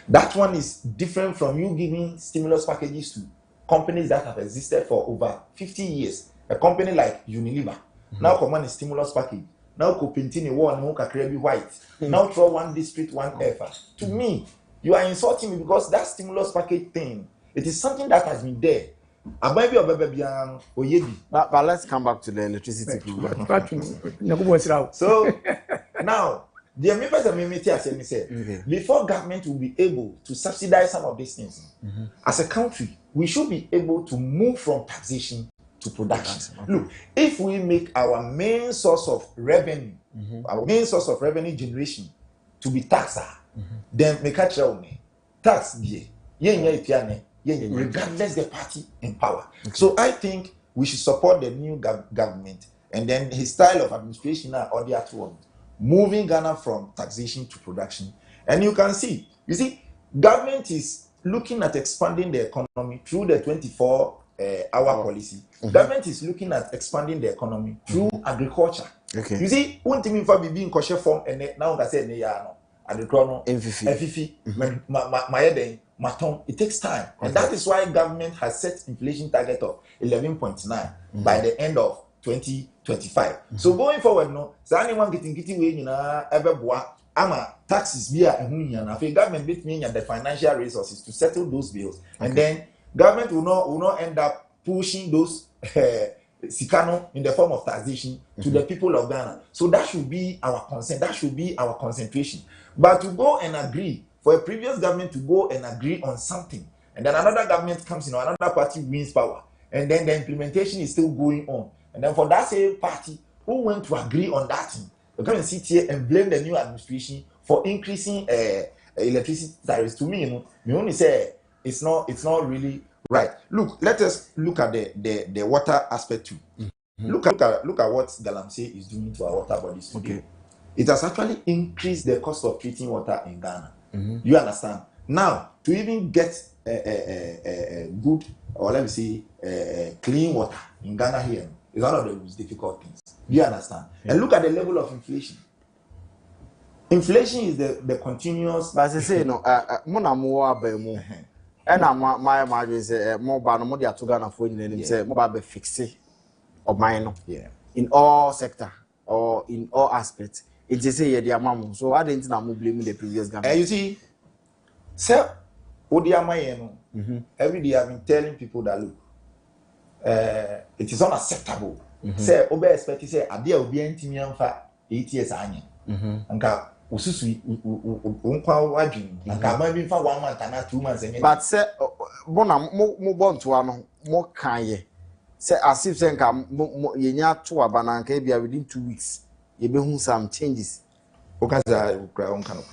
That one is different from you giving stimulus packages to companies that have existed for over 50 years. A company like Unilever now command a stimulus package. Now could continue one who can be white. Now throw one district, one effort. To me, you are insulting me because that stimulus package thing, it is something that has been there. But let's come back to the electricity. So now, before government will be able to subsidize some of these things, as a country, we should be able to move from taxation to production. Look, if we make our main source of revenue, our main source of revenue generation to be taxer, then make a tax regardless the party in power. So I think we should support the new government and then his style of administration or the other one, moving Ghana from taxation to production. And you can see, government is looking at expanding the economy through the 24-hour policy. Government is looking at expanding the economy through agriculture. Okay. You see, one thing for being kosher form and now I say no agriculture it takes time. And that is why government has set inflation target of 11.9 by the end of 2025. So going forward, no, so anyone getting way ever ama taxes be a government bit me the financial resources to settle those bills. And then government will not end up pushing those Sikano in the form of taxation to the people of Ghana. So that should be our concern. That should be our concentration. But to go and agree for a previous government to go and agree on something, and then another government comes in, or another party wins power, and then the implementation is still going on. And then for that same party who went to agree on that thing, you come and sit here and blame the new administration for increasing electricity tariffs. To me, me only say it's not really right. Look, let us look at the water aspect too. Look at what Galamsey is doing to our water bodies today. Okay. It has actually increased the cost of treating water in Ghana. You understand? Now, to even get a good, or let me say, clean water in Ghana here is one of the most difficult things. You understand? Yeah. And look at the level of inflation. Inflation is the continuous. But as I say, no, mona more bemu. And my is more ban more to Ghana for in say more be fix it or mine. Yeah. In all sector or in all aspects. It just say the amount. So I didn't know blaming the previous government. And you see, sir, every day I've been telling people that look, it is unacceptable. Say, obe expect say adia obi antimi amfa 8 years anya. Anka ususu unkwa wadwin. Anka ma bi mfa 1 month and 2 months. But say bona mo bonto ano mo kan ye. Say as if say nka yenya to abananka bia within 2 weeks. You be some changes. Okaza ukra on kind of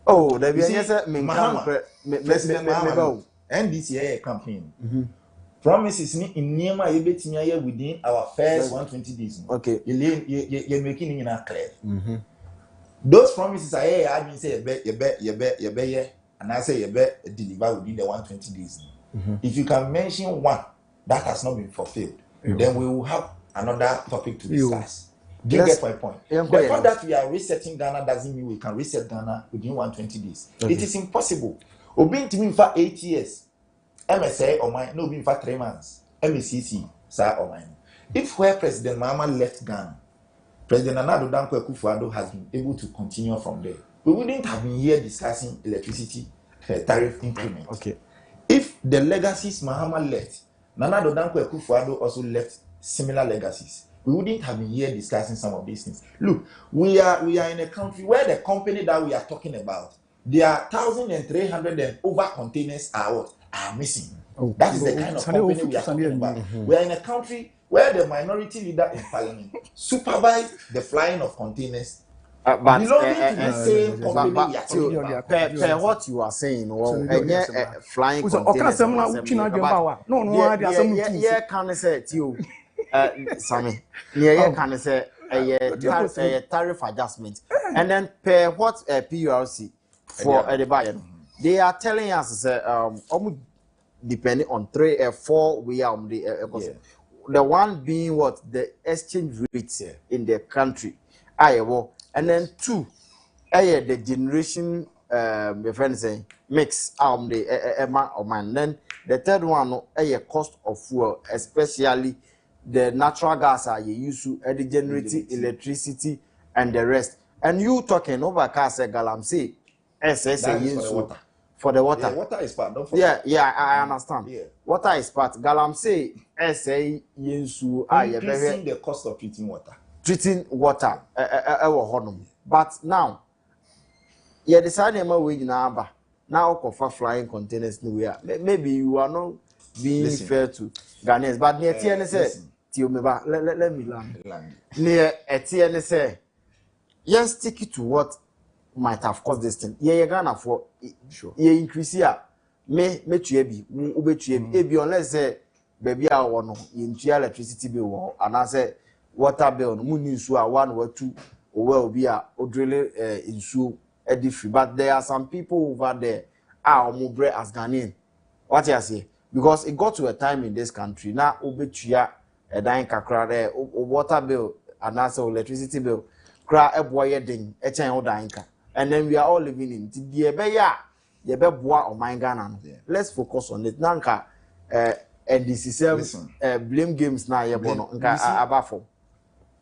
Oh, there be yes, President Mahama, NDC campaign. Promises ni in Niema Yebetinia within our first 120 days. Okay. You're making it clear. Those promises are here. I mean, say you bet, and I say you bet deliver within the 120 days. If you can mention one that has not been fulfilled, then we will have another topic to discuss. Do you get my point? The fact that we are resetting Ghana doesn't mean we can reset Ghana within 120 days. Okay. It is impossible. Obin to me for 8 years. MSA or mine, no been for 3 months. MSCC, sir or mine. If where President Mahama left Ghana, President Nana Dankwa Akufo-Addo has been able to continue from there, we wouldn't have been here discussing electricity tariff increment. Okay. If the legacies Mahama left, Nana Dankwa Akufo-Addo also left similar legacies, we wouldn't have been here discussing some of these things. Look, we are in a country where the company that we are talking about, there are 1,300 and over containers are missing. That is the kind of company we are talking about. We are in a country where the minority leader in parliament supervise the flying of containers. But belonging to the same company we are talking about. Per what you are saying, flying containers. Yeah, can say you, Sammy. Yeah, can say a tariff adjustment, and then per what PURC for the buyer. They are telling us depending on 3 or 4 we are on the one being what the exchange rates in the country, and then 2, the generation my friend saying mix the man. Then the third one cost of fuel, especially the natural gas you use to generate electricity and the rest. And you talking over car say galamsey SSA for the water. Yeah, water is part. Don't forget. Yeah, I understand. Yeah. Water is part. Galamsey SA Yinsu increasing the cost of treating water. Treating water but now you decide we now offer flying containers nowhere. Maybe you are not being fair to Ghanaians, but near TNS let me land. Near TNS, yes, stick it to what might have caused this thing. Yeah, Ghana for sure. Yeah, increase here. Me tuebi, ebi unless say baby I want no electricity bill and I say water bill no money so 1 or 2 or be a odrele insu edifi. But there are some people over there are more as Ghanaian. What you say? Because it got to a time in this country now obetua a dying kakra there water bill and also electricity bill cry a boy ding a chain dying. And then we are all living in the boa or my Ghana. Let's focus on it. Nanka and this is blame games now. Abafo.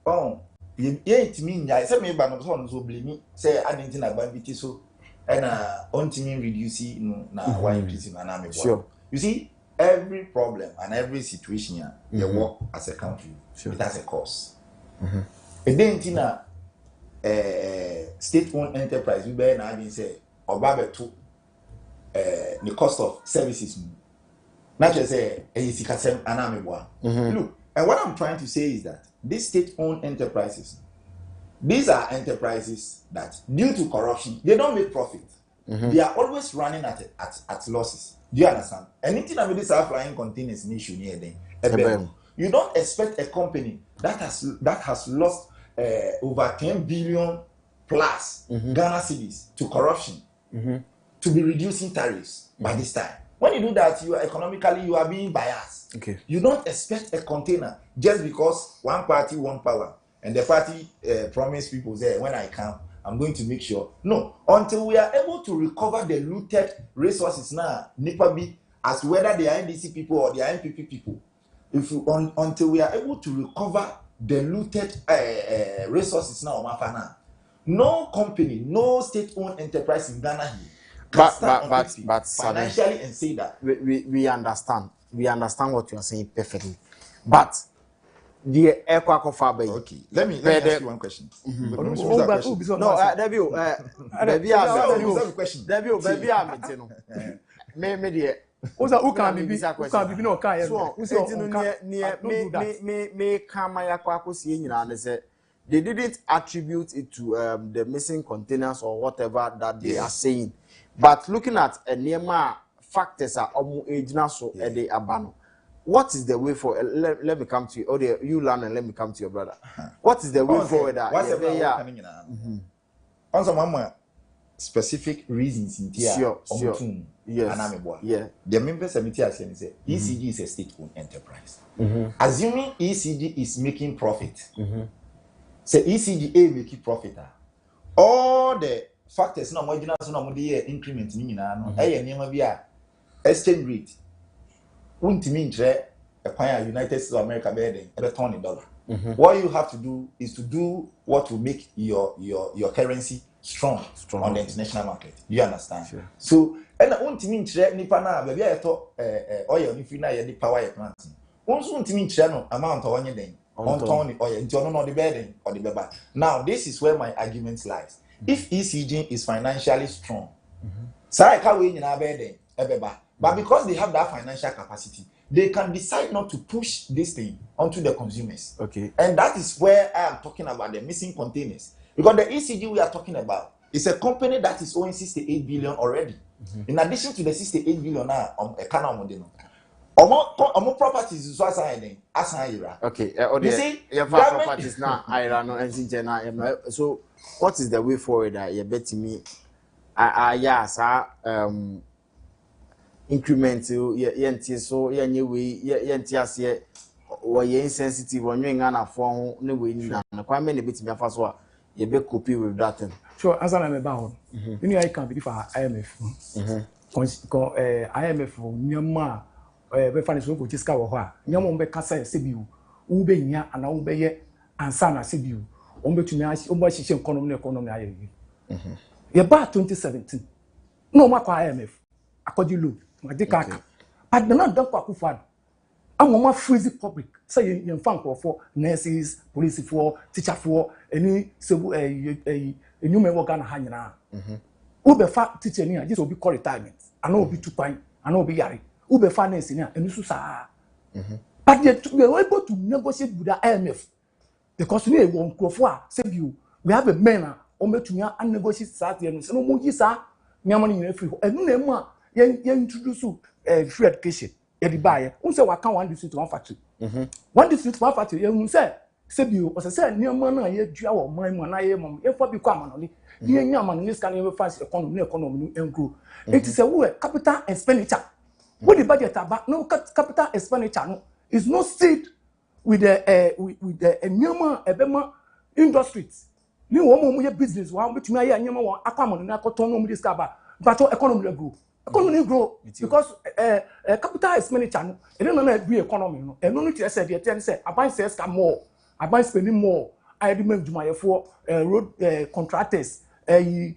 Oh, you ain't mean I said me by no so blame me. Say I didn't know so and on to me reducing now why increasing an army. Sure. You see, every problem and every situation you work as a country, it has a cost. And then state-owned enterprise we bear now being say or to the cost of services. Not just say look, and what I'm trying to say is that these state-owned enterprises, these are enterprises that due to corruption they don't make profit. They are always running at losses. Do you understand? Anything that with these flying containers in issue near them. You don't expect a company that has lost over 10 billion plus Ghana cedis to corruption to be reducing tariffs by this time. When you do that, you are economically being biased. Okay. You don't expect a container just because one party, one power, and the party promise people say, when I come, I'm going to make sure. No, until we are able to recover the looted resources now, NIPAB, as whether they are NDC people or they are NPP people, until we are able to recover the looted resources now, no company, no state-owned enterprise in Ghana here can stand financially and say that. We understand. We understand what you are saying perfectly. But the okay, let me ask you one question. they didn't attribute it to the missing containers or whatever that they are saying. But looking at a near factors are so the abano. What is the way for let me come to you, or you learn and let me come to your brother. What is the way forward that on some specific reasons in here? Sure. Yes. The members committee has said ECG is a state-owned enterprise. Assuming ECG is making profit, say ECG A making profit, all the factors no marginal no increment ni nyina no exchange rate untimi ntre a United States of America bedding $1 what you have to do is to do what will make your currency strong on the international market. You understand? Sure. So and untimi ntre nipa na be bia eto oil ni fi na ye di power plant unso untimi ntre no amount onye den on ton oil nti ono no the bedding or the beba. Now this is where my argument lies. If ECG is financially strong, but because they have that financial capacity, they can decide not to push this thing onto the consumers. Okay. And that is where I am talking about the missing containers. Because the ECG we are talking about is a company that is owing 68 billion already. In addition to the 68 billion now, properties is what I okay. You see, properties now, so what is the way forward that you bet me? Increment so insensitive when you na for no way na kwa me na betimi afa so a ye be copy with that thing. Sure, as I'm about you know I can be for IMF. IMF nyama be fa ne so ko tiska wo ho a nyama mbe kasa se bi wo be nya ana wo be ye ansa na se bi wo betumi o ba hihye economy aye ye ba 2017 no makwa IMF akodi low madikaka but the not don't kwaku fan amoma freeze public say you fan for nurses police for teacher for any sebu enyume wo Ghana ha nyina wo be fa teacher ni just obi call retirement ana obi tupan ana obi yare wo be fa nurse ni enu su saa but we were able to negotiate with the IMF because we won crofo a say we have a man ometumi an negotiate saa tie no se no mo yi saa nyama ni nyina free enu na emu a ye introduce free education ye di baye un say waka one district one factory one district one factory ye un say bio o say nyama na ye dua wo man mu na ye mom ye for bi kwa manoni ye nyama ni scan ye fast economy no grow it is a way capital expenditure what the budget about no capital expenditure no is not stayed with the nyama ebema industries ni wo mo ye business wa betumi aye nyama wo akwa manoni na koton no mu discover but economy grow. Economy grow because capital expenditure no no be economy no eno no tie say dey tell say aban says come more aban spending more I demand jumayefo road contractors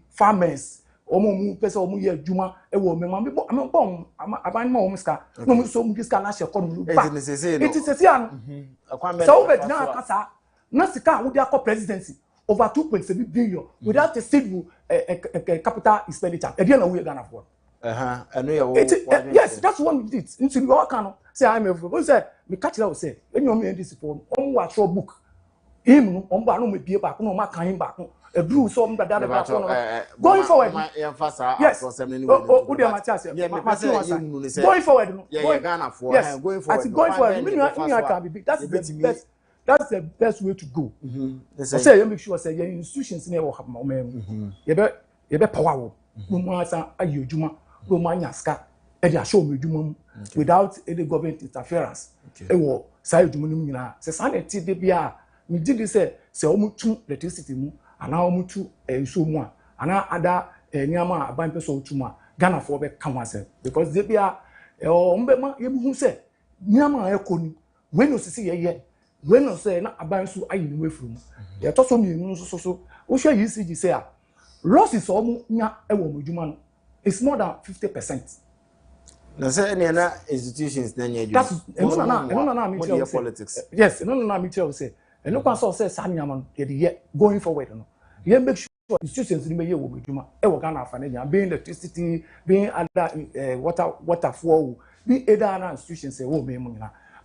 farmers omo pese omo ye adwuma e wo me ma me bon aban ma omo ska no mo so mo ska na she economy back it is say an so we na kasa na sika wo dia ko presidency over 2.7 billion without a single capital expenditure e dey na we Ghana for yes, that's one it. Into your can say I'm a say me catch that say when you me this for on watch your book. Him no on ba no me bie back no ma kan him back. A blue so on that back going forward. Yes. Oh, dear Matthias. Going forward no. Going forward. Going forward. Me can be big. That's the best way to go. Say you make sure say your institutions near will have more. You be power. No more ayi ojuma. Romanyaska, and show me without any government interference. Ewo side Dumunina, says Sanity de Bia, we did say Omutu electricity, and now Mutu so one, and other Niama, a bumper so tuma, Ghana for the Kamase, because they be a Ombema, you say, Niama Ekoni, when you see a year, when you say not a bansu I in way from. Yet also me so, what shall you see? Say, loss is almost not a woman. It's more than 50%. Now, say any other institutions then you that's no politics. Yes, no, me tell say. And look also say Sanyaman going forward. No, you make sure institutions in the year will be Juma. Ghana financial, being electricity, being other water flow, be other institutions say, oh, me.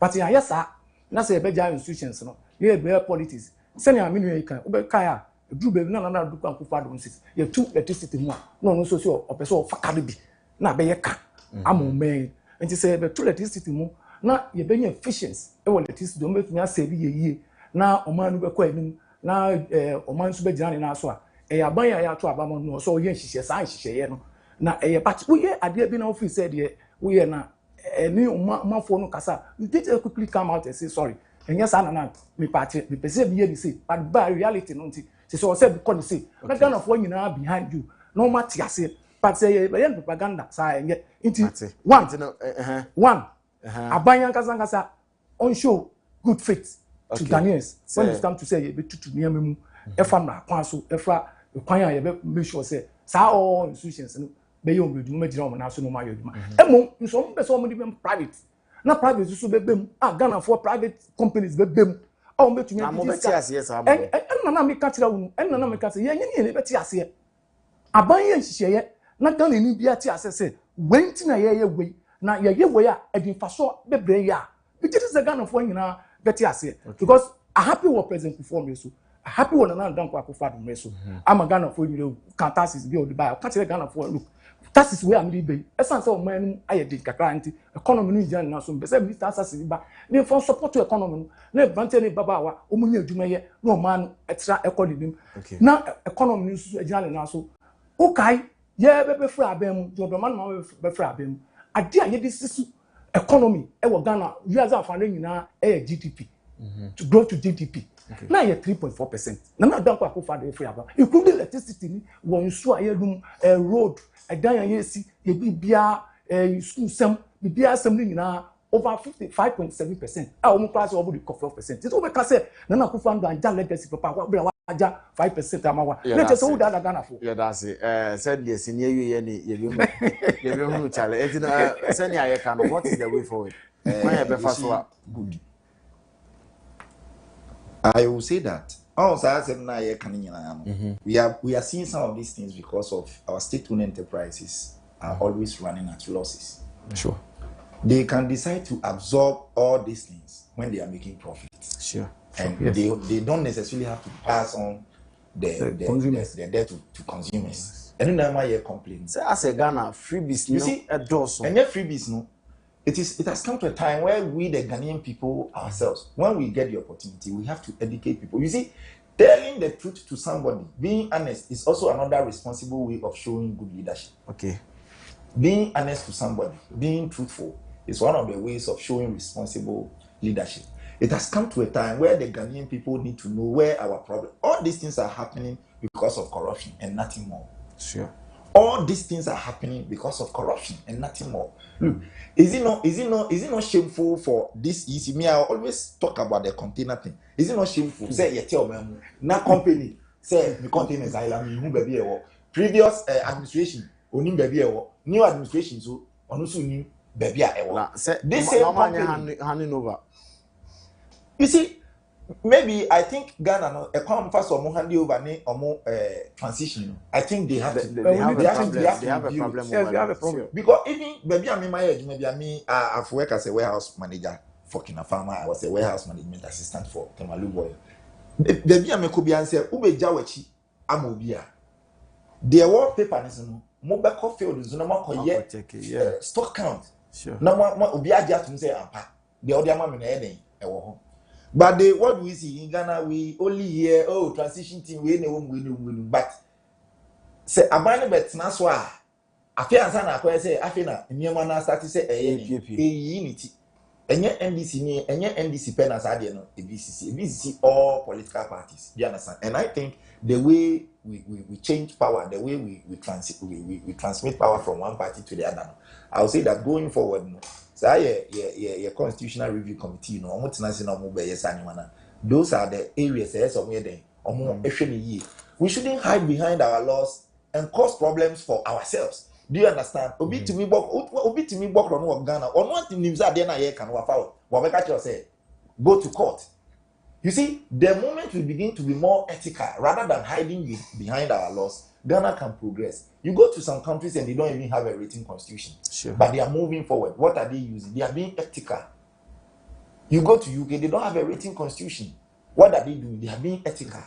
But yes, sir, that's a better institutions. No, you have politics. Send your menu can Ubekaya, Drew Baby, no, do come to father. You two electricity more, no, so, or person of Fakaribi. Now, be a cat. I'm on main. And you say, but two electricity more. Now, you're being efficient. Electricity don't make me say, ye. Now, a man will be now, a man's be journey now. So, a buy a to Abamon, no, so yes, she says, I share. Now, a but we are at the office said, we are now a new man for no casa. You did quickly come out and say sorry. And yes, I me party, me perceive here, say, but by reality, no, so I said, because say, not kind of one you know behind you, no matter, I say, but say, propaganda, say, get into one, a buyer Kazangasa on show good faith to Ghanaians when it's time to say, be to near me, if I'm not, if I require, make sure, say, all institutions. Be on with me drum na so no mayo duma emo nso mbe so mo di private na private so be bem Ghana for private companies be bem o me tumi na mo be ti ase sa mo na me ka tira unu na me ka se ye nye be ti ase aban ye nhihye na Ghana ni bia ti ase se wenti na ye we na ye we a edinfaso be bre ya be ti se Ghana for nyina be ti ase because a happy war present before me so happy one na dan kwa kofa do me so ama Ghana for nyina kan taxes bi o di ba ka tira Ghana for look that is where I'm living. Essence of man, I did Kakranti, economy in general, so besides Mr. Sassiba, they for support to economy, no Bantany Baba, Umunia Jumaya, no man, extra economy. Now, economy is a general also. Okay, yeah, baby Frabem, your man, Frabem. I dare this economy, Ghana, you are finding now a GDP to grow to GDP. Now you're 3.4%. Now, I don't go for the free about. Including electricity, when you saw a road. I die and see a BBR school some BBR something now over 55.7%. I almost pass over the 4%. It's over Casse, Nana Kufan and Jan legacy for Papa 5% Amawa. Let us hold that Ghana for. Yeah, that's it. Said yes, in you, you challenge. Send I can. What is the way forward? Good. I will say that. Also, as we are seeing some of these things because of our state-owned enterprises are always running at losses. Sure. They can decide to absorb all these things when they are making profits. Sure. And they don't necessarily have to pass on the debt to consumers. And then why you complain? So as a Ghana freebies, you see, a dozen. And your freebies, no. It has come to a time where we, the Ghanaian people ourselves, when we get the opportunity, we have to educate people. You see, telling the truth to somebody, being honest, is also another responsible way of showing good leadership. Okay. Being honest to somebody, being truthful, is one of the ways of showing responsible leadership. It has come to a time where the Ghanaian people need to know where our problem. All these things are happening because of corruption and nothing more. Sure. All these things are happening because of corruption and nothing more. Look, is it not shameful for this? You see, me, I always talk about the container thing. Is it not shameful? Say, you tell me, na company say the containers island, who baby previous administration, onim baby new administration, so also new baby this same company handing over. You see, maybe I think Ghana no a come first or handing over ne or transition. I think they have they have a problem. Yes, they have a problem. Because even baby I mean my age, maybe I mean I've worked as a warehouse manager for Kina Farmer. I was a warehouse management assistant for Kemalu Boy. Baby I could be answer ube jawachi amobia. Their wallpaper is no mobile coffee or no more stock count. Sure. No more ubia just say ampa. The other man in heading but what we see in Ghana, we only hear transition team we but say abandon bet na so a afi ansa na akwa say afi na nyema na start say unity enye NDC ni enye NDC pen as ade no BCC all political parties, you understand? And I think the way we change power, the way we transmit power from one party to the other, I'll say that going forward, no, so yeah, constitutional review committee, you know, those are the areas we shouldn't hide behind our laws and cause problems for ourselves. Do you understand? Obi to me work on Ghana or not in news can go to court. You see, the moment we begin to be more ethical rather than hiding behind our laws, Ghana can progress. You go to some countries and they don't even have a written constitution. Sure. But they are moving forward. What are they using? They are being ethical. You go to UK, they don't have a written constitution. What are they doing? They are being ethical.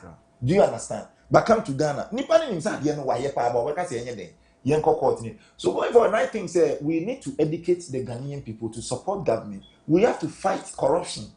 Do you understand? But come to Ghana, nipa ni nimsa de no wa ye pa ba we ka se enye den. Yen court ni. So going forward, I think say we need to educate the Ghanaian people to support government. We have to fight corruption.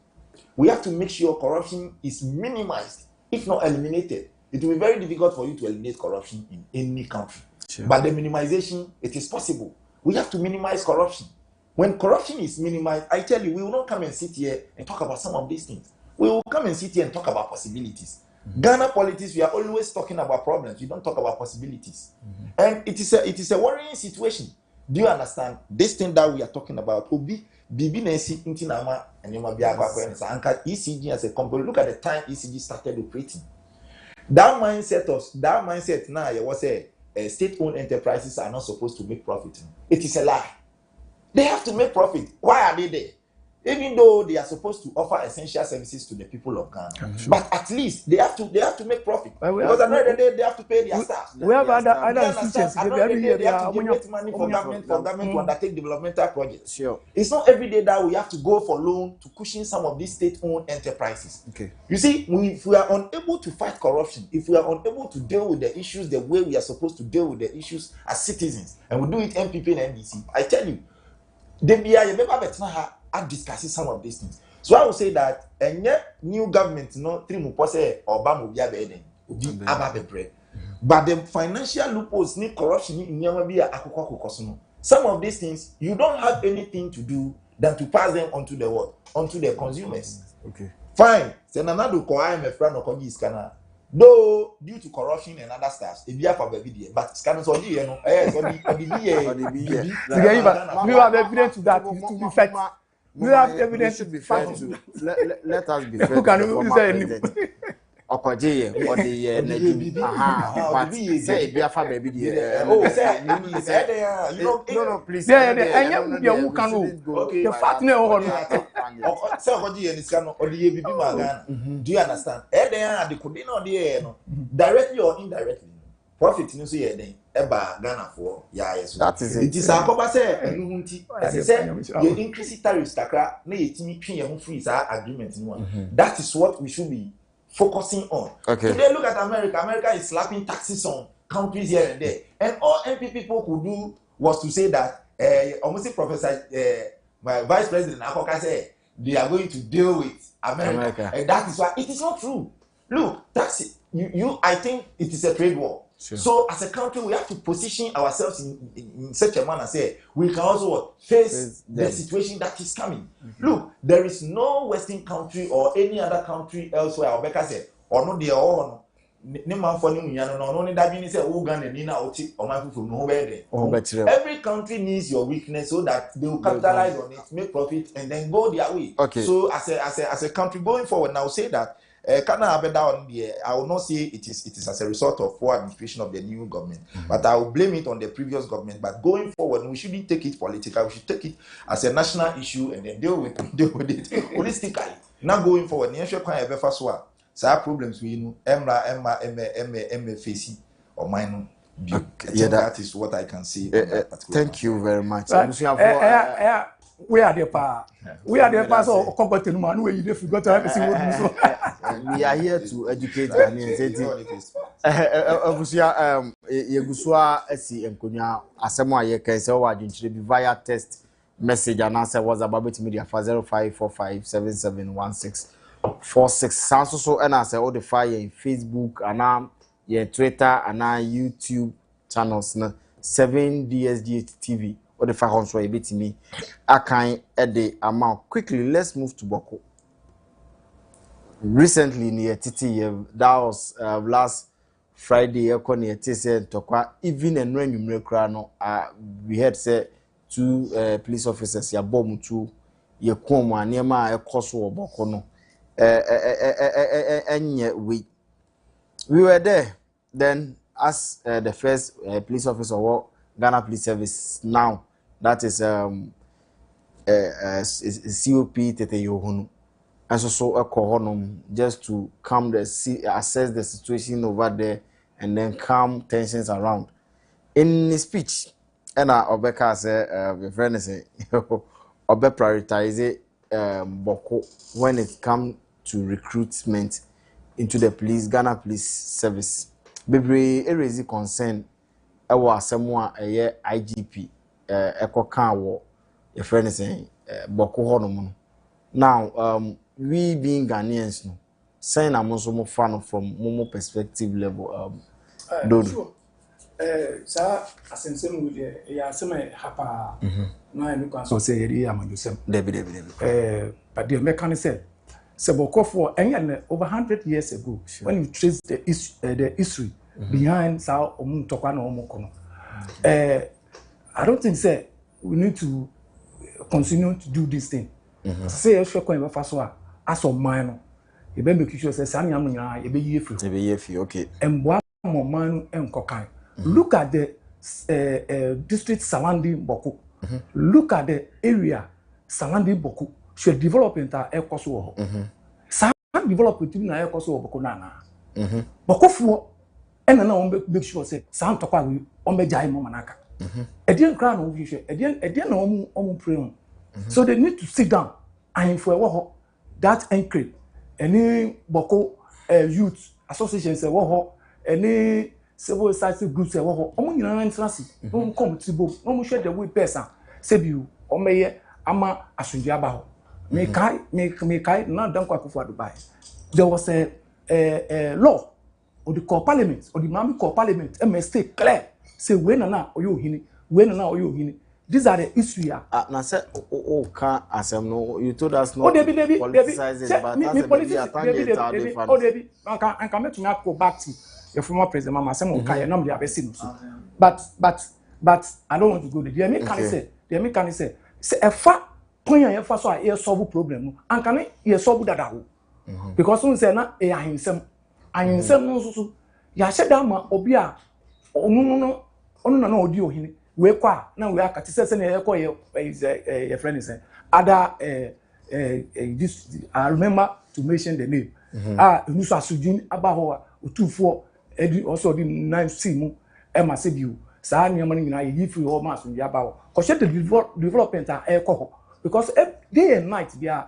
We have to make sure corruption is minimized, if not eliminated. It will be very difficult for you to eliminate corruption in any country. Sure. But the minimization, it is possible. We have to minimize corruption. When corruption is minimized, I tell you, we will not come and sit here and talk about some of these things. We will come and sit here and talk about possibilities. Ghana politics, we are always talking about problems. We don't talk about possibilities. And it is a worrying situation. Do you understand? This thing that we are talking about, Obi, Bibi Nesi, Intinama, and Anka ECG as a company. Look at the time ECG started operating. That mindset now, it was a state-owned enterprises are not supposed to make profit. It is a lie. They have to make profit. Why are they there? Even though they are supposed to offer essential services to the people of Ghana, but at least they have to make profit. Because at the end of the day, they have to pay their staff. We have other institutions. At the end of the day, they have to generate money for government to undertake developmental projects. Sure. It's not every day that we have to go for loan to cushion some of these state-owned enterprises. Okay. You see, if we are unable to fight corruption, if we are unable to deal with the issues the way we are supposed to deal with the issues as citizens, and we do it MPP and NDC, I tell you, I'm discussing some of these things. So I will say that new government, three mupose Obama will be a but the financial loopholes, need corruption, some of these things you don't have anything to do than to pass them onto the world, onto the consumers. Okay. Fine. Then another IMF friend or Kogi scanner. Though due to corruption and other stuff, it be for baby, but scanners on you know, we have evidence to that to be fact. We have evidence to be fair to. Let us be fair. Who can you say? Okoje or the say be afa baby there. Oh, say you know, no, please. Who can okay. The fact no say Okoje and scan or the baby magana. Do you understand? The could be no there directly or indirectly. Profit no say then eba Ghana for yes. That is it. It is akoba say enunti. As I said, you increase tariffs takra na yetimi twen ye ho free sa agreement no. That is what we should be focusing on. Okay. Today look at America. America is slapping taxes on countries here and there. And all MP people could do was to say that almost Professor my Vice President Akoka said they are going to deal with America. And that is why it is not true. Look, that's it. I think it is a trade war. Sure. So as a country, we have to position ourselves in such a manner, say we can also face the situation that is coming. Look, there is no Western country or any other country elsewhere. Obeka said, or no, they are all every country needs your weakness so that they will capitalize on it, make profit, and then go their way. Okay. So as a country going forward, now say that. I will not say it is as a result of poor administration of the new government, but I will blame it on the previous government. But going forward, we shouldn't take it political. We should take it as a national issue and then deal with it holistically. Now going forward, the issue can ever first one. So problems we know, Emma facing or mine. Yeah, that is what I can say. Thank you very much. We are the pa. We are the pa. So competent man. We you forgot to have so. We are here to educate Ghanaians. Abusia yegusua esi enkonya asemo aye kan se wa adwinchire bi via text message and answer WhatsApp abet media for 0545771646 sanso so and answer all the fire in Facebook and your Twitter and YouTube channels na 7DSG TV. Or the fire so a bit me. I can add the amount quickly. Let's move to Boko. Recently, near Titi, that was last Friday. Near Titi, even and when you make crano, we had said two police officers, ya bomb two, ya koma near my cost or Boko no. And yet we were there. Then, as the first police officer or Ghana Police Service now. That is COP Tete Yohunu. And so a cohonum just to assess the situation over there and then calm tensions around. In his speech, and Obeka said, your friend say, Obe prioritize Boko when it comes to recruitment into the Ghana Police Service. Bebre raise concern ewa asemu a eye IGP ekoka wo your friend is saying boko honom. Now we being Ghanaians no saying I'm also fan from Momo perspective level Sure. Sir, asensem with ya sema hapa na enu kan so say yeri amandusem debi but the mechanic said Seboko for over 100 years ago when you trace the history behind sao omu tokwa na omu kono I don't think say we need to continue to do this thing say e hwe kwan be fa so a aso man no e be make sure say sani am nyina e be yefi okay emboa mo man enkokan. Look at the district surrounding Boko. Look at the area surrounding Boko. Should development air cost war. Some development in air cost Boko Nana. Boko for and then make sure say some talk about on the Jai Momanaka. A dear crown of vision, a dear no prayer. So they need to sit down and for that enclave. Any Boko youth associations say any civil society groups ewo omo nyina ntrasi no come tibo no mo hwe the way person say bi o meye ama asundua ba ho me kai na dan kwa kufu Dubai there was a law or the core parliament or the Mami core parliament e mistake clear say we na oyo hini we na oyo hini these are the issues na say o ka asem no you told us not politicize it but Debbie anka metumi akọ back to the former president Mama say mo kai na me abesi no so but I don't want to go there. The mechanic say a fa point ya fa so a e solve problem no anka ne ye solve dada ho because we say na e ahensem no so ya sheda ma obi a onu na odi ohini we kwa na we akati say na ye kwa your friend is other this I remember to mention the name Nusu Asujin abaho otufo edi also di 9C mu e ma se biu saa nyama nyina ye free ho ma asunja abaho ko she the development e ko because day and night bia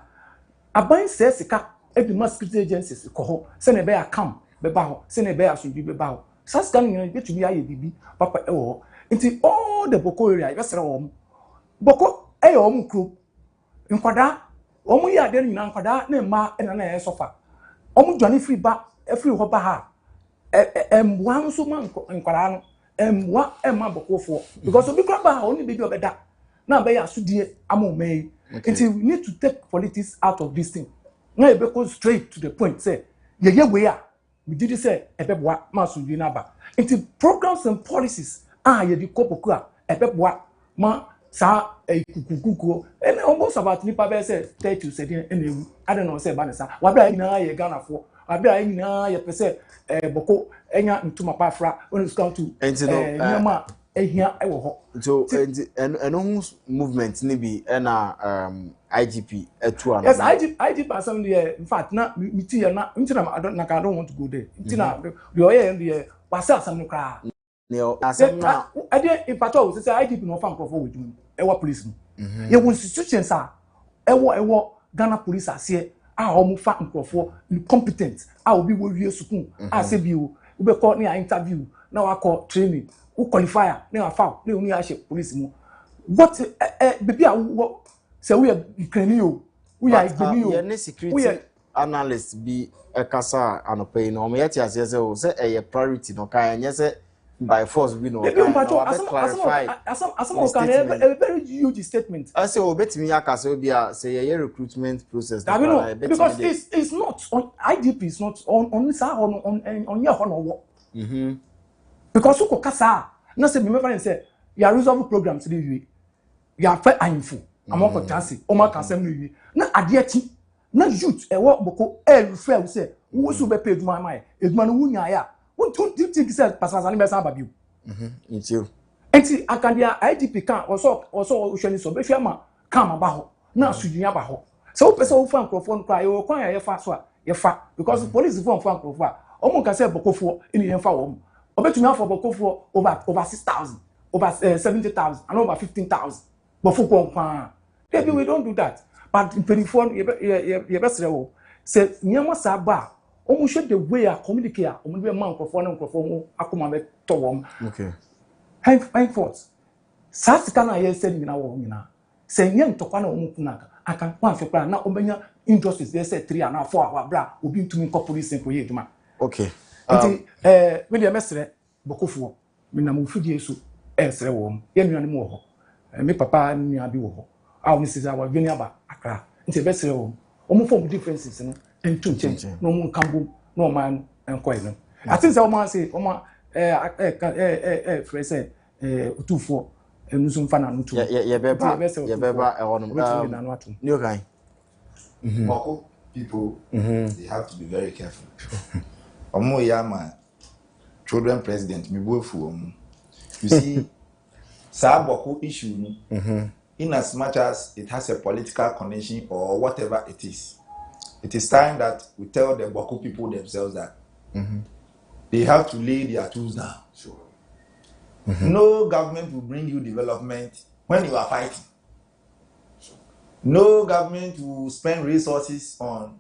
aban se sika edi ma security agencies ko ho se na be akam be ba ho se na be asunju be ba ho sas kan nyina betumi aye bibi papa e wo nti all the Boko area e besere wo Boko e yo mu kro nkwada omu ya de nyina nkwada na ma na e sofa omu dwane free ba free ho ba ha emwa nso ma nkwara no emwa ema Bokofo because obi kwa ba oni be obeda na be ya sudie amomei until we need to take politics out of this thing na e be go straight to the point say ye we a we did say ebeboa ma sudie na ba until programs and policies ye di kopoku a ebeboa ma sa kukukuku and almost about nipa be say 30 say and I don't know say ba nsa wa bra nyina ye Ghana fo abia nyina ye pese Boko enya ntuma pa fra when it comes to nyama ehia ewo ho so eno movement ni bi na IGP etu ana yes IGP asem there in fact na miti ya na ntina I don't want to go there ntina the oye there wasa asem no kra ne asem na ade impato we say IGP no fa microphone with me ewa police ye won institutions a ewo Ghana police ase a omu fa microphone competent a obi wo wie sukun a se bi wo be call na interview na wa call training who qualifier na fa na unu ya she police mu what baby a say we Ukraine o we are Ukraine o ye security analyst bi ekasa anopai no me yeti ase say o say e priority no kan nye say by force we no clarify asam can a very huge statement I say obetimi yakase obi a say ye recruitment process because it's not on IDP is not on your honor because who kasa na say me friend say your resolve program to the you fa info among for chance o ma kan sem no wi na ade ati na youth e wo Boko refer say wo so be pay eduma mai eduma no wunya ya what do you think say pastor ani be san babiu you enti akandia IDP kan also ohwani so be hwama kan ma ba ho na sudunya ba ho so person wo fa microphone cry wo kwan ya fa so a ye fa because police for microphone o mo kan say Bokofo ini ye fa wo obetumi afọ Bokofo over 6,000 over 70,000 and over 15,000 but for we don't do that but in 24 ye best rewo se nyama sa ba omo hwe the way a communicate a omo be man krofo na krofo ho akoma be to wom okay high force sa sika na ye se nyina wo nyina se nye ntokwa na omo kuna aka kwa fe kwa na obenya industries they say 3 and 4 wa bra obi ntumi ko police ko ye duma okay nti me de mesre bokofo me na mo fidie so esre wo ye nua ne mo ho me papa nua bi wo ho a oni sisa wa dwani aba akra nti besre wo omo form differences no entum change no mo kambo no man enkoy no I think say omo say omo frese utufo enusu mfa na nutu ye beba e wono ni okan Moko people they have to be very careful. Omo yama children president me bofu omo. You see Saboko issue in as much as it has a political connection or whatever it is time that we tell the Boko people themselves that they have to lay their tools down. Sure. No government will bring you development when you are fighting. Sure. No government will spend resources on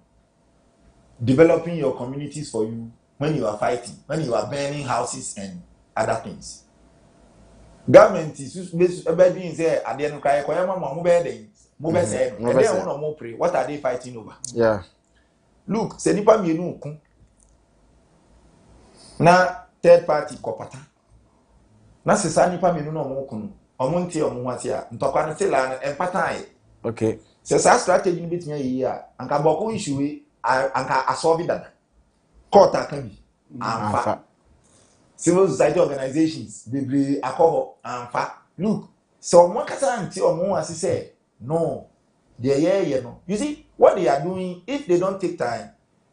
developing your communities for you when you are fighting, when you are burning houses and other things. Government is being say at the end of what are they fighting over? Yeah. Look, c'est pas mieux nous na third party kopata. Na se sa nipa mieux no mo kunu. Omo nti omo hwate a ntokwa ne tela na empata ai. Okay. Se sa strategy ni betia yi a anka boko issue we anka asolve dada. Court akabi. Anfa. Civil society organizations bebre akoho anfa. Look, so one kasa nti omo ase say no. They no. You see what they are doing if they don't take time,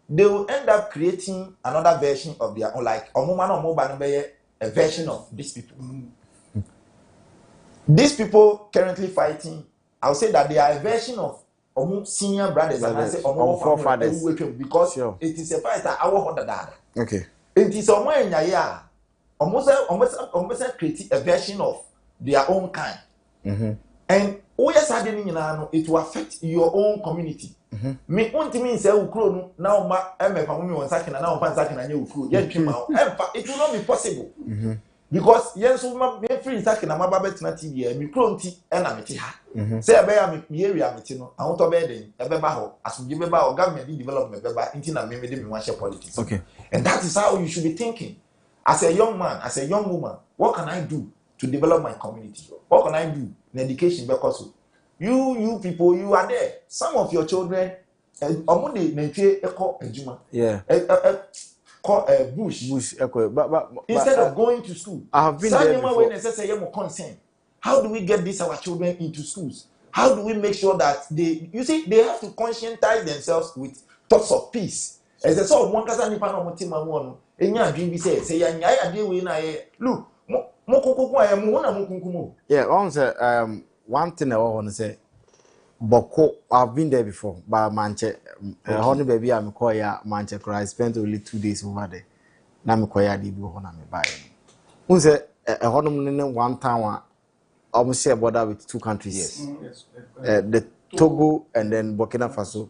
they will end up creating another version of their own, like a version of these people. These people currently fighting, I'll say that they are a version of senior brothers and I say forefathers because it is a fight that our dad. Okay. It is somewhere in a almost create a version of their own kind. And it will affect your own community. Me untimi say ukro no na o ma emefa mo mi won sake na o pan sake na nya ukro ye twima o it will not be possible because yenso ma be free sake na ma ba betina tv e mi kro nti e na meti ha say e be ya me area meti no ahun to be den e be ba ho asumje be ba o government development be ba nti na me de me wan share politics. Okay. And that is how you should be thinking as a young man, as a young woman. What can I do to develop my community? What can I do in education? Because you people, you are there. Some of your children, yeah, bush. But instead of going to school, I have been there before. How do we get our children into schools? How do we make sure that they have to conscientize themselves with thoughts of peace? As I saw one person yeah, one thing I want to say, Boko, I've been there before, but Manche, honey baby, I'm quite Manche. I spent only 2 days over there. Now I'm quite a deep on me by. Who's a honey one time? Almost share border with 2 countries. Yes. The Togo and then Burkina Faso.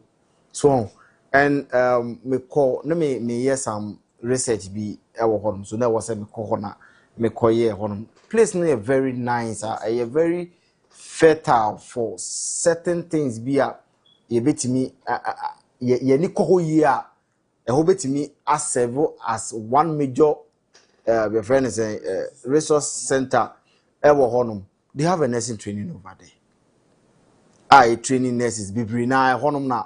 So, and me call, me yes some research be our home. So that was a me call me call ye home. Place no very nice, a very fertile for certain things. Be a ye bit me ye ni koho ye a bit me as several as one major my friend is a resource center ever honum. They have a nursing training over there. I training nurses be na honum na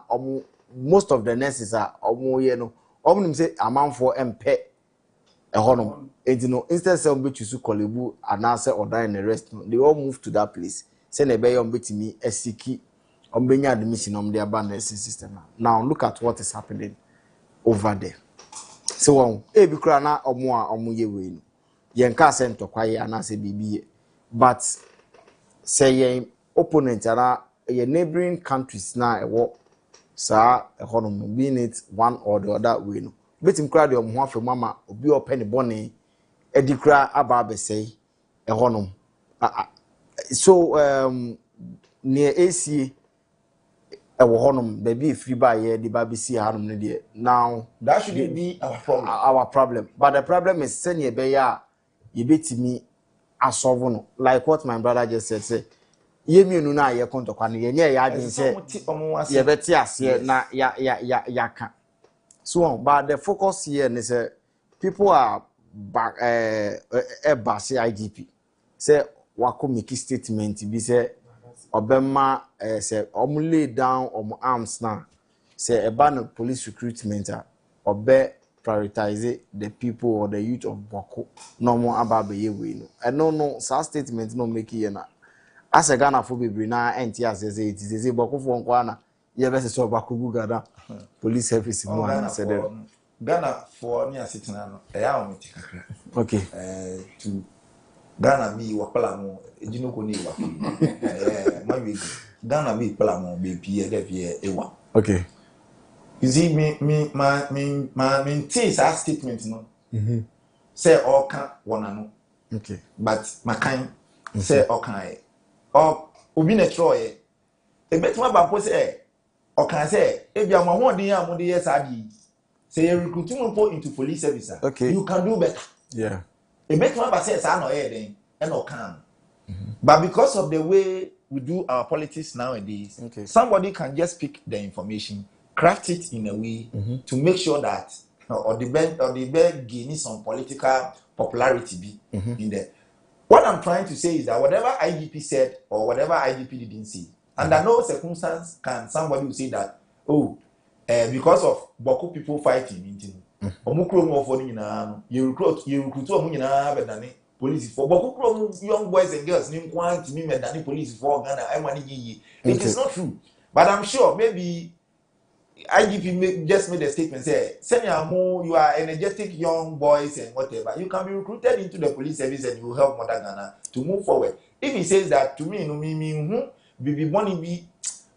most of the nurses are ye no say amount for MP a honum. And you know, instead of be to Kolebu and answer or die in the rest, they all move to that place. Send a bay on bit me a siki on being admission on their nursing system. Now look at what is happening over there. So every crana or more or ye win. Yanka sent to quiet and answer BB. But say ye opponent and your neighboring countries now a walk, sir, a honum, being it one or the other way. Bet him crowd your mouth for mama, or be your penny bonnet. Edikra ababe say a honum. So near AC ɛwɔ hɔnom baabi efiri ba yɛ de ba besi hanom ne deɛ now that shouldn't be our problem but the problem is sɛnea ɛbɛyɛ a yɛbɛtumi asolve no like what my brother just said say yɛmienu na yɛ kontokwa no yɛnyɛ yɛ adwen sɛ yɛbɛte aseɛ na yaka so but the focus here is people are back base IGP say wako make statement bi say obema say lay down arms now say about police recruitment obe prioritize the people or the youth of Boko no more about be we no and no sa statement no make here na as a Ghana for be na enti as say it is Boko for nkwa na ye be so Boko Gugada police service mo na said Ghana for me asitina no e ya o meti kakra okay to Ghana mi wakala mo ejino ko ni wa ma wi Ghana mi pala mo be pie de vie ewa okay you see me tis that statement no say all can one no okay but my kind say all can or obi na troye e betuma ba po say all can say e bia mo ho din am de yes adi say you recruit people into police service okay you can do better yeah e betuma ba say sa no e den e no can but because of the way we do our politics nowadays somebody can just pick the information craft it in a way to make sure that or the bed gaining some political popularity be in there. What I'm trying to say is that whatever IGP said or whatever IGP didn't say, under no circumstance can somebody say that because of Boko people fighting, you recruit police for Boko young boys and girls police for Ghana. It is not true, but I'm sure maybe IGP just made a statement say, you are energetic young boys and whatever. You can be recruited into the police service and you will help Mother Ghana to move forward. If he says that to me, no me Bibi Bonnie be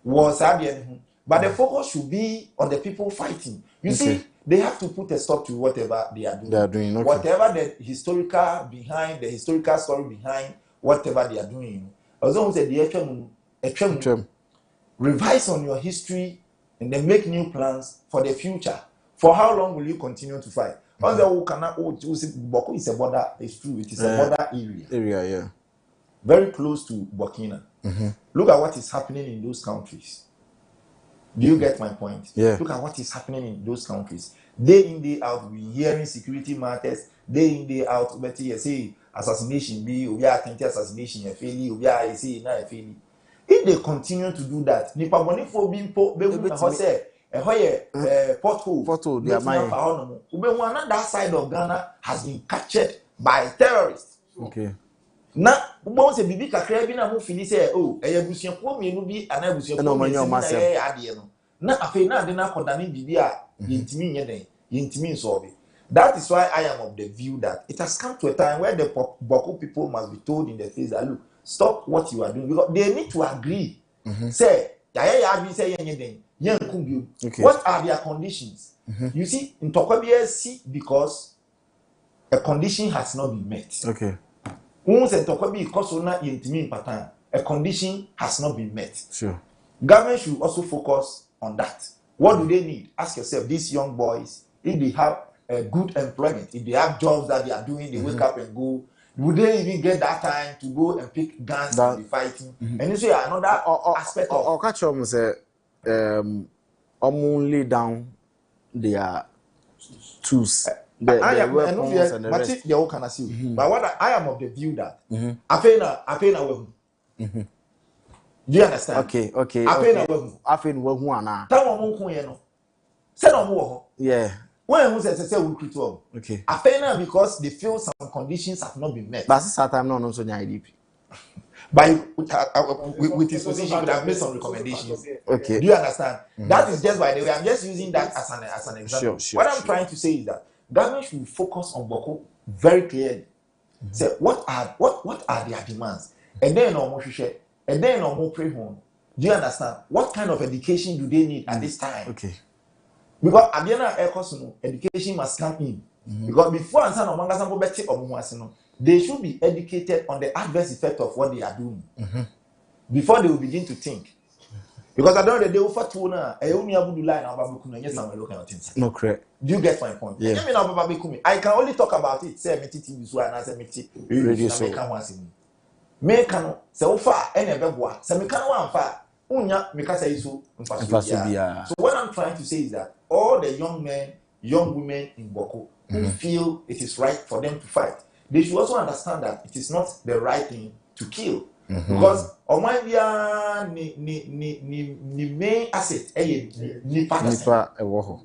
was Abian, but the focus should be on the people fighting. You see, they have to put a stop to whatever they are doing. They are doing whatever the historical story behind whatever they are doing. Although said the revise on your history and then make new plans for the future. For how long will you continue to fight? Boko is a border, it's true, it is a border area. Yeah. Very close to Burkina. Look at what is happening in those countries. Do you get my point? Yeah. Look at what is happening in those countries. Day in, day out, we hearing security matters. Day in, day out, but you say assassination be, we are attempted assassination, a failure, we are say not a failure. If they continue to do that, nipa money for being pothole, that side of Ghana has been captured by terrorists. Okay. Now, once a bibi kakra bi na mo fili say busuapo mienu bi ana busuapo na afei na de na kodane bibi a yentimi nye den yentimi nsolve. That is why I am of the view that it has come to a time where the Boko people must be told in the face that look, stop what you are doing, because they need to agree. Say what are their conditions? You see, in Tokobia, because a condition has not been met. Okay. A condition has not been met. Sure. Government should also focus on that. What do they need? Ask yourself, these young boys, if they have a good employment, if they have jobs that they are doing, they wake up and go, would they even get that time to go and pick guns and be fighting? And you see another aspect of or catch them say lay down their tools. But what I am of the view that I feel do you understand? Okay. I feel yeah. When we say we create okay. I feel because they feel some conditions have not been met. But this time no so IDP. But with his position, he would have made some recommendations. Okay. Do you understand? That is just by the way. I'm just using that as an example. Sure, what I'm trying to say is that government should focus on Boko very clearly. Say what are their demands, and then and then pray home. Do you understand? What kind of education do they need at this time? Okay. Because education must come in. Because before they should be educated on the adverse effect of what they are doing before they will begin to think. Because I don't know they offer to na e uni abudu line na baba kunu yes am local things. No correct. Do you get my point? Yeah. Me na baba kunu. I can only talk about it say me TV so and say me radio so. Me can wan say me can say ofa e na beboa. Say me can wan fa unya me can say so mfaso. So what I'm trying to say is that all the young men, young women in Boko who feel it is right for them to fight, they should also understand that it is not the right thing to kill. Because Omandia ni main asset ni nipa ewo ho.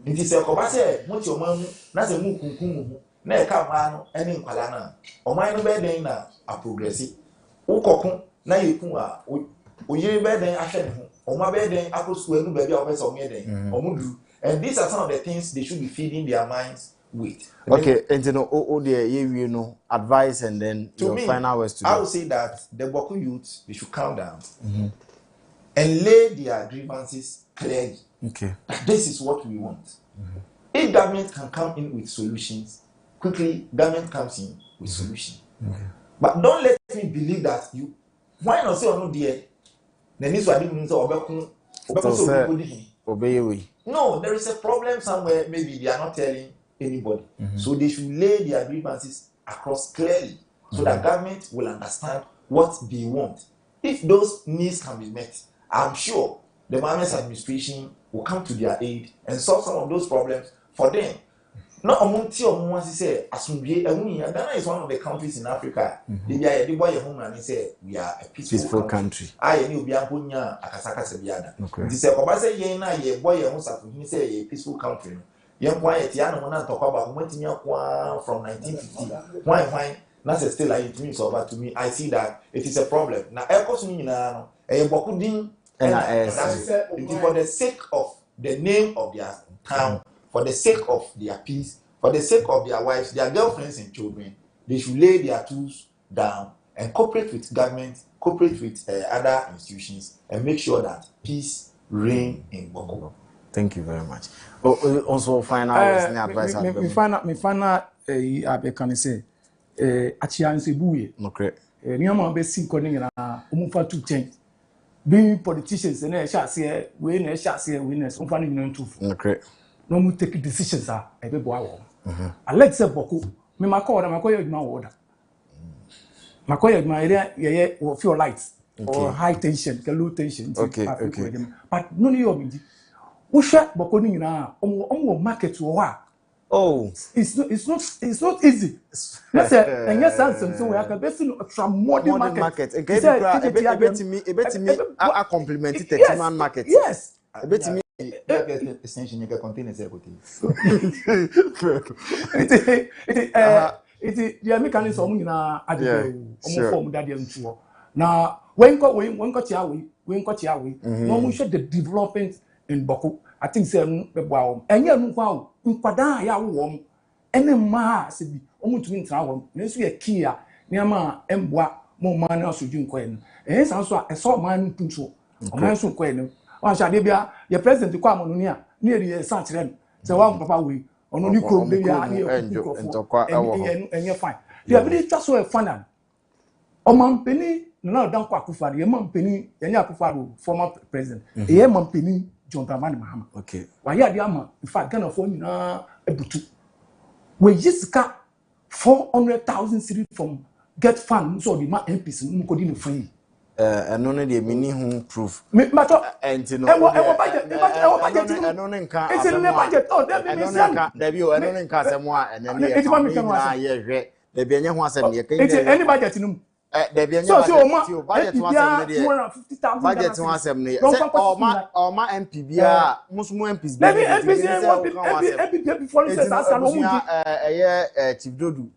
Nti se ko ba se mo ti oman mu na se mu kunkum mu na e ka ma no ene nkwala na oman no be den na a progress ukokun na yekun a oyire be den ahwe ne ho oma be den akosua nu ba bia o be se o me den omudu. And these are some of the things they should be feeding their minds with. Okay, and you know, you know, advice and then to your me, final words to I would say that the Boko youth, they should calm down and lay their grievances clearly. Okay. This is what we want. If government can come in with solutions, quickly, government comes in with solutions. But don't let me believe that you, why not say, oh no, dear, the news I didn't obey. No, there is a problem somewhere. Maybe they are not telling anybody. So they should lay their grievances across clearly so that government will understand what they want. If those needs can be met, I'm sure the Mahamas administration will come to their aid and solve some of those problems for them. Not among say, Ghana is one of the countries in Africa. They are the boy home and say we are a peaceful country. I knew Bianconia, Akasaka Sabiana. This is a Obasa Yena, ye boy, he say a peaceful country. Young quiet Tiana when I talk about went in your from 1950. Why? That's still like it means over to me. I see that it is a problem. Now, Elkosuna, a Bokudin, and for the sake of the name of their town. For the sake of their peace, for the sake of their wives, their girlfriends and children, they should lay their tools down and cooperate with government, cooperate with other institutions, and make sure that peace reign in Boko. Thank you very much. Also, final advice. Me final, I can say, Achianse Buye. Okay. Niama be si koning na umufa tu change. Being politicians, and I shall say, we shall say, winners, umfani minentufu. Okay. No mu take decisions are a be boa. Alexa Boko, me makoda makoya ma order. Makoya ma area ye or feel lights or high tension, low tension. Okay. But no you me. Usha Boko ni na omo market wa. Oh, it's not easy. Let's say and yes answer so we are best to modern market. A bit me a compliment the man market. Yes. A bit me extension you can contain a it the mechanism na adego form that dem to na when got chiawe no mu show the development in Boko. I think say be boa enye nu kwa nkwada ya wo ene ma se bi omutu ntra wo na so ye kia niama emboa mo ma na soju nko en san so a so ma ntunso o ma so nko en wa sha de bia ye president kwa mo ni a ni eri san kire no se wa papa we ono ni krom de bia ni enye fine the ability to so e fana o ma mpeni na dan kwa kufa ye ma mpeni ye nya kufa former president ye ma mpeni John Dramani Mahama. Okay. Why are the in fact Ghana for na ebutu. We jiska 400,000 cities from get fund so the MPs no no free. No the mini home proof. Me matter and you know. budget. No nka. It's in the budget. Oh, that be nka. Debi o no nka asemo and then ye debi enye ho asem ye kan. Any budget no. Debi enye budget was 250,000 budget was say ma MP bia musumu MPs bia MP before this answer no chief dodu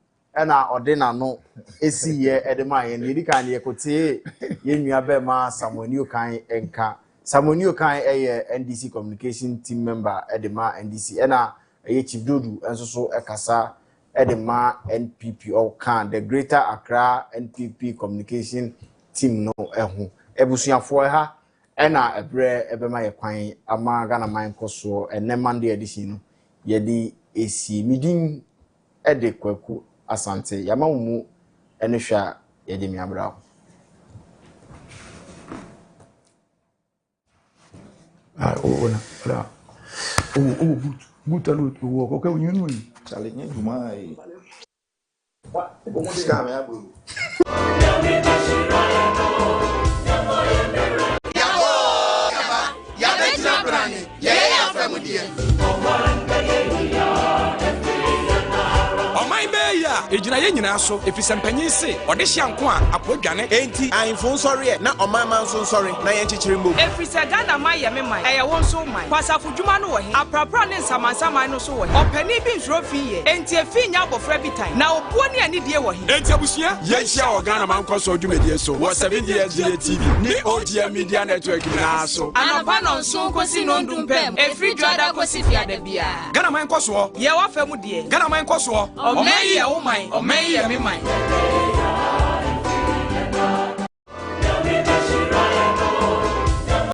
na ordina no esi ye edema ye ni kan ye kote ye nua be ma Samuel kan enka Samuel kan NDC communication team member edema NDC na chief dodu enso so ekasa edema NPP or can the Greater Accra NPP communication team no ehu ebusuafo ha na ebre ebema ye kwan ama Ghana man koso ene Monday edition no ye di esi midin ede kwaku asante yama mu ene hwa ye de mi abra boot and work. Okay, when you know. Challenge you my. What? Scam ya bro. Ya be brani. Ya family. Ejina ye nyina so efisempanyin se ode hyanko a apodwane enti ahemfo nsɔre na ɔmanman nso nsɔre na yɛnkyekyere mbom efisa Ghana man yɛ me man ɛyɛ wɔn so man kwasafo dwuma no wɔ he aprapra ne nsamansaman no so wɔ he ɔpani bi nsoro fi yɛ enti efi nya abɔfra bi tan na obuo ne ani die wɔ he enti abusua yɛhyia wɔ Ghana man kɔ so dwumadie so wɔ 7 years TV ne OGM Media Network na so anɔpa no nso kosi no ndumpem efiri dwada kosi fiada bia Ghana man kɔ so yɛ wɔ fa mu die Ghana man kɔ so ɔmɛyi yɛ wo man ɔmɛyi yɛ me man